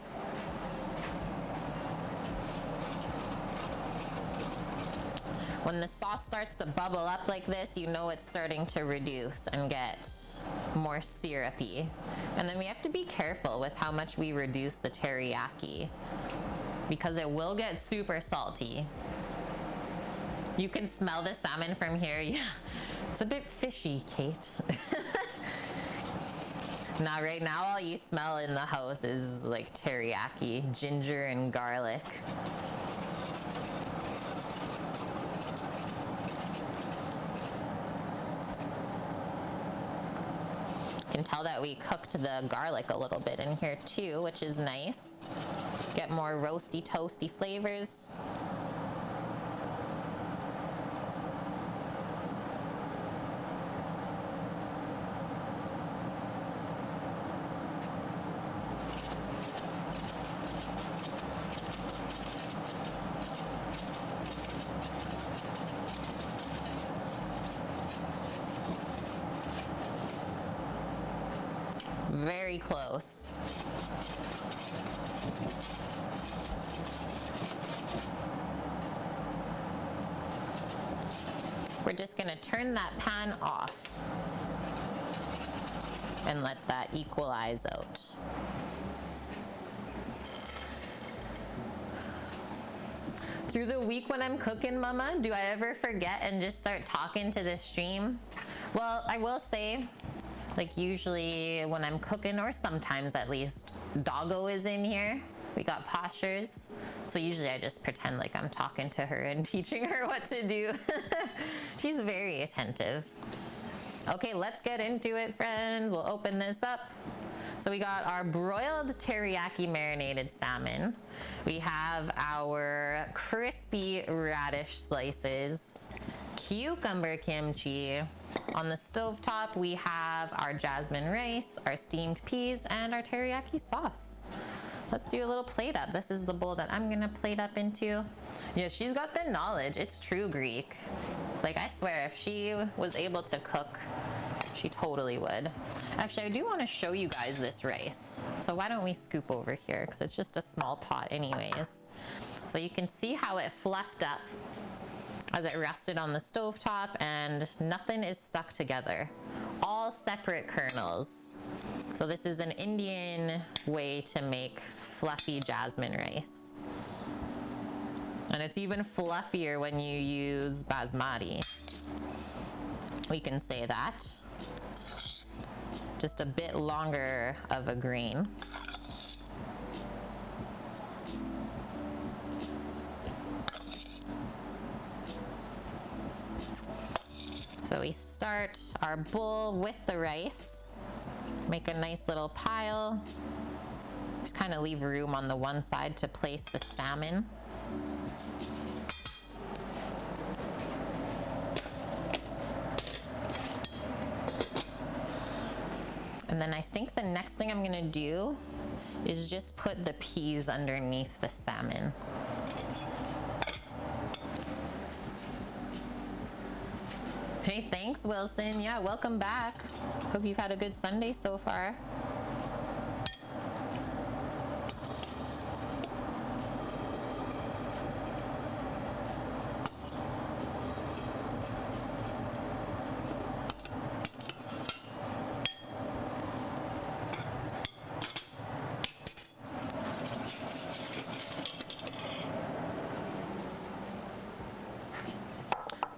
When the sauce starts to bubble up like this, you know it's starting to reduce and get more syrupy. And then we have to be careful with how much we reduce the teriyaki, because it will get super salty. You can smell the salmon from here. Yeah, it's a bit fishy, Kate. Now, right now, all you smell in the house is like teriyaki, ginger and garlic. Can tell that we cooked the garlic a little bit in here too, which is nice. Get more roasty, toasty flavors. Very close. We're just gonna turn that pan off and let that equalize out. Through the week when I'm cooking, Mama, do I ever forget and just start talking to the stream? Well, I will say, like usually when I'm cooking, or sometimes at least, Doggo is in here. We got postures. So usually I just pretend like I'm talking to her and teaching her what to do. She's very attentive. Okay, let's get into it, friends. We'll open this up. So we got our broiled teriyaki marinated salmon. We have our crispy radish slices, cucumber kimchi. On the stovetop, we have our jasmine rice, our steamed peas, and our teriyaki sauce. Let's do a little plate up. This is the bowl that I'm gonna plate up into. Yeah, she's got the knowledge. It's true Greek. It's like, I swear, if she was able to cook, she totally would. Actually, I do want to show you guys this rice. So why don't we scoop over here? Because it's just a small pot anyways. So you can see how it fluffed up as it rested on the stovetop, and nothing is stuck together. All separate kernels. So this is an Indian way to make fluffy jasmine rice. And it's even fluffier when you use basmati. We can say that. Just a bit longer of a grain. So we start our bowl with the rice. Make a nice little pile. Just kind of leave room on the one side to place the salmon. And then I think the next thing I'm gonna do is just put the peas underneath the salmon. Hey, thanks, Wilson. Yeah, welcome back. Hope you've had a good Sunday so far.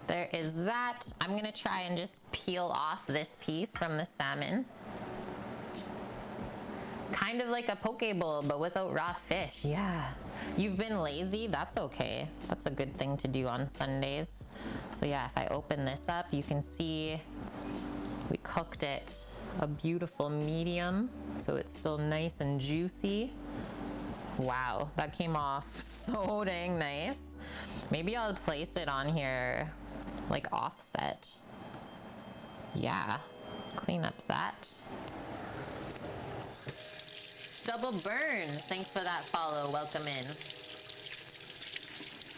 There is that. I'm gonna try and just peel off this piece from the salmon. Kind of like a poke bowl, but without raw fish. Yeah. You've been lazy? That's okay. That's a good thing to do on Sundays. So yeah, if I open this up, you can see we cooked it a beautiful medium, so it's still nice and juicy. Wow, that came off so dang nice. Maybe I'll place it on here like offset. Yeah, clean up that. Double burn, thanks for that follow, welcome in.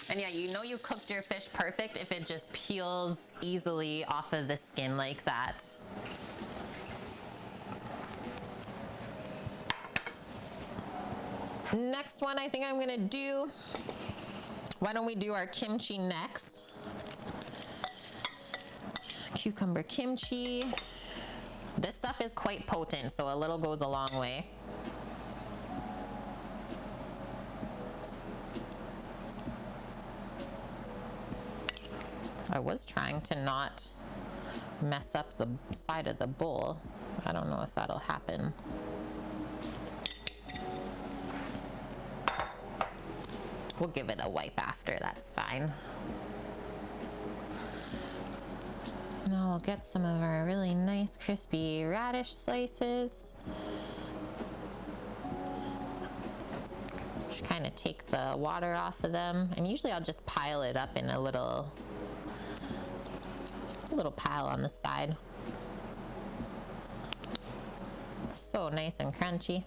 And yeah, you know you cooked your fish perfect if it just peels easily off of the skin like that. Next one I think I'm gonna do, why don't we do our kimchi next? Cucumber kimchi. This stuff is quite potent, so a little goes a long way. I was trying to not mess up the side of the bowl. I don't know if that'll happen. We'll give it a wipe after, that's fine. Now we'll get some of our really nice crispy radish slices. Just kind of take the water off of them, and usually I'll just pile it up in a little pile on the side. So nice and crunchy.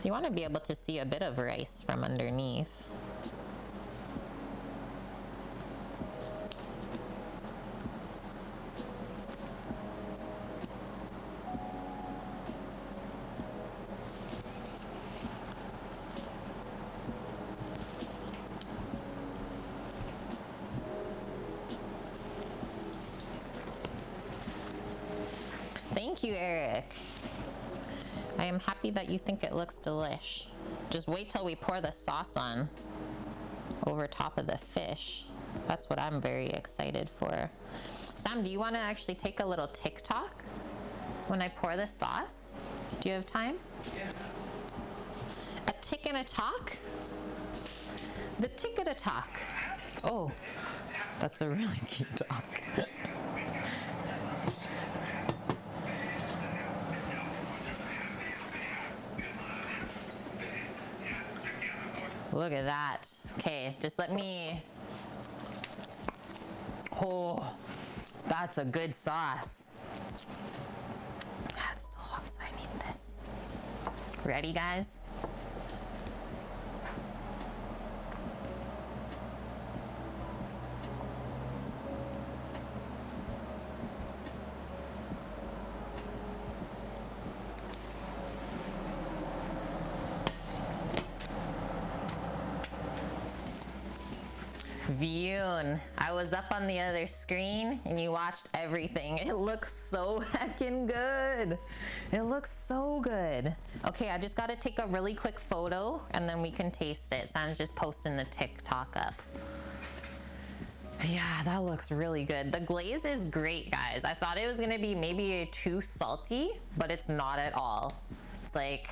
You want to be able to see a bit of rice from underneath. Thank you, Eric. I am happy that you think it looks delish. Just wait till we pour the sauce on over top of the fish. That's what I'm very excited for. Sam, do you want to actually take a little TikTok when I pour the sauce? Do you have time? Yeah. A tick and a talk? The tick and a talk. Oh, that's a really cute talk. Look at that. Okay, just let me. Oh, that's a good sauce. It's still hot, so I need this. Ready, guys? Viewn. I was up on the other screen and you watched everything. It looks so heckin' good. It looks so good. Okay, I just gotta take a really quick photo and then we can taste it. Sam's just posting the TikTok up. Yeah, that looks really good. The glaze is great, guys. I thought it was gonna be maybe too salty, but it's not at all. It's like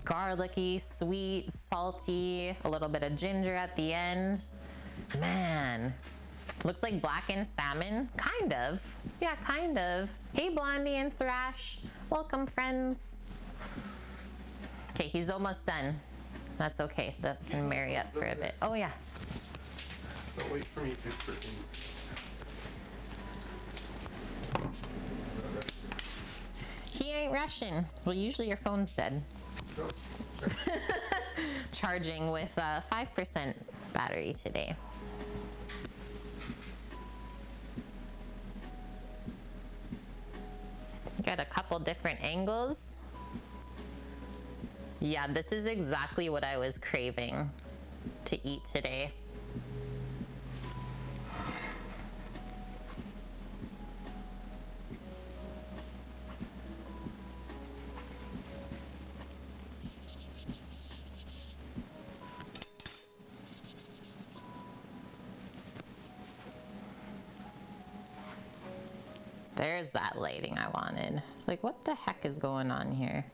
garlicky, sweet, salty, a little bit of ginger at the end. Man, Looks like blackened salmon. Kind of. Yeah, kind of. Hey, Blondie and Thrash. Welcome, friends. Okay, he's almost done. That's okay. That can marry up for a bit. Oh, yeah. Don't wait for me to for things. He ain't rushing. Well, usually your phone's dead. Nope. Sure. Charging with 5% battery today. Got a couple different angles. Yeah, this is exactly what I was craving to eat today. There's that lighting I wanted. It's like, what the heck is going on here?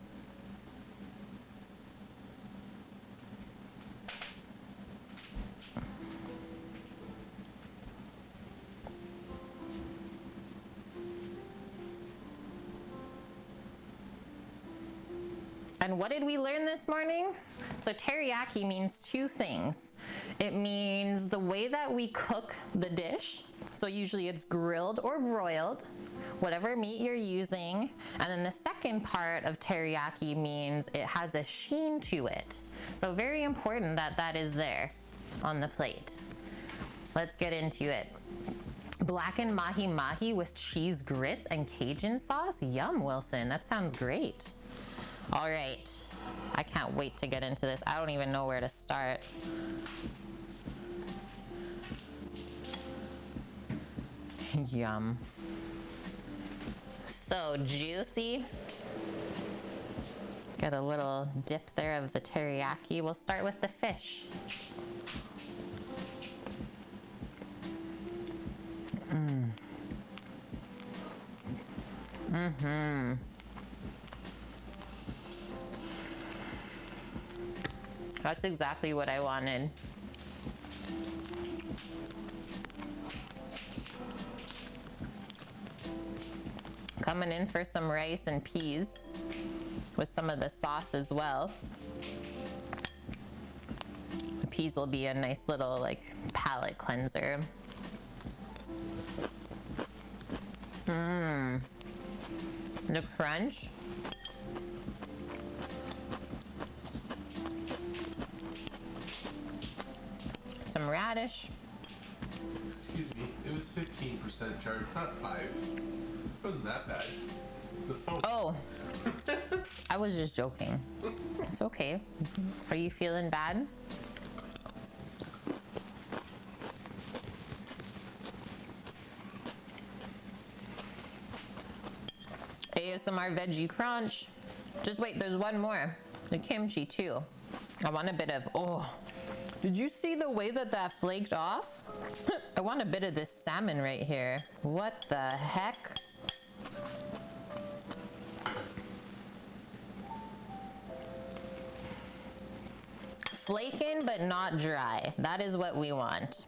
And what did we learn this morning? So teriyaki means two things. It means the way that we cook the dish. So usually it's grilled or broiled, whatever meat you're using. And then the second part of teriyaki means it has a sheen to it. So very important that that is there on the plate. Let's get into it. Blackened mahi mahi with cheese grits and Cajun sauce. Yum, Wilson. That sounds great. All right. I can't wait to get into this. I don't even know where to start. Yum. So juicy. Got a little dip there of the teriyaki. We'll start with the fish. That's exactly what I wanted. Coming in for some rice and peas with some of the sauce as well. The peas will be a nice little like palate cleanser. The crunch. Some radish. Excuse me, it was 15% charge, not 5. It wasn't that bad. The phone. Oh, I was just joking. It's okay. Are you feeling bad? ASMR veggie crunch. Just wait, there's one more. The kimchi too. I want a bit of, oh, did you see the way that that flaked off? I want a bit of this salmon right here. What the heck? Flaking but not dry. That is what we want.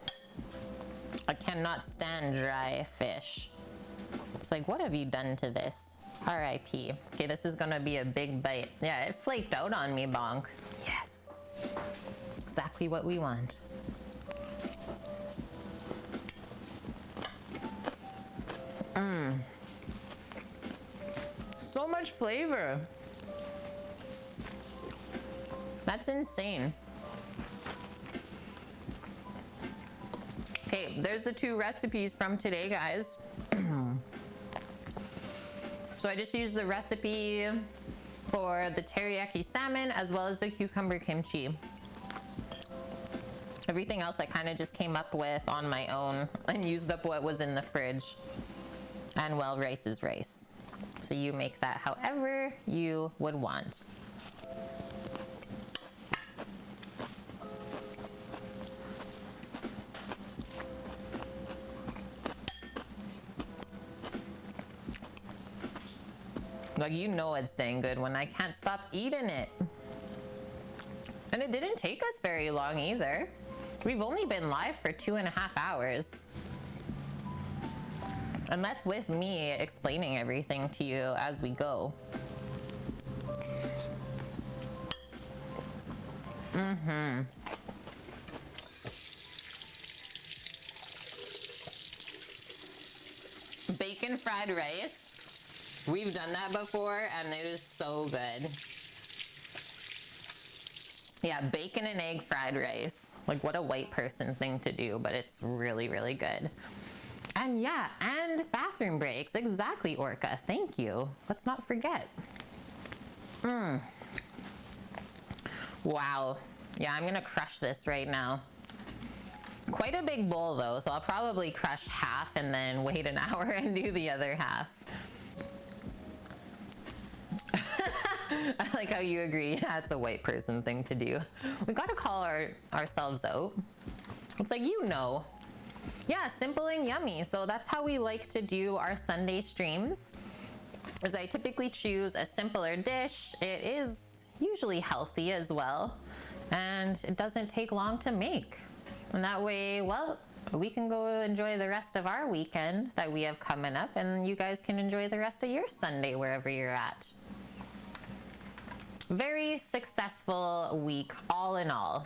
I cannot stand dry fish. It's like, what have you done to this? R.I.P. Okay, this is gonna be a big bite. Yeah, it flaked out on me, bonk. Yes. Exactly what we want. So much flavor. That's insane. Okay, there's the 2 recipes from today, guys. So I just used the recipe for the teriyaki salmon as well as the cucumber kimchi. Everything else I kind of just came up with on my own and used up what was in the fridge. And well, rice is rice. So you make that however you would want. Like, you know it's dang good when I can't stop eating it. And it didn't take us very long either. We've only been live for 2.5 hours. And that's with me explaining everything to you as we go. Bacon fried rice. We've done that before and it is so good. Yeah, bacon and egg fried rice. Like, what a white person thing to do, but it's really, really good. And yeah, and bathroom breaks. Exactly, Orca. Thank you. Let's not forget. Wow. Yeah, I'm gonna crush this right now. Quite a big bowl though, so I'll probably crush half and then wait an hour and do the other half. I like how you agree. That's a white person thing to do. We gotta call ourselves out. It's like, you know. Yeah, simple and yummy. So that's how we like to do our Sunday streams. As I typically choose a simpler dish. It is usually healthy as well. And it doesn't take long to make. And that way, well, we can go enjoy the rest of our weekend that we have coming up, and you guys can enjoy the rest of your Sunday wherever you're at. Very successful week, all in all.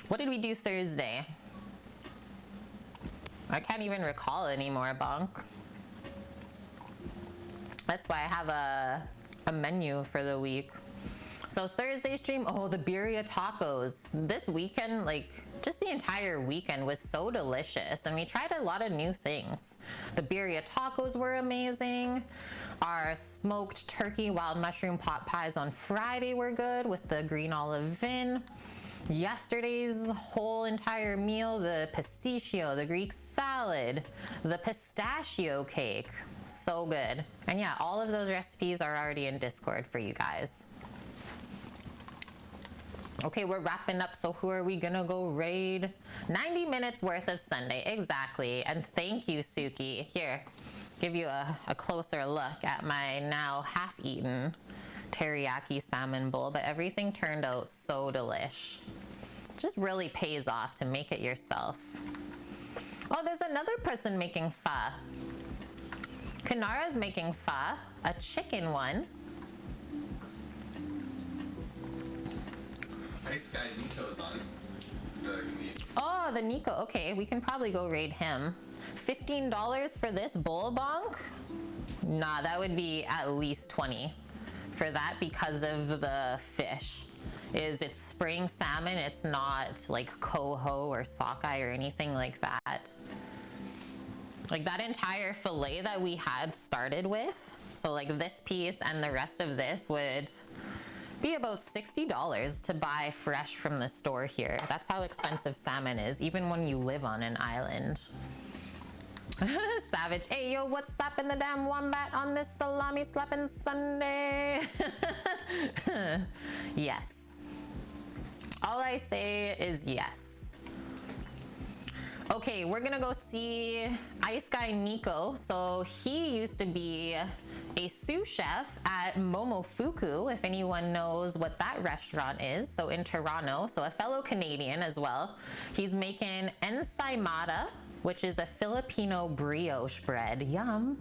What did we do Thursday? I can't even recall anymore, Bonk. That's why I have a menu for the week. So Thursday stream, oh, the birria tacos. This weekend, like, just the entire weekend was so delicious, and we tried a lot of new things. The birria tacos were amazing. Our smoked turkey wild mushroom pot pies on Friday were good with the green olive vin. Yesterday's whole entire meal, the pistachio, the Greek salad, the pistachio cake, so good. And yeah, all of those recipes are already in Discord for you guys. Okay, we're wrapping up, so who are we gonna go raid? 90 minutes worth of Sunday, exactly. And thank you, Suki. Here, give you a closer look at my now half-eaten teriyaki salmon bowl, but everything turned out so delish. It just really pays off to make it yourself. Oh, there's another person making pho. Kanara's making pho, a chicken one. Nice guy Nico's on. Oh, the Nico. Okay, we can probably go raid him. $15 for this bowl bonk? Nah, that would be at least 20 for that because of the fish. It's spring salmon. It's not like coho or sockeye or anything like that. Like that entire fillet that we had started with, so like this piece and the rest of this would be about $60 to buy fresh from the store here. That's how expensive salmon is, even when you live on an island. Savage. Hey, yo, what's slapping the damn wombat on this salami slapping Sunday? Yes. All I say is yes. Okay, we're gonna go see Ice Guy Nico. So he used to be a sous chef at Momofuku, if anyone knows what that restaurant is. So in Toronto, so a fellow Canadian as well. He's making ensaymada, which is a Filipino brioche bread. Yum.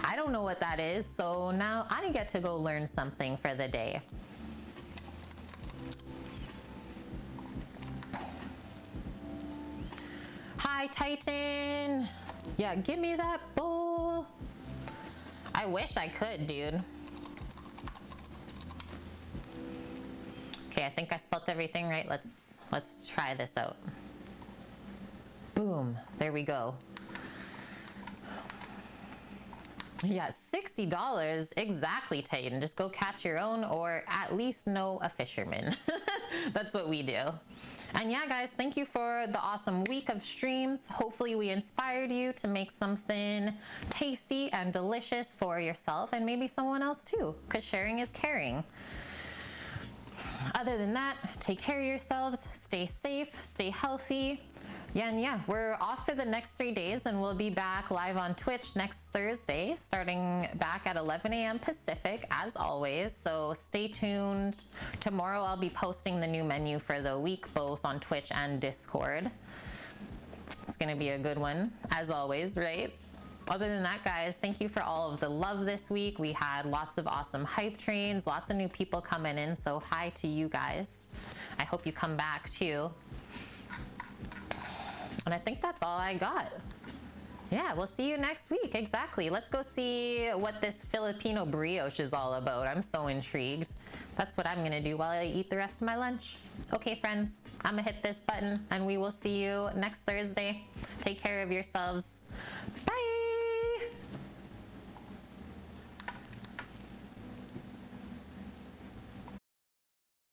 I don't know what that is, so now I get to go learn something for the day. Hi, Titan. Yeah, give me that bowl. I wish I could, dude. Okay, I think I spelled everything right. Let's try this out. Boom, there we go. Yeah, $60, exactly, Titan. Just go catch your own, or at least know a fisherman. That's what we do. And yeah, guys, thank you for the awesome week of streams. Hopefully we inspired you to make something tasty and delicious for yourself and maybe someone else too, because sharing is caring. Other than that, take care of yourselves, stay safe, stay healthy. Yeah, and yeah, we're off for the next 3 days, and we'll be back live on Twitch next Thursday, starting back at 11 a.m. Pacific, as always. So stay tuned. Tomorrow I'll be posting the new menu for the week, both on Twitch and Discord. It's gonna be a good one, as always, right? other than that, guys, thank you for all of the love this week. We had lots of awesome hype trains, lots of new people coming in. So hi to you guys. I hope you come back too. And I think that's all I got. Yeah, we'll see you next week. Exactly. Let's go see what this Filipino brioche is all about. I'm so intrigued. That's what I'm going to do while I eat the rest of my lunch. Okay, friends, I'm going to hit this button and we will see you next Thursday. Take care of yourselves.